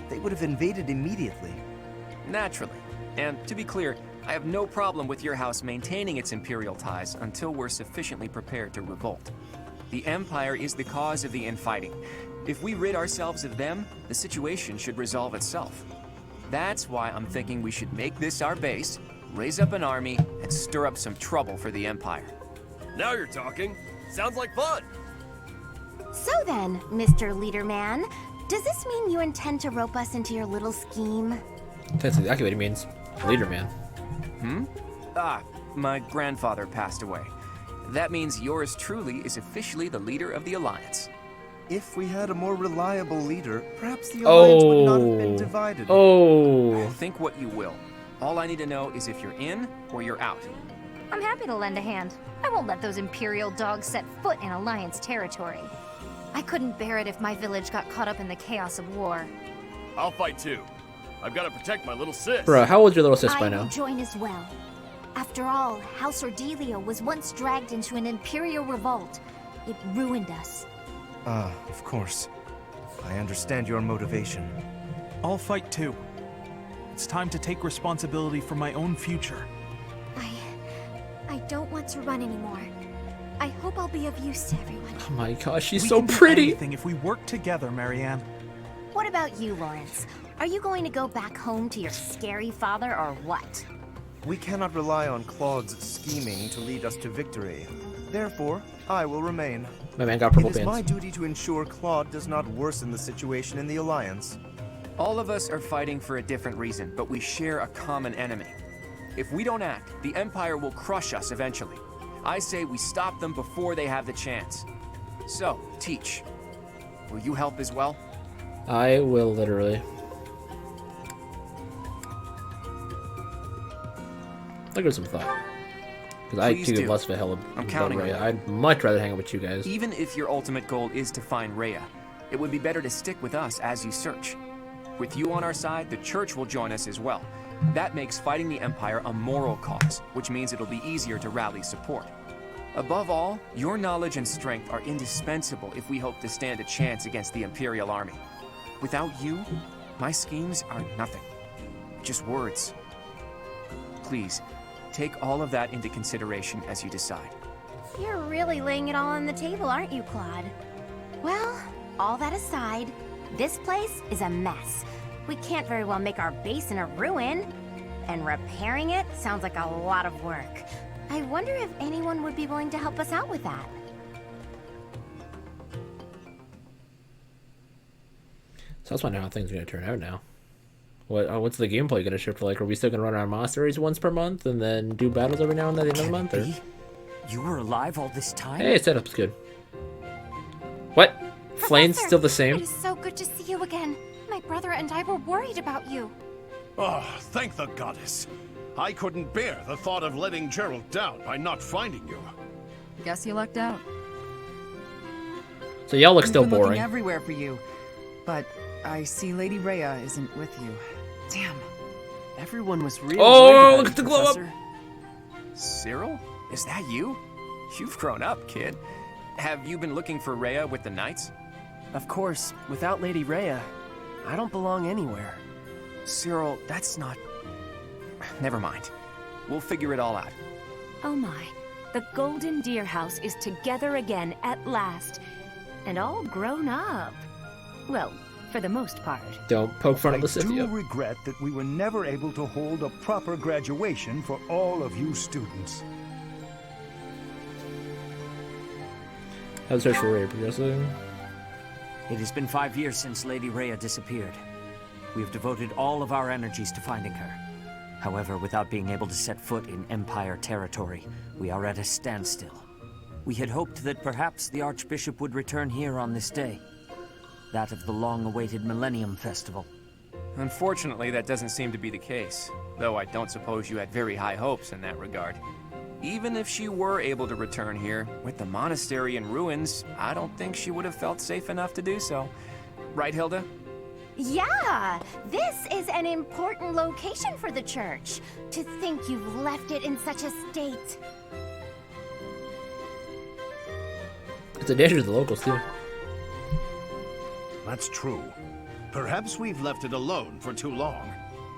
they would have invaded immediately. Naturally. And, to be clear, I have no problem with your house maintaining its Imperial ties until we're sufficiently prepared to revolt. The Empire is the cause of the infighting. If we rid ourselves of them, the situation should resolve itself. That's why I'm thinking we should make this our base, raise up an army, and stir up some trouble for the Empire. Now you're talking. Sounds like fun. So then, Mr. Leaderman, does this mean you intend to rope us into your little scheme? That's exactly what it means. Leader man. My grandfather passed away. That means yours truly is officially the leader of the Alliance. If we had a more reliable leader, perhaps the Alliance would not have been divided. Think what you will. All I need to know is if you're in or you're out. I'm happy to lend a hand. I won't let those Imperial dogs set foot in Alliance territory. I couldn't bear it if my village got caught up in the chaos of war. I'll fight too. I've got to protect my little sis. Bro, how old's your little sis by I now? will join as well. After all, House Ordelia was once dragged into an Imperial revolt. It ruined us. Of course. I understand your motivation. I'll fight too. It's time to take responsibility for my own future. I don't want to run anymore. I hope I'll be of use to everyone. Oh my gosh, she's We so can do pretty. anything if we work together, Marianne. What about you, Lawrence? Are you going to go back home to your scary father or what? We cannot rely on Claude's scheming to lead us to victory. Therefore, I will remain. My man got purple It is my pants. duty to ensure Claude does not worsen the situation in the Alliance. All of us are fighting for a different reason, but we share a common enemy. If we don't act, the Empire will crush us eventually. I say we stop them before they have the chance. So, Teach, will you help as well? I will literally. I'll give it some thought. Because I Please too do. have less of a hell of I'm counting on Rhea. you. I'd much rather hang out with you guys. Even if your ultimate goal is to find Rhea, it would be better to stick with us as you search. With you on our side, the Church will join us as well. That makes fighting the Empire a moral cause, which means it'll be easier to rally support. Above all, your knowledge and strength are indispensable if we hope to stand a chance against the Imperial Army. Without you, my schemes are nothing. Just words. Please, take all of that into consideration as you decide. You're really laying it all on the table, aren't you, Claude? Well, all that aside, this place is a mess. We can't very well make our base in a ruin. And repairing it sounds like a lot of work. I wonder if anyone would be willing to help us out with that. So I was wondering how things are going to turn out now. What's the gameplay going to shift like? Are we still going to run around monasteries once per month and then do battles every now and then at the end of the month? Or? You were alive all this time? Hey, setup's good. What? Flane's Professor, still the same? It is so good to see you again. My brother and I were worried about you. Oh, thank the goddess. I couldn't bear the thought of letting Gerald down by not finding you. Guess you lucked out. So y'all look still We've been boring. looking everywhere for you, but I see Lady Rhea isn't with you. Damn. Everyone was really Oh, worried about look you, at the glow up. Professor. Cyril? Is that you? You've grown up, kid. Have you been looking for Rhea with the Knights? Of course, without Lady Rhea, I don't belong anywhere. Cyril, that's not... Never mind. We'll figure it all out. Oh my. The Golden Deer House is together again at last. And all grown up. Well, for the most part. Don't poke fun at I the Scythia. do regret that we were never able to hold a proper graduation for all of you students. How's search for Rhea progressing? It has been 5 years since Lady Rhea disappeared. We have devoted all of our energies to finding her. However, without being able to set foot in Empire territory, we are at a standstill. We had hoped that perhaps the Archbishop would return here on this day. That of the long-awaited Millennium Festival. Unfortunately, that doesn't seem to be the case, though I don't suppose you had very high hopes in that regard. Even if she were able to return here, with the monastery in ruins, I don't think she would have felt safe enough to do so. Right, Hilda? Yeah, this is an important location for the church. To think you've left it in such a state. It's a danger to the locals, too. That's true. Perhaps we've left it alone for too long.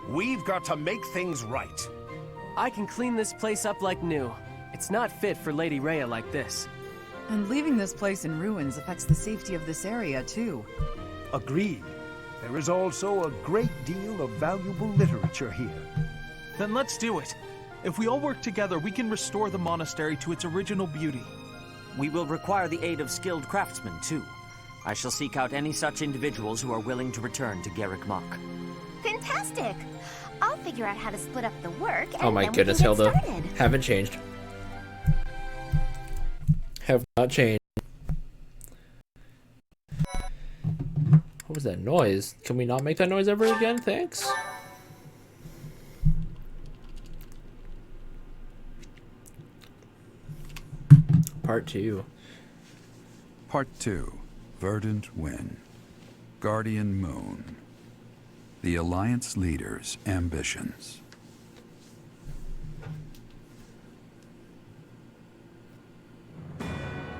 We've got to make things right. I can clean this place up like new. It's not fit for Lady Rhea like this. And leaving this place in ruins affects the safety of this area, too. Agreed. There is also a great deal of valuable literature here. Then let's do it. If we all work together, we can restore the monastery to its original beauty. We will require the aid of skilled craftsmen, too. I shall seek out any such individuals who are willing to return to Garrick Mach. Fantastic! I'll figure out how to split up the work and Oh my then goodness, we can Hilda. get started. Haven't changed. Have not changed. What was that noise? Can we not make that noise ever again? Thanks. Part 2. Part 2. Verdant Wind. Guardian Moon. The Alliance Leader's Ambitions.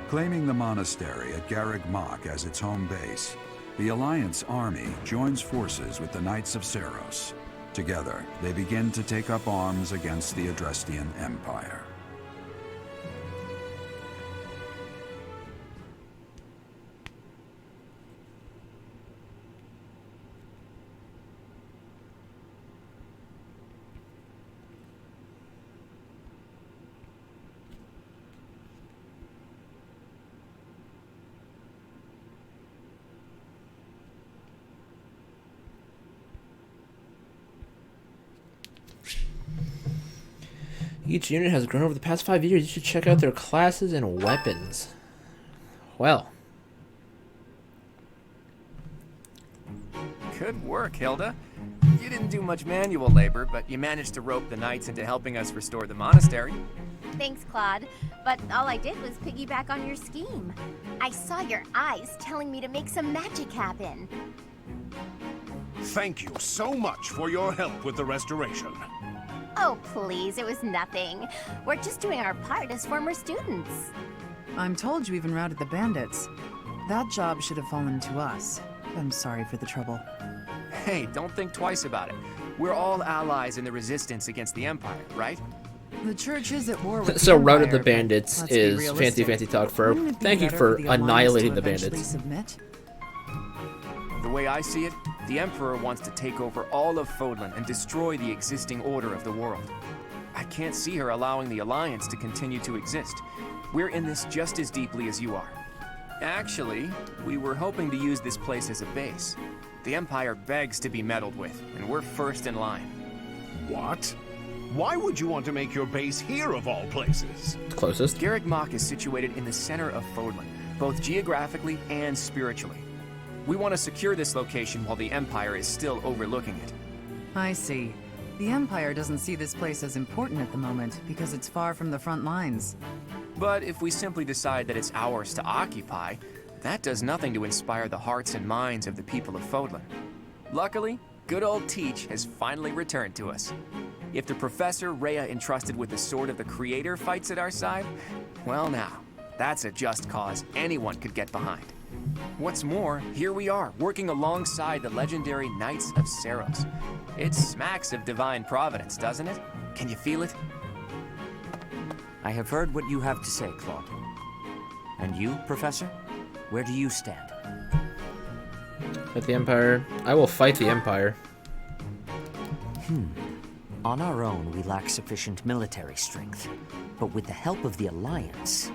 Claiming the monastery at Garrick Mach as its home base, the Alliance army joins forces with the Knights of Seros. Together, they begin to take up arms against the Adrestian Empire. Each unit has grown over the past 5 years. You should check out their classes and weapons. Well. Good work, Hilda. You didn't do much manual labor, but you managed to rope the Knights into helping us restore the monastery. Thanks, Claude. But all I did was piggyback on your scheme. I saw your eyes telling me to make some magic happen. Thank you so much for your help with the restoration. Oh, please, it was nothing. We're just doing our part as former students. I'm told you even routed the bandits. That job should have fallen to us. I'm sorry for the trouble. Hey, don't think twice about it. We're all allies in the resistance against the Empire, right? The church is at war with So the routed Empire, the bandits but let's be is realistic. fancy talk for Wouldn't it be thank you better for the Alliance annihilating to the eventually bandits. Submit? The way I see it, the Emperor wants to take over all of Fodlan and destroy the existing order of the world. I can't see her allowing the Alliance to continue to exist. We're in this just as deeply as you are. Actually, we were hoping to use this place as a base. The Empire begs to be meddled with, and we're first in line. What? Why would you want to make your base here of all places? Closest. Garrick Mach is situated in the center of Fodlan, both geographically and spiritually. We want to secure this location while the Empire is still overlooking it. I see. The Empire doesn't see this place as important at the moment because it's far from the front lines. But if we simply decide that it's ours to occupy, that does nothing to inspire the hearts and minds of the people of Fodlan. Luckily, good old Teach has finally returned to us. If the Professor Rhea entrusted with the Sword of the Creator fights at our side, well now, that's a just cause anyone could get behind. What's more, here we are, working alongside the legendary Knights of Seros. It smacks of divine providence, doesn't it? Can you feel it? I have heard what you have to say, Claude. And you, Professor? Where do you stand? Fight the Empire. I will fight the Empire. On our own, we lack sufficient military strength. But with the help of the Alliance,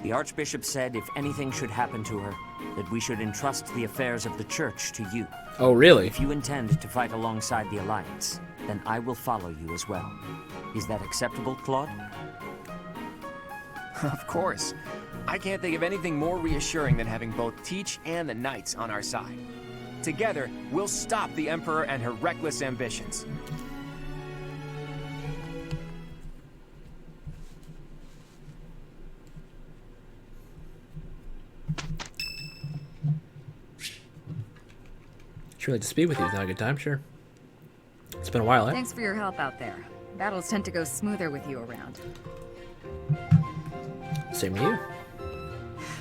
the Archbishop said if anything should happen to her, that we should entrust the affairs of the Church to you. Oh, really? If you intend to fight alongside the Alliance, then I will follow you as well. Is that acceptable, Claude? Of course. I can't think of anything more reassuring than having both Teach and the Knights on our side. Together, we'll stop the Emperor and her reckless ambitions. Surely to speak with you is not a good time, sure. It's been a while, eh? Thanks for your help out there. Battles tend to go smoother with you around. Same to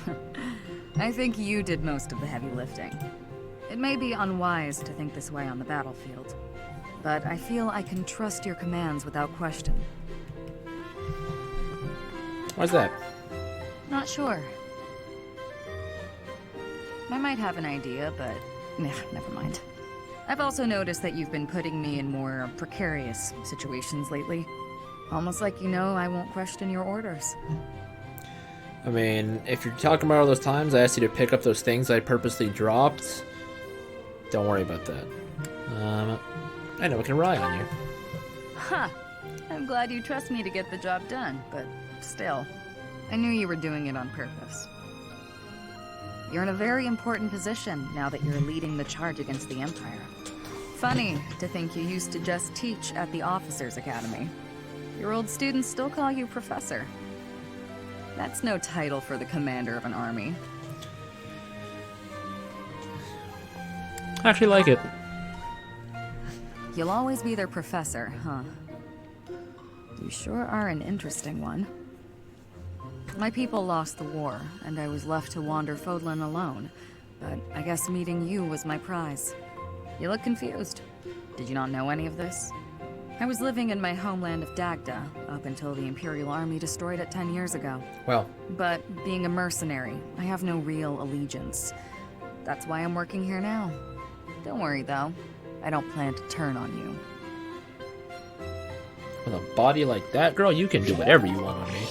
you. I think you did most of the heavy lifting. It may be unwise to think this way on the battlefield, but I feel I can trust your commands without question. Why's that? Not sure. I might have an idea, but never mind. I've also noticed that you've been putting me in more precarious situations lately. Almost like you know I won't question your orders. I mean, if you're talking about all those times I asked you to pick up those things I purposely dropped, don't worry about that. I know I can rely on you. Huh. I'm glad you trust me to get the job done, but still, I knew you were doing it on purpose. You're in a very important position now that you're leading the charge against the Empire. Funny to think you used to just teach at the Officers' Academy. Your old students still call you Professor. That's no title for the commander of an army. I actually like it. You'll always be their professor, huh? You sure are an interesting one. My people lost the war, and I was left to wander Fodlan alone. But I guess meeting you was my prize. You look confused. Did you not know any of this? I was living in my homeland of Dagda up until the Imperial Army destroyed it 10 years ago. Well. But being a mercenary, I have no real allegiance. That's why I'm working here now. Don't worry, though. I don't plan to turn on you. With a body like that, girl, you can do whatever you want on me.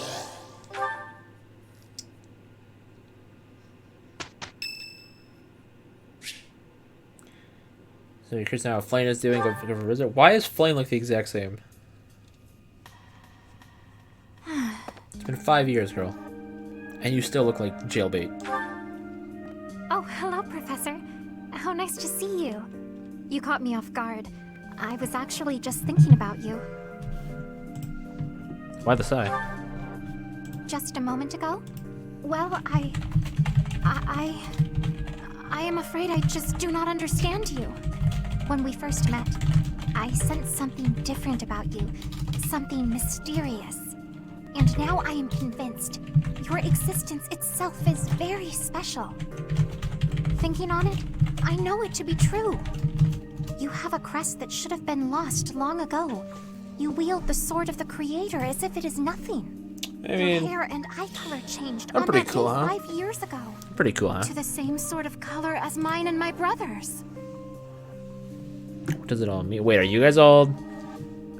So you're curious now how Flame is doing. Go for a visit. Why is Flame look the exact same? It's been 5 years, girl. And you still look like jailbait. Oh, hello, Professor. How nice to see you. You caught me off guard. I was actually just thinking about you. Why the sigh? Just a moment ago? Well, I am afraid I just do not understand you. When we first met, I sensed something different about you. Something mysterious. And now I am convinced your existence itself is very special. Thinking on it, I know it to be true. You have a crest that should have been lost long ago. You wield the sword of the Creator as if it is nothing. I mean, your hair and eye color changed I'm on pretty that cool, day huh? 5 years ago. Pretty cool, huh? To the same sort of color as mine and my brother's. What does it all mean? Wait, are you guys all...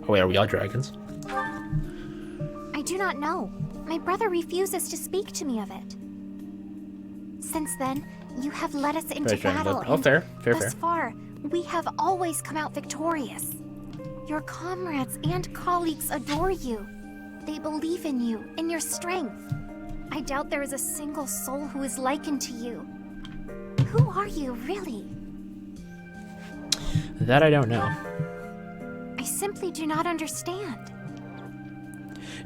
Oh, wait, are we all dragons? I do not know. My brother refuses to speak to me of it. Since then, you have led us into battle. Oh, fair. Thus far, we have always come out victorious. Your comrades and colleagues adore you. They believe in you, in your strength. I doubt there is a single soul who is likened to you. Who are you, really? That I don't know. I simply do not understand.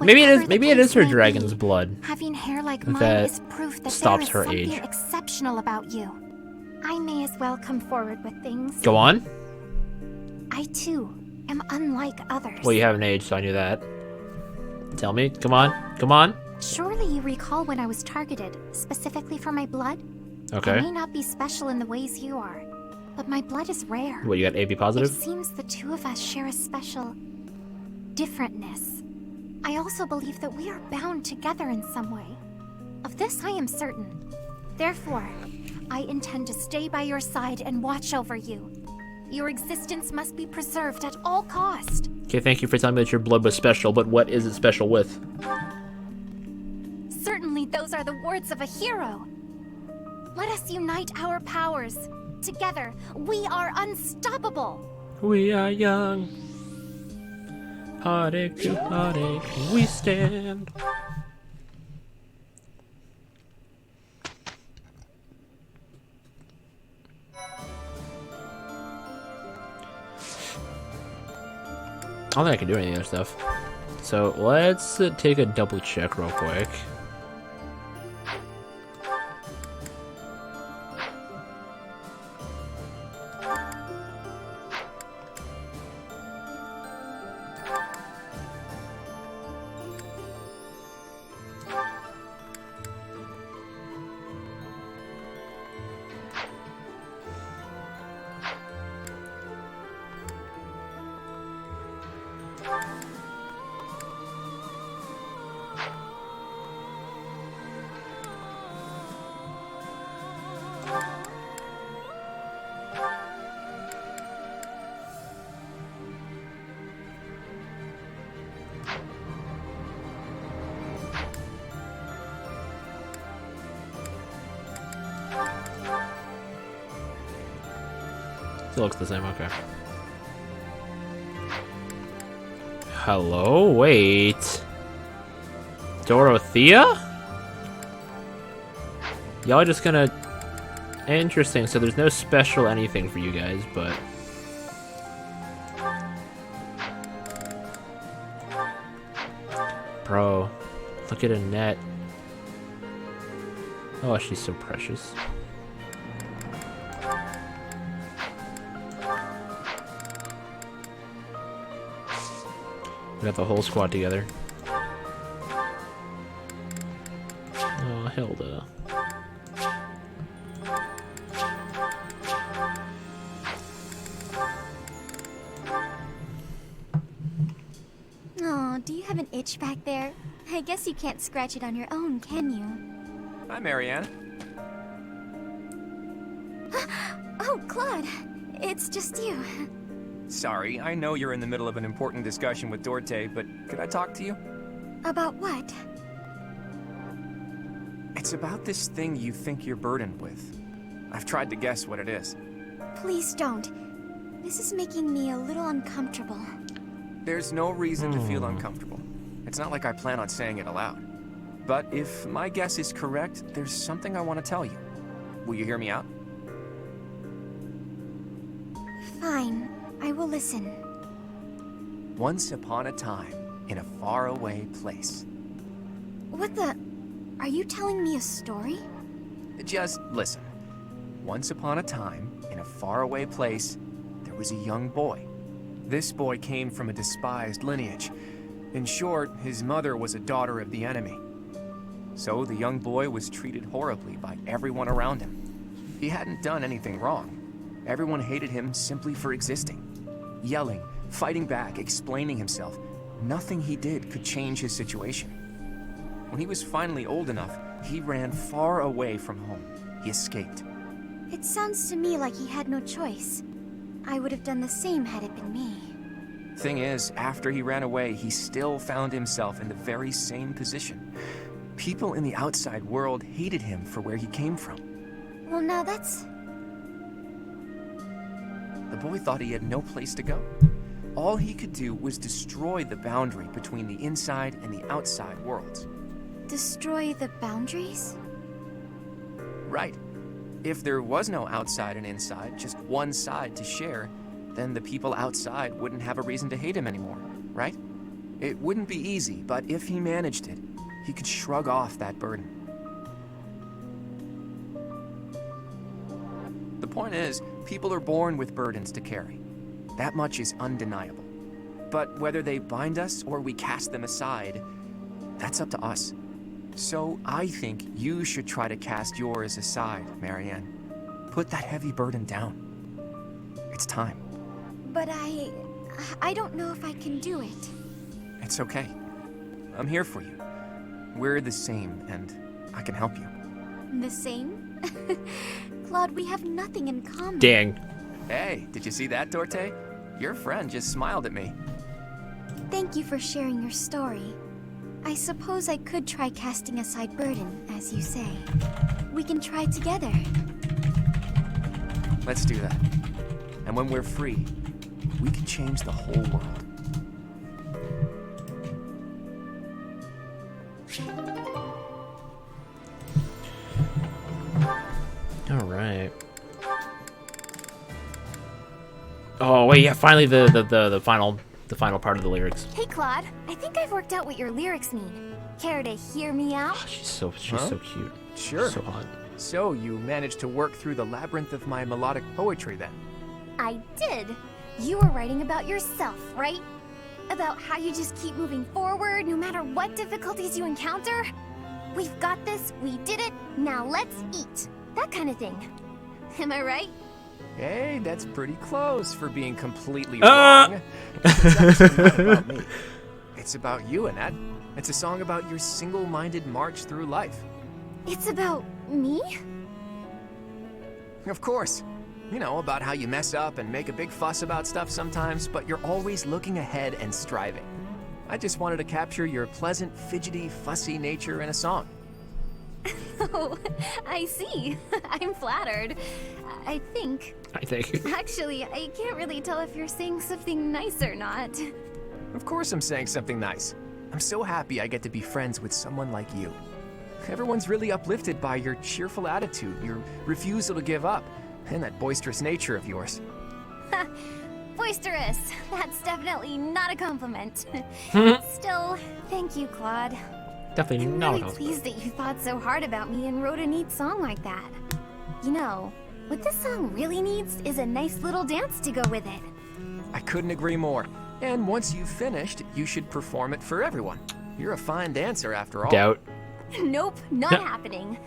Maybe it is. Whatever Maybe the it is case her may dragon's be, blood. Having hair like mine that is proof that stops there her is something age. exceptional about you. I may as well come forward with things. Go on. I too am unlike others. Well, you haven't aged, so I knew that. Tell me. Come on. Come on. Surely you recall when I was targeted, specifically for my blood? Okay. I may not be special in the ways you are, but my blood is rare. What, you got AB positive? It seems the two of us share a special differentness. I also believe that we are bound together in some way. Of this I am certain. Therefore, I intend to stay by your side and watch over you. Your existence must be preserved at all cost. Okay, thank you for telling me that your blood was special, but what is it special with? Certainly those are the words of a hero. Let us unite our powers. Together, we are unstoppable. We are young. Heartache to heartache, we stand. I don't think I can do any other stuff. So let's take a double check real quick. Still looks the same, okay. Hello? Wait. Dorothea? Y'all are just gonna... Interesting, so there's no special anything for you guys, but... Bro, look at Annette. Oh, she's so precious. We got the whole squad together. Oh, Hilda. Oh, do you have an itch back there? I guess you can't scratch it on your own, can you? Hi, Marianne. Oh, Claude. It's just you. Sorry, I know you're in the middle of an important discussion with Dorte, but could I talk to you? About what? It's about this thing you think you're burdened with. I've tried to guess what it is. Please don't. This is making me a little uncomfortable. There's no reason to feel uncomfortable. It's not like I plan on saying it aloud. But if my guess is correct, there's something I want to tell you. Will you hear me out? Fine. I will listen. Once upon a time, in a faraway place. What the... Are you telling me a story? Just listen. Once upon a time, in a faraway place, there was a young boy. This boy came from a despised lineage. In short, his mother was a daughter of the enemy. So the young boy was treated horribly by everyone around him. He hadn't done anything wrong. Everyone hated him simply for existing. Yelling, fighting back, explaining himself. Nothing he did could change his situation. When he was finally old enough, he ran far away from home. He escaped. It sounds to me like he had no choice. I would have done the same had it been me. Thing is, after he ran away, he still found himself in the very same position. People in the outside world hated him for where he came from. Well, now that's... The boy thought he had no place to go. All he could do was destroy the boundary between the inside and the outside worlds. Destroy the boundaries? Right. If there was no outside and inside, just one side to share, then the people outside wouldn't have a reason to hate him anymore, right? It wouldn't be easy, but if he managed it, he could shrug off that burden. The point is, people are born with burdens to carry. That much is undeniable. But whether they bind us or we cast them aside, that's up to us. So I think you should try to cast yours aside, Marianne. Put that heavy burden down. It's time. But I don't know if I can do it. It's okay. I'm here for you. We're the same, and I can help you. The same? Claude, we have nothing in common. Dang. Hey, did you see that, Dorte? Your friend just smiled at me. Thank you for sharing your story. I suppose I could try casting aside burden, as you say. We can try together. Let's do that. And when we're free, we can change the whole world. All right. Oh wait, yeah, finally the final part of the lyrics. Hey, Claude. I think I've worked out what your lyrics mean. Care to hear me out? She's so cute. Sure. So hot. So you managed to work through the labyrinth of my melodic poetry then? I did. You were writing about yourself, right? About how you just keep moving forward no matter what difficulties you encounter? We've got this, we did it, now let's eat. That kind of thing. Am I right? Hey, that's pretty close for being completely wrong. It's actually not about me. It's about you, Annette. It's a song about your single-minded march through life. It's about me? Of course. You know, about how you mess up and make a big fuss about stuff sometimes, but you're always looking ahead and striving. I just wanted to capture your pleasant, fidgety, fussy nature in a song. Oh, I see. I'm flattered. I think. Actually, I can't really tell if you're saying something nice or not. Of course I'm saying something nice. I'm so happy I get to be friends with someone like you. Everyone's really uplifted by your cheerful attitude, your refusal to give up, and that boisterous nature of yours. Boisterous. That's definitely not a compliment. Still, thank you, Claude. Definitely I'm not really a compliment. pleased that you thought so hard about me and wrote a neat song like that. You know, what this song really needs is a nice little dance to go with it. I couldn't agree more. And once you've finished, you should perform it for everyone. You're a fine dancer after all. Doubt. Nope, not happening.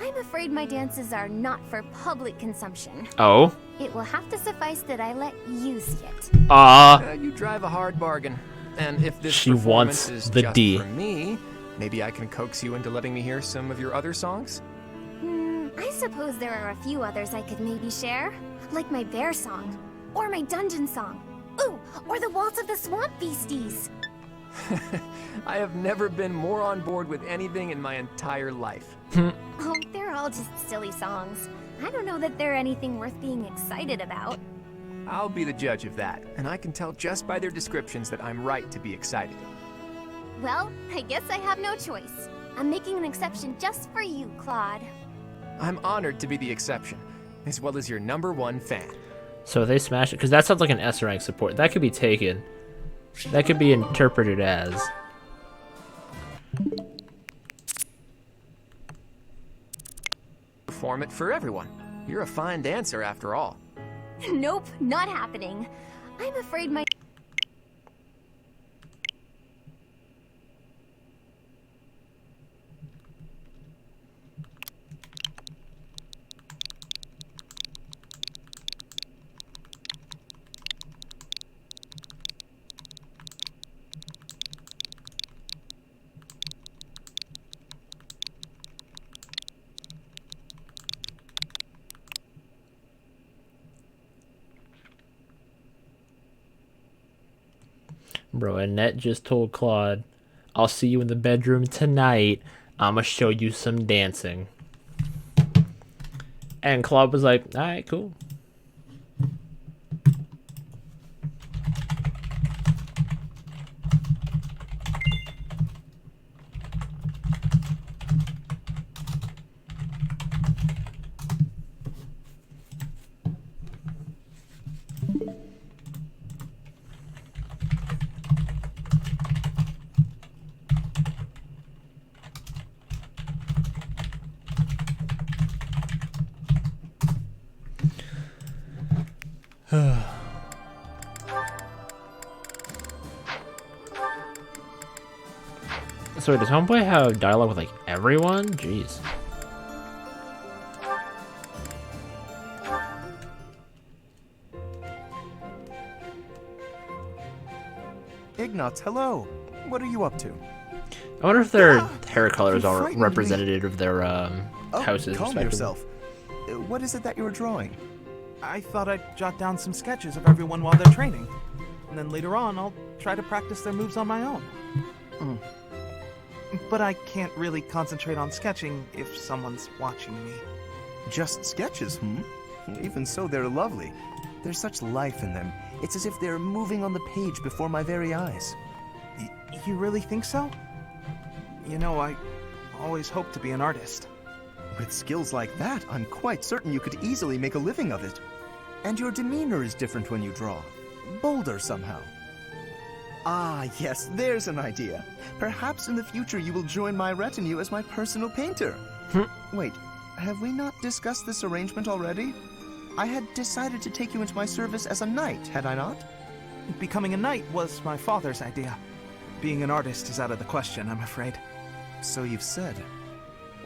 I'm afraid my dances are not for public consumption. Oh. It will have to suffice that I let you see it. You drive a hard bargain. And if this She performance wants is the just D. for me, maybe I can coax you into letting me hear some of your other songs? I suppose there are a few others I could maybe share. Like my bear song. Or my dungeon song. Ooh, or the Waltz of the Swamp Beasties. I have never been more on board with anything in my entire life. Oh, they're all just silly songs. I don't know that they're anything worth being excited about. I'll be the judge of that, and I can tell just by their descriptions that I'm right to be excited. Well, I guess I have no choice. I'm making an exception just for you, Claude. I'm honored to be the exception, as well as your #1 fan. So if they smash it, because that sounds like an S rank support. That could be taken. That could be interpreted as. Perform it for everyone. You're a fine dancer after all. Nope, not happening. I'm afraid my... Bro, Annette just told Claude, I'll see you in the bedroom tonight. I'ma show you some dancing. And Claude was like, alright, cool. So does Homeboy have dialogue with like everyone? Jeez. Ignatz, hello. What are you up to? I wonder if their hair colors are representative of their houses. Calm yourself. What is it that you're drawing? I thought I'd jot down some sketches of everyone while they're training. And then later on, I'll try to practice their moves on my own. But I can't really concentrate on sketching if someone's watching me. Just sketches, Even so, they're lovely. There's such life in them. It's as if they're moving on the page before my very eyes. You really think so? You know, I always hoped to be an artist. With skills like that, I'm quite certain you could easily make a living of it. And your demeanor is different when you draw. Bolder somehow. Ah, yes, there's an idea. Perhaps in the future you will join my retinue as my personal painter. Wait, have we not discussed this arrangement already? I had decided to take you into my service as a knight, had I not? Becoming a knight was my father's idea. Being an artist is out of the question, I'm afraid. So you've said.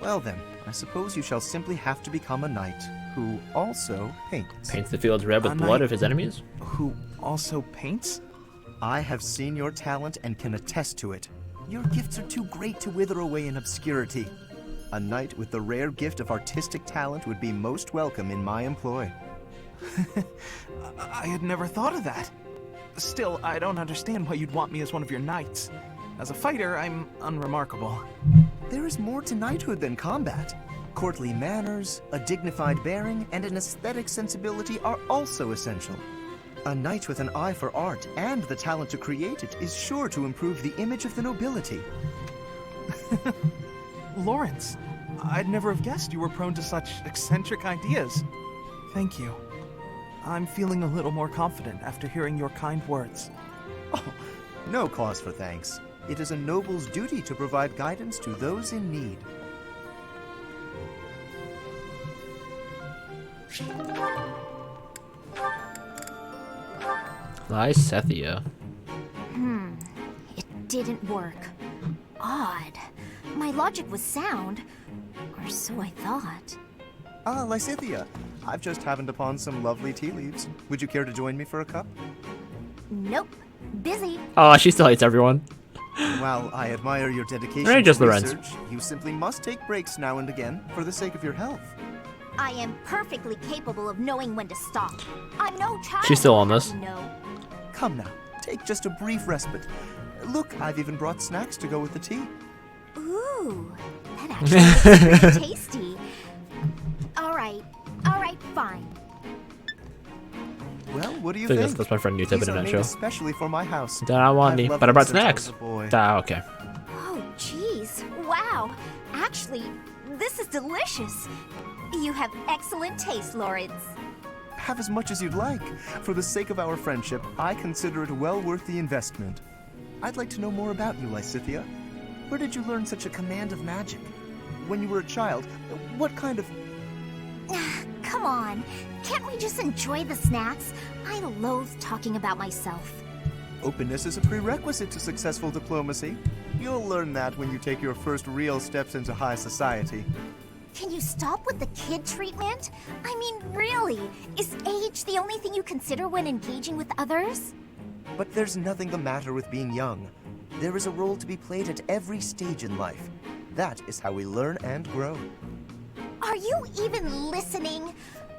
Well then, I suppose you shall simply have to become a knight, who also paints. Paints the fields red with blood of his enemies? Who also paints? I have seen your talent and can attest to it. Your gifts are too great to wither away in obscurity. A knight with the rare gift of artistic talent would be most welcome in my employ. I had never thought of that. Still, I don't understand why you'd want me as one of your knights. As a fighter, I'm unremarkable. There is more to knighthood than combat. Courtly manners, a dignified bearing, and an aesthetic sensibility are also essential. A knight with an eye for art and the talent to create it is sure to improve the image of the nobility. Lawrence, I'd never have guessed you were prone to such eccentric ideas. Thank you. I'm feeling a little more confident after hearing your kind words. Oh, no cause for thanks. It is a noble's duty to provide guidance to those in need. Lysethia. It didn't work. Odd. My logic was sound, or so I thought. Ah, Lysethia. I've just happened upon some lovely tea leaves. Would you care to join me for a cup? Nope. Busy. Oh, she still hates everyone. While I admire your dedication Right, just to Lorenz. research, you simply must take breaks now and again for the sake of your health. I am perfectly capable of knowing when to stop. I'm no child. She's still on this. No. Come now, take just a brief respite. Look, I've even brought snacks to go with the tea. Ooh, that actually looks pretty tasty. All right, fine. Well, what do you I think think? that's my friend Newtip in that show. Especially for my house. Don't I want any, I've but I brought loved them snacks. since I was a boy. Ah, okay. Oh, jeez. Wow. Actually, this is delicious. You have excellent taste, Lawrence. Have as much as you'd like. For the sake of our friendship, I consider it well worth the investment. I'd like to know more about you, Lysethia. Where did you learn such a command of magic? When you were a child, what kind of... Come on. Can't we just enjoy the snacks? I loathe talking about myself. Openness is a prerequisite to successful diplomacy. You'll learn that when you take your first real steps into high society. Can you stop with the kid treatment? I mean, really? Is age the only thing you consider when engaging with others? But there's nothing the matter with being young. There is a role to be played at every stage in life. That is how we learn and grow. Are you even listening?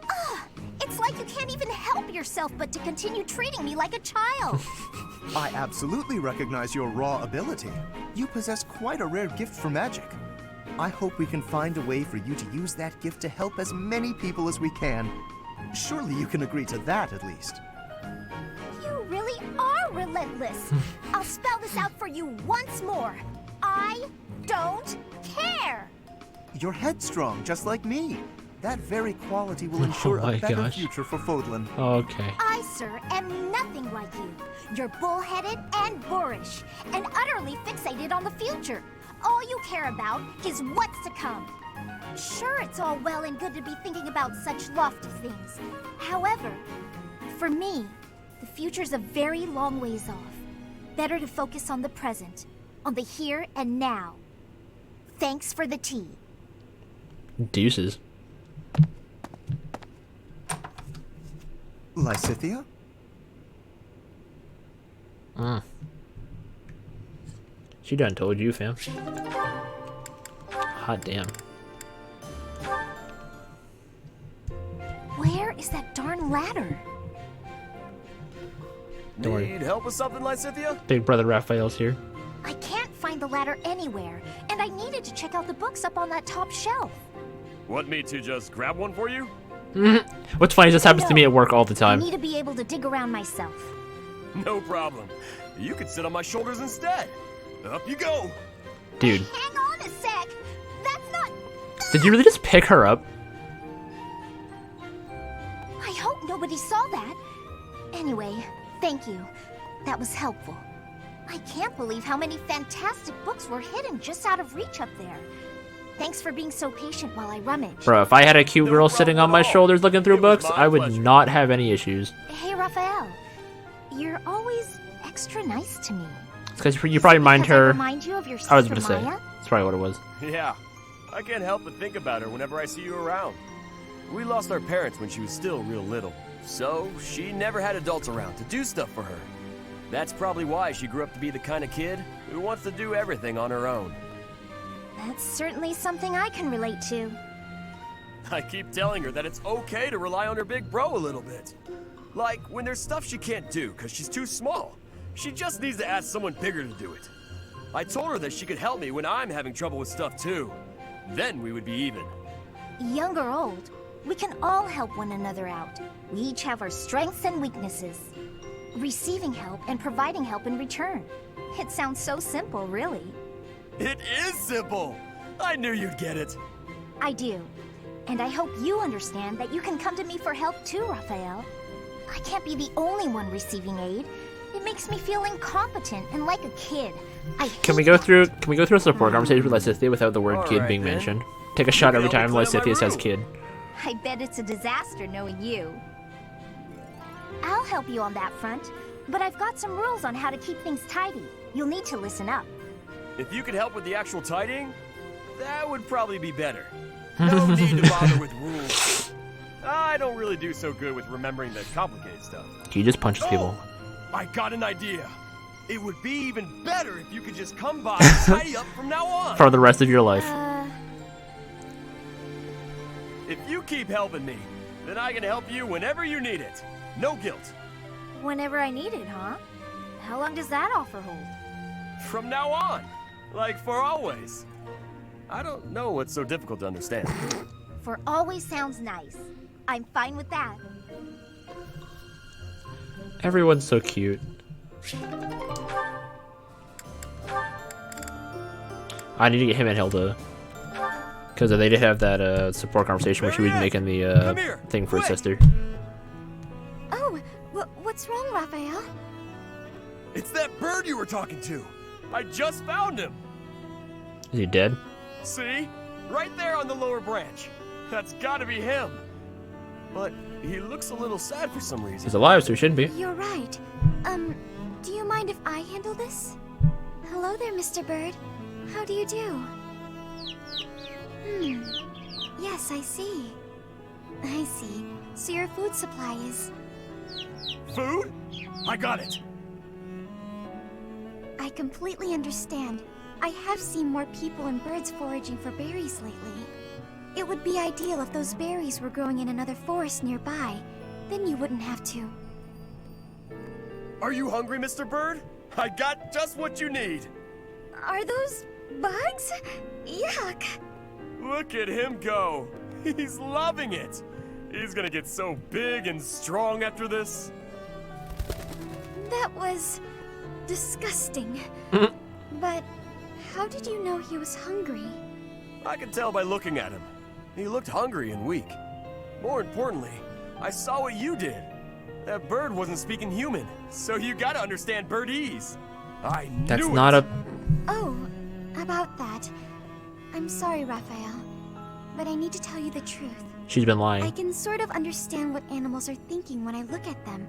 Ugh, it's like you can't even help yourself but to continue treating me like a child. I absolutely recognize your raw ability. You possess quite a rare gift for magic. I hope we can find a way for you to use that gift to help as many people as we can. Surely you can agree to that at least. You really are relentless. I'll spell this out for you once more. I don't care. You're headstrong, just like me. That very quality will ensure my a better gosh. future for Fodlan. Okay. I, sir, am nothing like you. You're bullheaded and boorish, and utterly fixated on the future. All you care about is what's to come. Sure, it's all well and good to be thinking about such lofty things. However, for me, the future's a very long ways off. Better to focus on the present. on the here and now. Thanks for the tea. Deuces. Lysithea? She done told you, fam. Hot damn. Where is that darn ladder? Don't worry. Need help with something, Lysithea? Big brother Raphael's here. I can't find the ladder anywhere, and I needed to check out the books up on that top shelf. Want me to just grab one for you? What's funny is this happens to me at work all the time. I need to be able to dig around myself. No problem. You could sit on my shoulders instead. Up you go. Dude. Hang on a sec. That's not... Did you really just pick her up? I hope nobody saw that. Anyway, thank you. That was helpful. I can't believe how many fantastic books were hidden just out of reach up there. Thanks for being so patient while I rummaged. Bro, if I had a cute girl sitting on my shoulders looking through books, I would not have any issues. Hey, Raphael. You're always extra nice to me. It's because you probably mind her. Remind you of your I was sister gonna say. Maya? That's probably what it was. Yeah. I can't help but think about her whenever I see you around. We lost our parents when she was still real little, so she never had adults around to do stuff for her. That's probably why she grew up to be the kind of kid who wants to do everything on her own. That's certainly something I can relate to. I keep telling her that it's okay to rely on her big bro a little bit. Like, when there's stuff she can't do because she's too small, she just needs to ask someone bigger to do it. I told her that she could help me when I'm having trouble with stuff too. Then we would be even. Young or old, we can all help one another out. We each have our strengths and weaknesses. Receiving help and providing help in return. It sounds so simple, really. It is simple! I knew you'd get it. I do. And I hope you understand that you can come to me for help too, Raphael. I can't be the only one receiving aid. It makes me feel incompetent and like a kid. Can we go through a support conversation with Lysithea without the word kid being then. mentioned? Take a shot every time Lysithea says kid. I bet it's a disaster knowing you. I'll help you on that front, but I've got some rules on how to keep things tidy. You'll need to listen up. If you could help with the actual tidying, that would probably be better. No need to bother with rules. I don't really do so good with remembering the complicated stuff. He just punches people. I got an idea. It would be even better if you could just come by and tidy up from now on. For the rest of your life. If you keep helping me, then I can help you whenever you need it. No guilt. Whenever I need it, huh? How long does that offer hold? From now on. Like for always. I don't know what's so difficult to understand. For always sounds nice. I'm fine with that. Everyone's so cute. I need to get him and Hilda. Because they did have that support conversation where she was making the thing for her sister. Oh, what's wrong, Raphael? It's that bird you were talking to. I just found him. Is he dead? See? Right there on the lower branch. That's gotta be him. But he looks a little sad for some reason. He's alive, so he shouldn't be. You're right. Do you mind if I handle this? Hello there, Mr. Bird. How do you do? Yes, I see. I see. So your food supply is... Food? I got it. I completely understand. I have seen more people and birds foraging for berries lately. It would be ideal if those berries were growing in another forest nearby. Then you wouldn't have to. Are you hungry, Mr. Bird? I got just what you need. Are those bugs? Yuck. Look at him go. He's loving it. He's gonna get so big and strong after this. That was disgusting. But how did you know he was hungry? I could tell by looking at him. He looked hungry and weak. More importantly, I saw what you did. That bird wasn't speaking human, so you gotta understand birdese. I knew That's it. not a... Oh, about that. I'm sorry, Raphael, but I need to tell you the truth. She's been lying. I can sort of understand what animals are thinking when I look at them,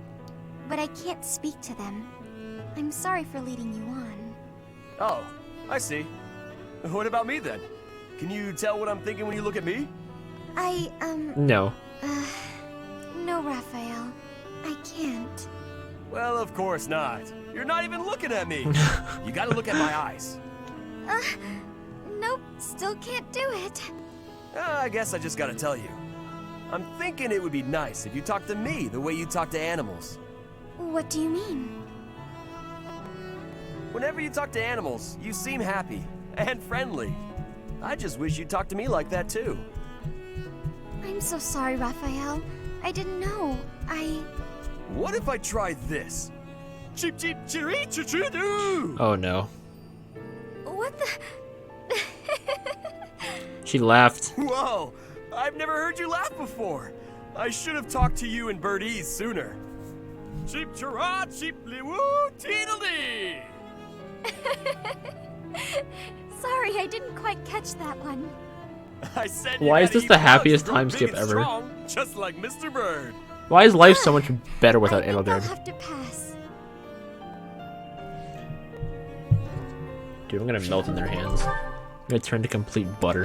but I can't speak to them. I'm sorry for leading you on. Oh, I see. What about me then? Can you tell what I'm thinking when you look at me? No. No, Raphael. I can't. Well, of course not. You're not even looking at me. You gotta look at my eyes. Nope, still can't do it. I guess I just gotta tell you. I'm thinking it would be nice if you talked to me the way you talk to animals. What do you mean? Whenever you talk to animals, you seem happy and friendly. I just wish you'd talk to me like that too. I'm so sorry, Raphael. I didn't know. What if I tried this? Cheep cheep chiree choo doo. Oh no. What the? She laughed. Whoa! I've never heard you laugh before. I should have talked to you in birdese sooner. Cheep chirah cheeply woo teedledee. Sorry, I didn't quite catch that one. I said. Why is this the happiest time skip ever? Strong, just like Mr. Bird. Why is life so much better without Edelgard? I'll have to pass. Dude, I'm gonna melt in their hands. I'm gonna turn to complete butter.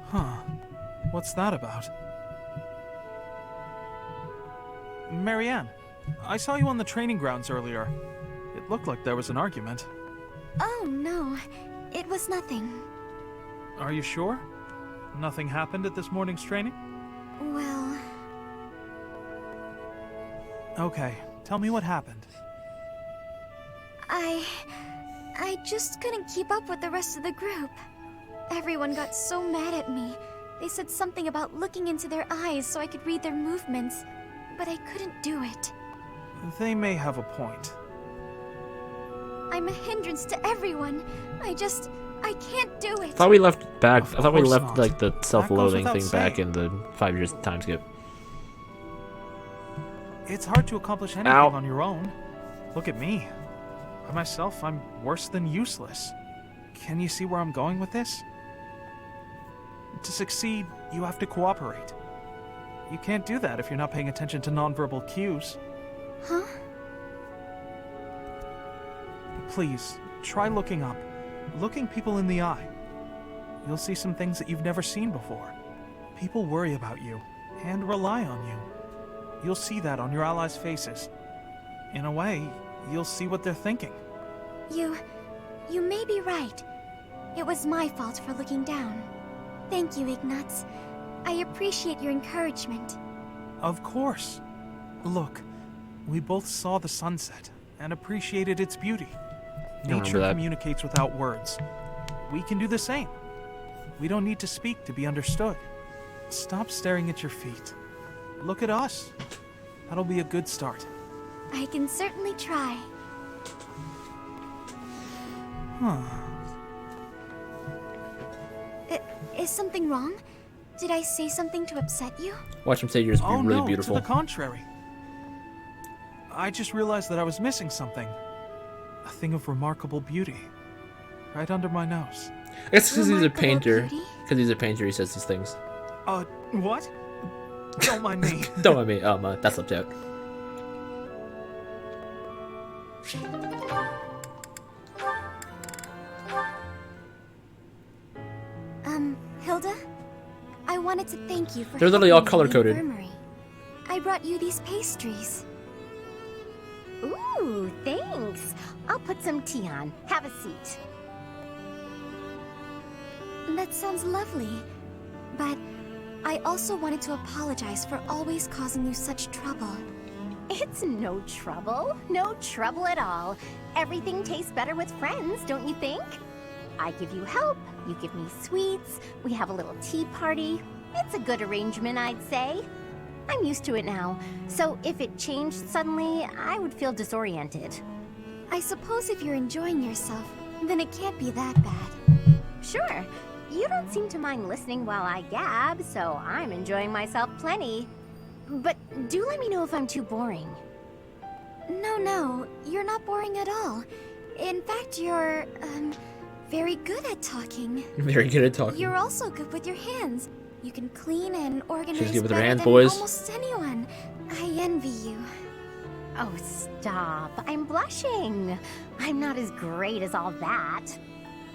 Huh. What's that about? Marianne, I saw you on the training grounds earlier. It looked like there was an argument. Oh, no. It was nothing. Are you sure? Nothing happened at this morning's training? Well... Okay, tell me what happened. I just couldn't keep up with the rest of the group. Everyone got so mad at me. They said something about looking into their eyes so I could read their movements, but I couldn't do it. They may have a point. I'm a hindrance to everyone. I can't do it. I thought we left back. I thought we course left not. like the self-loathing without thing back saying. in the 5 years time skip. It's hard to accomplish anything Ow. on your own. Look at me. By myself, I'm worse than useless. Can you see where I'm going with this? To succeed, you have to cooperate. You can't do that if you're not paying attention to nonverbal cues. Huh? Please, try looking up. Looking people in the eye. You'll see some things that you've never seen before. People worry about you, and rely on you. You'll see that on your allies' faces. In a way, you'll see what they're thinking. You may be right. It was my fault for looking down. Thank you, Ignatz. I appreciate your encouragement. Of course. Look, we both saw the sunset and appreciated its beauty. remember Nature that. communicates without words. We can do the same. We don't need to speak to be understood. Stop staring at your feet. Look at us. That'll be a good start. I can certainly try. Huh. Is something wrong? Did I say something to upset you? Watch him say yours be Oh really no, beautiful. to the contrary. I just realized that I was missing something. A thing of remarkable beauty. Right under my nose. I guess because he's a Remarkable painter. beauty? Because he's a painter, he says these things. What? Don't mind me. Don't mind me. That's left out. Hilda? I wanted to thank you for They're literally all helping me in the color-coded. infirmary. I brought you these pastries. Ooh, thanks. I'll put some tea on. Have a seat. That sounds lovely. But I also wanted to apologize for always causing you such trouble. It's no trouble. No trouble at all. Everything tastes better with friends, don't you think? I give you help, you give me sweets, we have a little tea party. It's a good arrangement, I'd say. I'm used to it now, so if it changed suddenly, I would feel disoriented. I suppose if you're enjoying yourself, then it can't be that bad. Sure, you don't seem to mind listening while I gab, so I'm enjoying myself plenty. But do let me know if I'm too boring. No, you're not boring at all. In fact, very good at talking. Very good at talking. You're also good with your hands. You can clean and organize She's good with her better hands, than boys. almost anyone. I envy you. Oh, stop. I'm blushing. I'm not as great as all that.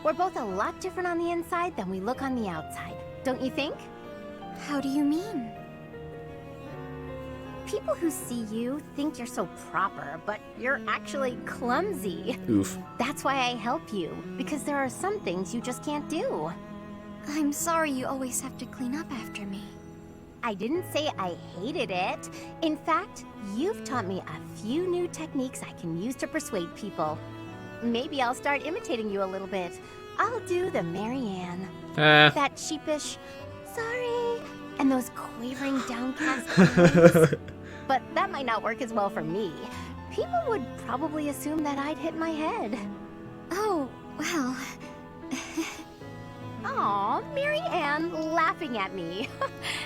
We're both a lot different on the inside than we look on the outside, don't you think? How do you mean? People who see you think you're so proper, but you're actually clumsy. Oof. That's why I help you, because there are some things you just can't do. I'm sorry you always have to clean up after me. I didn't say I hated it. In fact, you've taught me a few new techniques I can use to persuade people. Maybe I'll start imitating you a little bit. I'll do the Marianne. That sheepish, sorry, and those quavering downcast eyes. But that might not work as well for me. People would probably assume that I'd hit my head. Oh, well... Aw, Mary Ann laughing at me.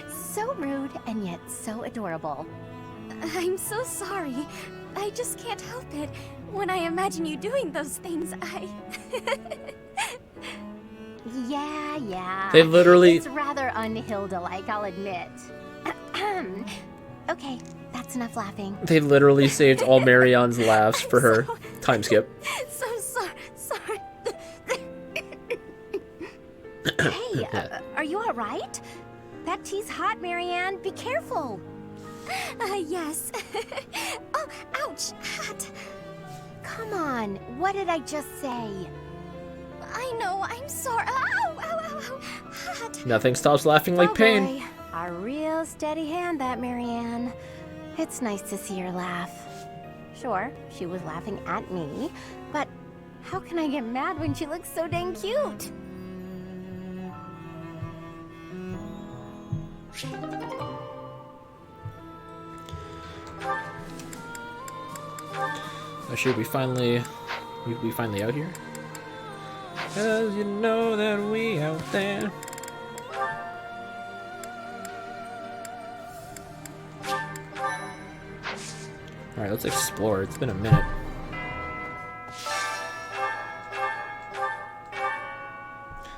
So rude and yet so adorable. I'm so sorry. I just can't help it. When I imagine you doing those things, I... Yeah. They literally... It's rather un-Hilda-like, I'll admit. Okay, that's enough laughing. They literally saved all Marianne's laughs for her. Time skip. So sorry. Hey, are you alright? That tea's hot, Marianne. Be careful. Yes. Oh, ouch, hot. Come on, what did I just say? I know, I'm sorry. Ow, hot. Nothing stops laughing like pain. Boy, a real steady hand, that Marianne. It's nice to see her laugh. Sure, she was laughing at me, but how can I get mad when she looks so dang cute? Oh shit, we finally out here? 'Cause you know that we out there. Alright, let's explore. It's been a minute.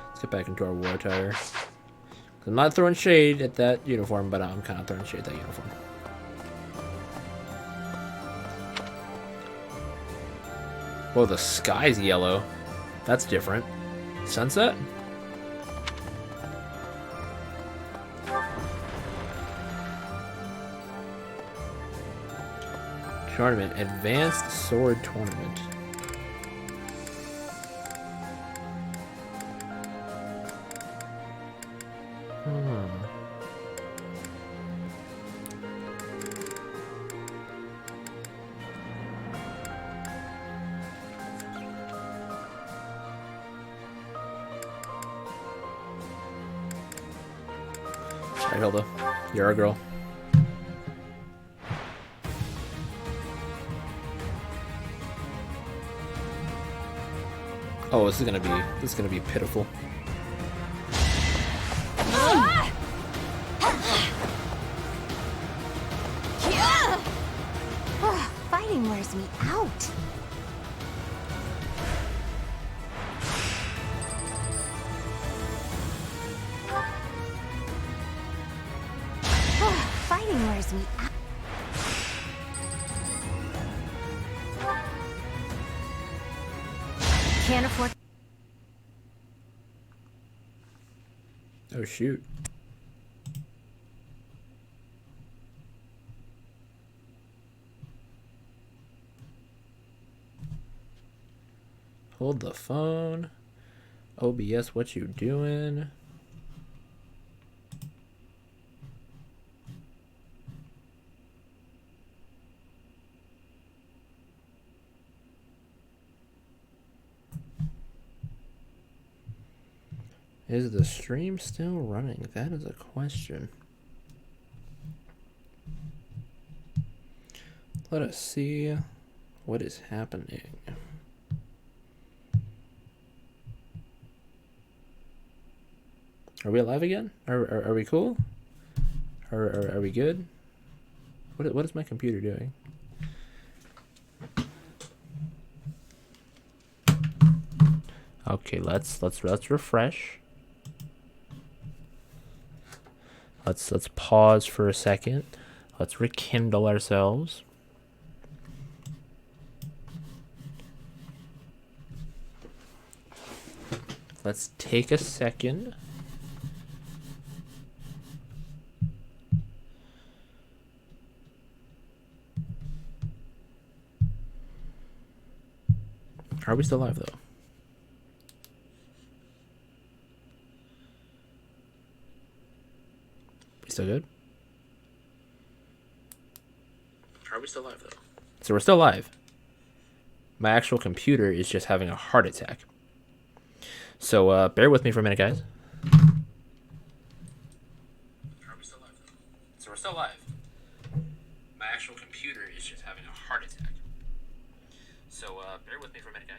Let's get back into our war attire. I'm not throwing shade at that uniform, but I'm kind of throwing shade at that uniform. Whoa, the sky's yellow. That's different. Sunset? Tournament. Advanced Sword Tournament. Alright, Hilda. You're our girl. Oh, this is gonna be pitiful. Fighting wears me out. Fighting wears me out. Can't afford. Oh shoot. Hold the phone. OBS, what you doing? Is the stream still running? That is a question. Let us see what is happening. Are we alive again? Are we cool? Are we good? What is my computer doing? Okay, let's refresh. Let's pause for a second. Let's rekindle ourselves. Let's take a second. Are we still live though? We still good? Are we still live though? So we're still live. My actual computer is just having a heart attack. So bear with me for a minute, guys. Are we still live though? So we're still live. My actual computer is just having a heart attack. So bear with me for a minute, guys.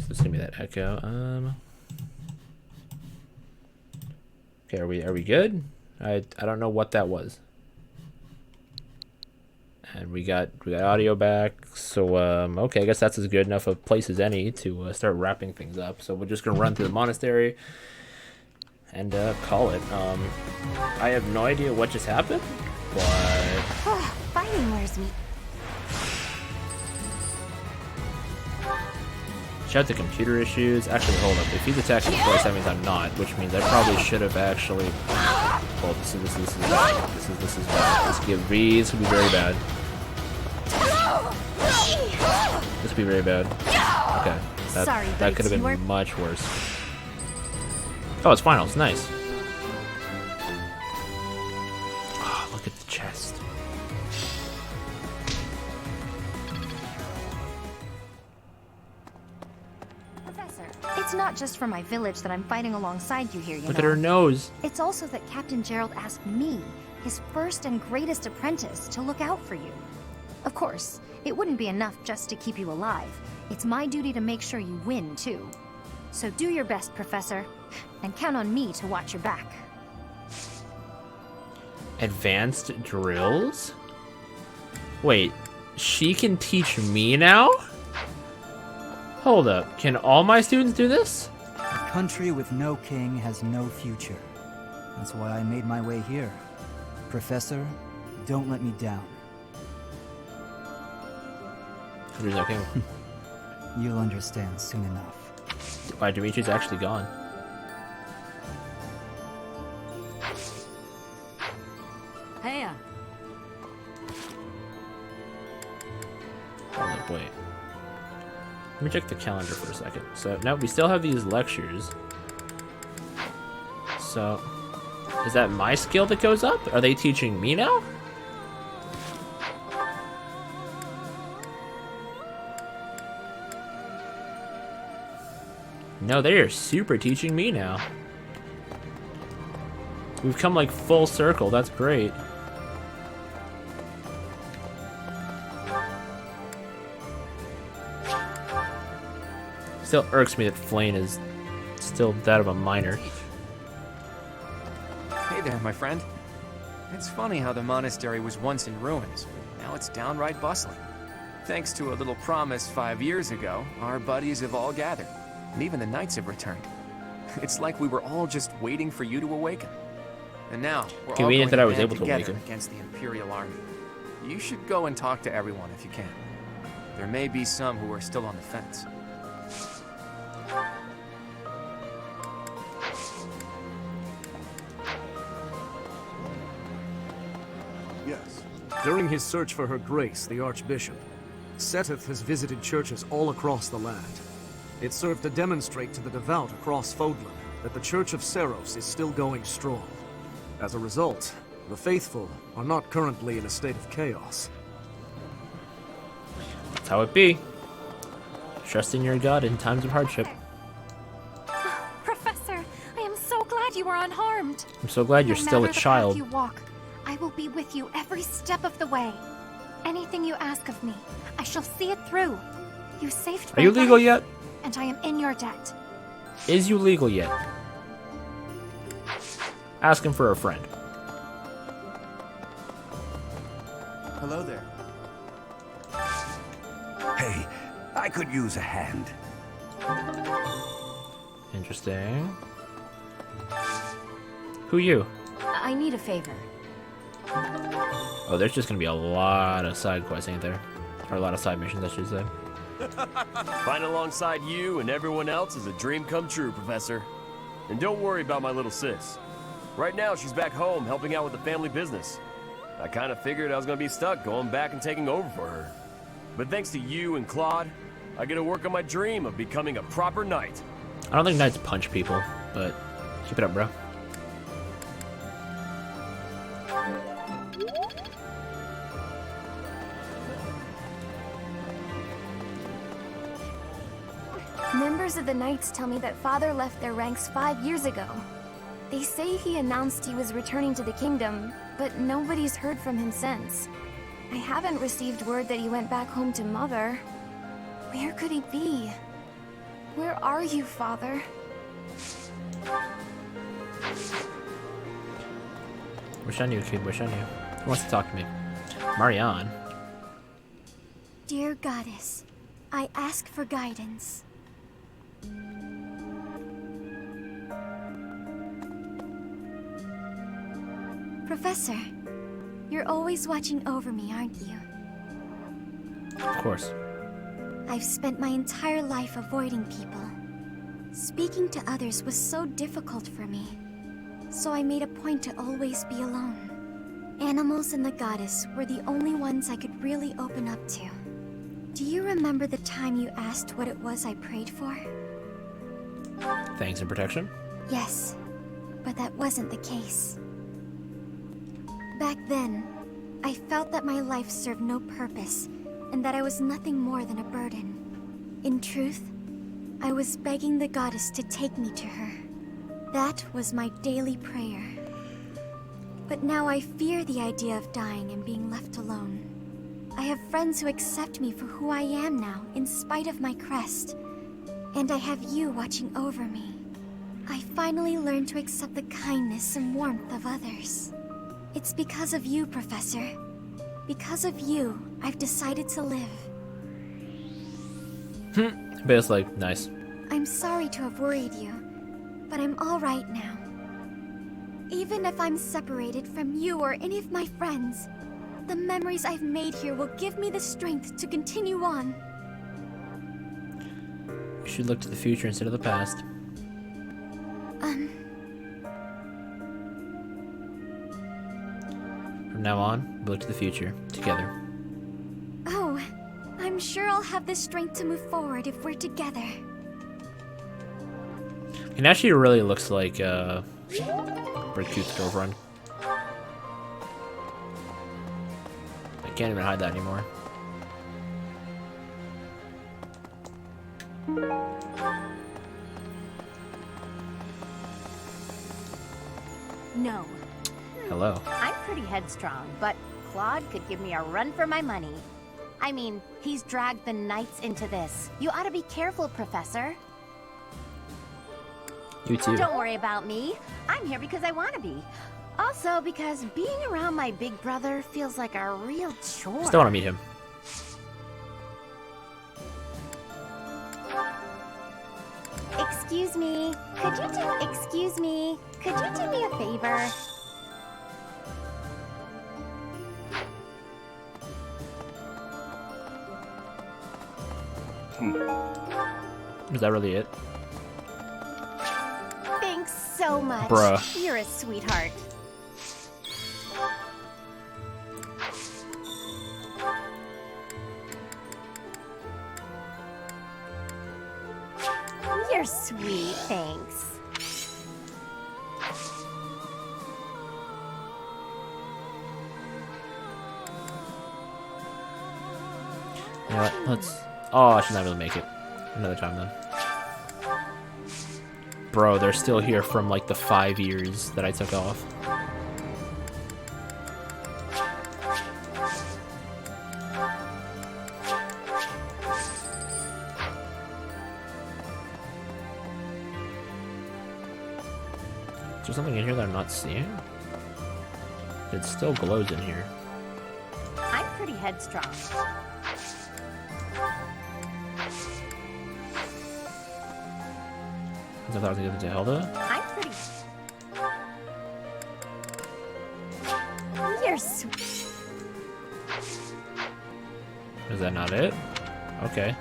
So let's give me that echo. Okay, are we good? I don't know what that was. And we got audio back. So okay, I guess that's as good enough a place as any to start wrapping things up. So we're just gonna run through the monastery and call it. I have no idea what just happened, but Fighting wears me. shout out to computer issues. Actually, hold up. If he's attacking twice, that means I'm not, which means I probably should have actually. Oh, this is bad. This is bad. This could be very bad. This could be very bad. Okay, that could have been much worse. Oh, it's finals. Nice. Oh, look at the chest. Professor, it's not just for my village that I'm fighting alongside you here, you Look know. at her nose. It's also that Captain Gerald asked me, his first and greatest apprentice, to look out for you. Of course, it wouldn't be enough just to keep you alive. It's my duty to make sure you win, too. So do your best, Professor, and count on me to watch your back. Advanced drills? Wait, she can teach me now? Hold up, can all my students do this? A country with no king has no future. That's why I made my way here. Professor, don't let me down. There's no king. You'll understand soon enough. Why, Dimitri's actually gone. Hey. Hold up, wait. Let me check the calendar for a second. So now we still have these lectures. So is that my skill that goes up? Are they teaching me now? No, they are super teaching me now. We've come like full circle. That's great. Still irks me that Flane is still that of a minor. Hey there, my friend. It's funny how the monastery was once in ruins. Now it's downright bustling. Thanks to a little promise 5 years ago, our buddies have all gathered. And even the knights have returned. It's like we were all just waiting for you to awaken. And now, we're all Convenient going that I was band able to together awaken. against the Imperial Army. You should go and talk to everyone if you can. There may be some who are still on the fence. Yes. During his search for her grace, the Archbishop, Seteth has visited churches all across the land. It served to demonstrate to the devout across Fodlan that the Church of Seros is still going strong. As a result, the faithful are not currently in a state of chaos. That's how it be. Trust in your God in times of hardship. Professor, I am so glad you are unharmed. I'm so glad you're No still a matter the path child. you walk, I will be with you every step of the way. Anything you ask of me, I shall see it through. You saved Are my you legal life, yet? and I am in your debt. Is you legal yet? Ask him for a friend. Hello there. Hey, I could use a hand. Interesting. Who you? I need a favor. Oh, there's just gonna be a lot of side quests, ain't there? Or a lot of side missions, I should say. Fighting alongside you and everyone else is a dream come true, Professor. And don't worry about my little sis. Right now, she's back home helping out with the family business. I kind of figured I was going to be stuck going back and taking over for her. But thanks to you and Claude, I get to work on my dream of becoming a proper knight. I don't think knights punch people, but keep it up, bro. Members of the Knights tell me that Father left their ranks 5 years ago. They say he announced he was returning to the kingdom, but nobody's heard from him since. I haven't received word that he went back home to Mother. Where could he be? Where are you, Father? Wish I knew, kid. Wish I knew. Who wants to talk to me? Marianne. Dear Goddess, I ask for guidance. Professor, you're always watching over me, aren't you? Of course. I've spent my entire life avoiding people. Speaking to others was so difficult for me, so I made a point to always be alone. Animals and the goddess were the only ones I could really open up to. Do you remember the time you asked what it was I prayed for? Thanks and protection? Yes, but that wasn't the case. Back then, I felt that my life served no purpose, and that I was nothing more than a burden. In truth, I was begging the goddess to take me to her. That was my daily prayer. But now I fear the idea of dying and being left alone. I have friends who accept me for who I am now, in spite of my crest. And I have you watching over me. I finally learned to accept the kindness and warmth of others. It's because of you, Professor. Because of you, I've decided to live. But it's like, nice. I'm sorry to have worried you, but I'm all right now. Even if I'm separated from you or any of my friends, the memories I've made here will give me the strength to continue on. You should look to the future instead of the past. From now on, we look to the future, together. Oh, I'm sure I'll have the strength to move forward if we're together. And actually really looks like, Berkute's girlfriend. I can't even hide that anymore. No. Hello. I'm pretty headstrong, but Claude could give me a run for my money. I mean, he's dragged the Knights into this. You ought to be careful, Professor. You too. Don't worry about me. I'm here because I want to be. Also, because being around my big brother feels like a real chore. Still want to meet him. Excuse me. Excuse me. Could you do me a favor? Is that really it? Thanks so much. Bruh. You're a sweetheart. You're sweet, thanks. You know what? Let's... Oh, I should not really make it. Another time then. Bro, they're still here from like the 5 years that I took off. Is there something in here that I'm not seeing? It still glows in here. I'm pretty headstrong. I thought I was gonna give it to Hilda. I'm pretty. You're sweet. Is that not it? Okay.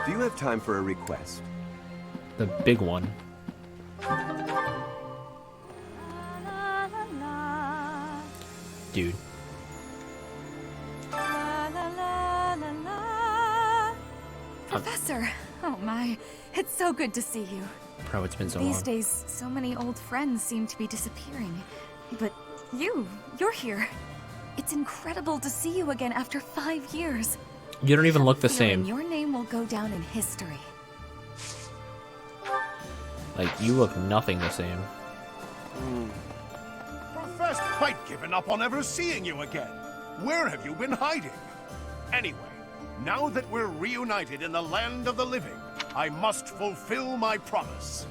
Do you have time for a request? The big one. Dude. Professor! Oh my, it's so good to see you. Bro, it's been so These long. days, so many old friends seem to be disappearing. But you're here. It's incredible to see you again after 5 years. You don't even look the Feeling same. Your name will go down in history. Like, you look nothing the same. Professor, quite given up on ever seeing you again. Where have you been hiding? Anyway, now that we're reunited in the land of the living, I must fulfill my promise.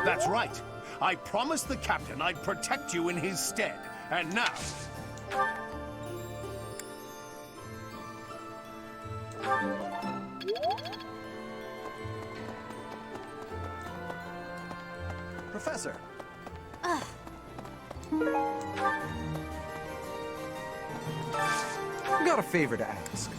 That's right. I promised the captain I'd protect you in his stead, and now... Professor. Got a favor to ask.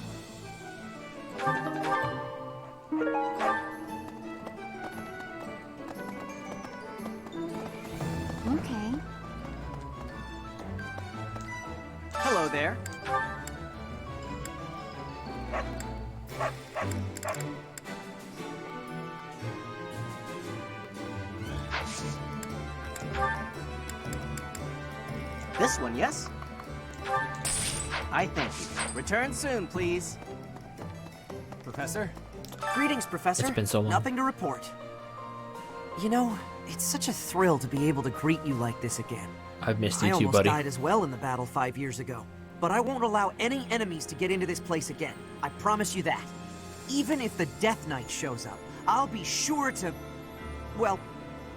Okay. Hello there. This one, yes? I thank you. Return soon, please. Professor? Greetings, Professor. It's been so long. Nothing to report. You know, it's such a thrill to be able to greet you like this again. I've missed you I too, almost buddy. died as well in the battle 5 years ago. But I won't allow any enemies to get into this place again. I promise you that. Even if the Death Knight shows up, I'll be sure to... Well,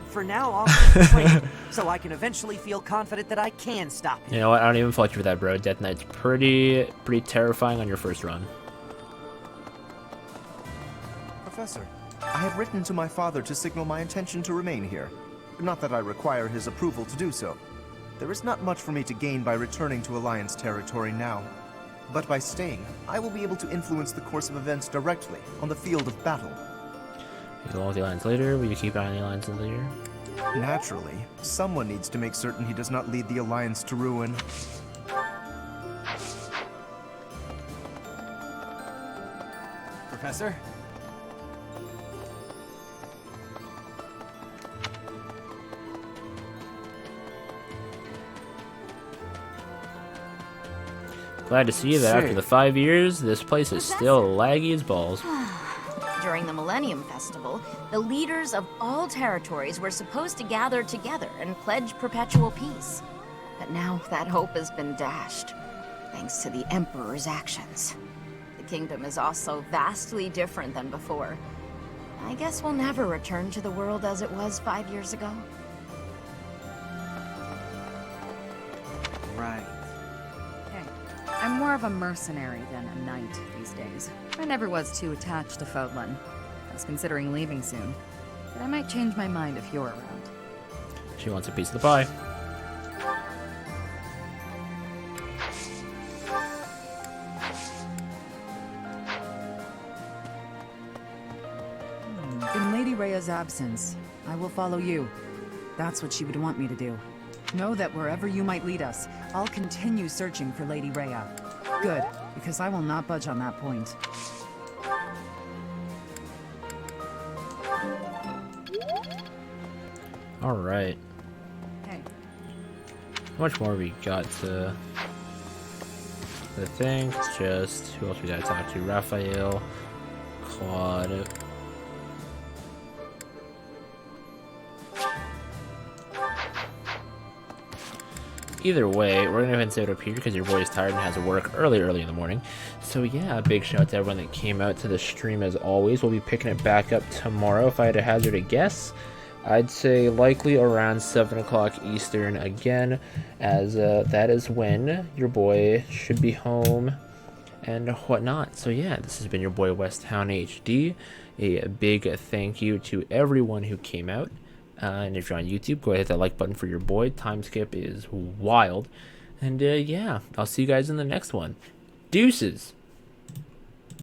for now, I'll keep training, so I can eventually feel confident that I can stop him. You know what? I don't even fault you for that, bro. Death Knight's pretty terrifying on your first run. Professor, I have written to my father to signal my intention to remain here. Not that I require his approval to do so. There is not much for me to gain by returning to Alliance territory now. But by staying, I will be able to influence the course of events directly on the field of battle. You go with the Alliance later? Will you keep an eye on the Alliance later? Naturally, someone needs to make certain he does not lead the Alliance to ruin. Professor? Glad to see that after the 5 years, this place is still laggy as balls. During the Millennium Festival, the leaders of all territories were supposed to gather together and pledge perpetual peace. But now that hope has been dashed, thanks to the Emperor's actions. The kingdom is also vastly different than before. I guess we'll never return to the world as it was 5 years ago. Right. Hey, I'm more of a mercenary than a knight these days. I never was too attached to Fodlan. I was considering leaving soon, but I might change my mind if you're around. She wants a piece of the pie. In Lady Rhea's absence, I will follow you. That's what she would want me to do. Know that wherever you might lead us, I'll continue searching for Lady Rhea. Good, because I will not budge on that point. Alright. Hey. How much more we got to... I think it's just... Who else we gotta talk to? Raphael, Claude... Either way, we're gonna head up here because your boy's tired and has to work early in the morning. So yeah, a big shout out to everyone that came out to the stream as always. We'll be picking it back up tomorrow. If I had to hazard a guess, I'd say likely around 7 o'clock Eastern again, as that is when your boy should be home and whatnot. So yeah, this has been your boy Westtown HD. A big thank you to everyone who came out. And if you're on YouTube, go ahead and hit that like button for your boy. Time skip is wild. And yeah, I'll see you guys in the next one. Deuces.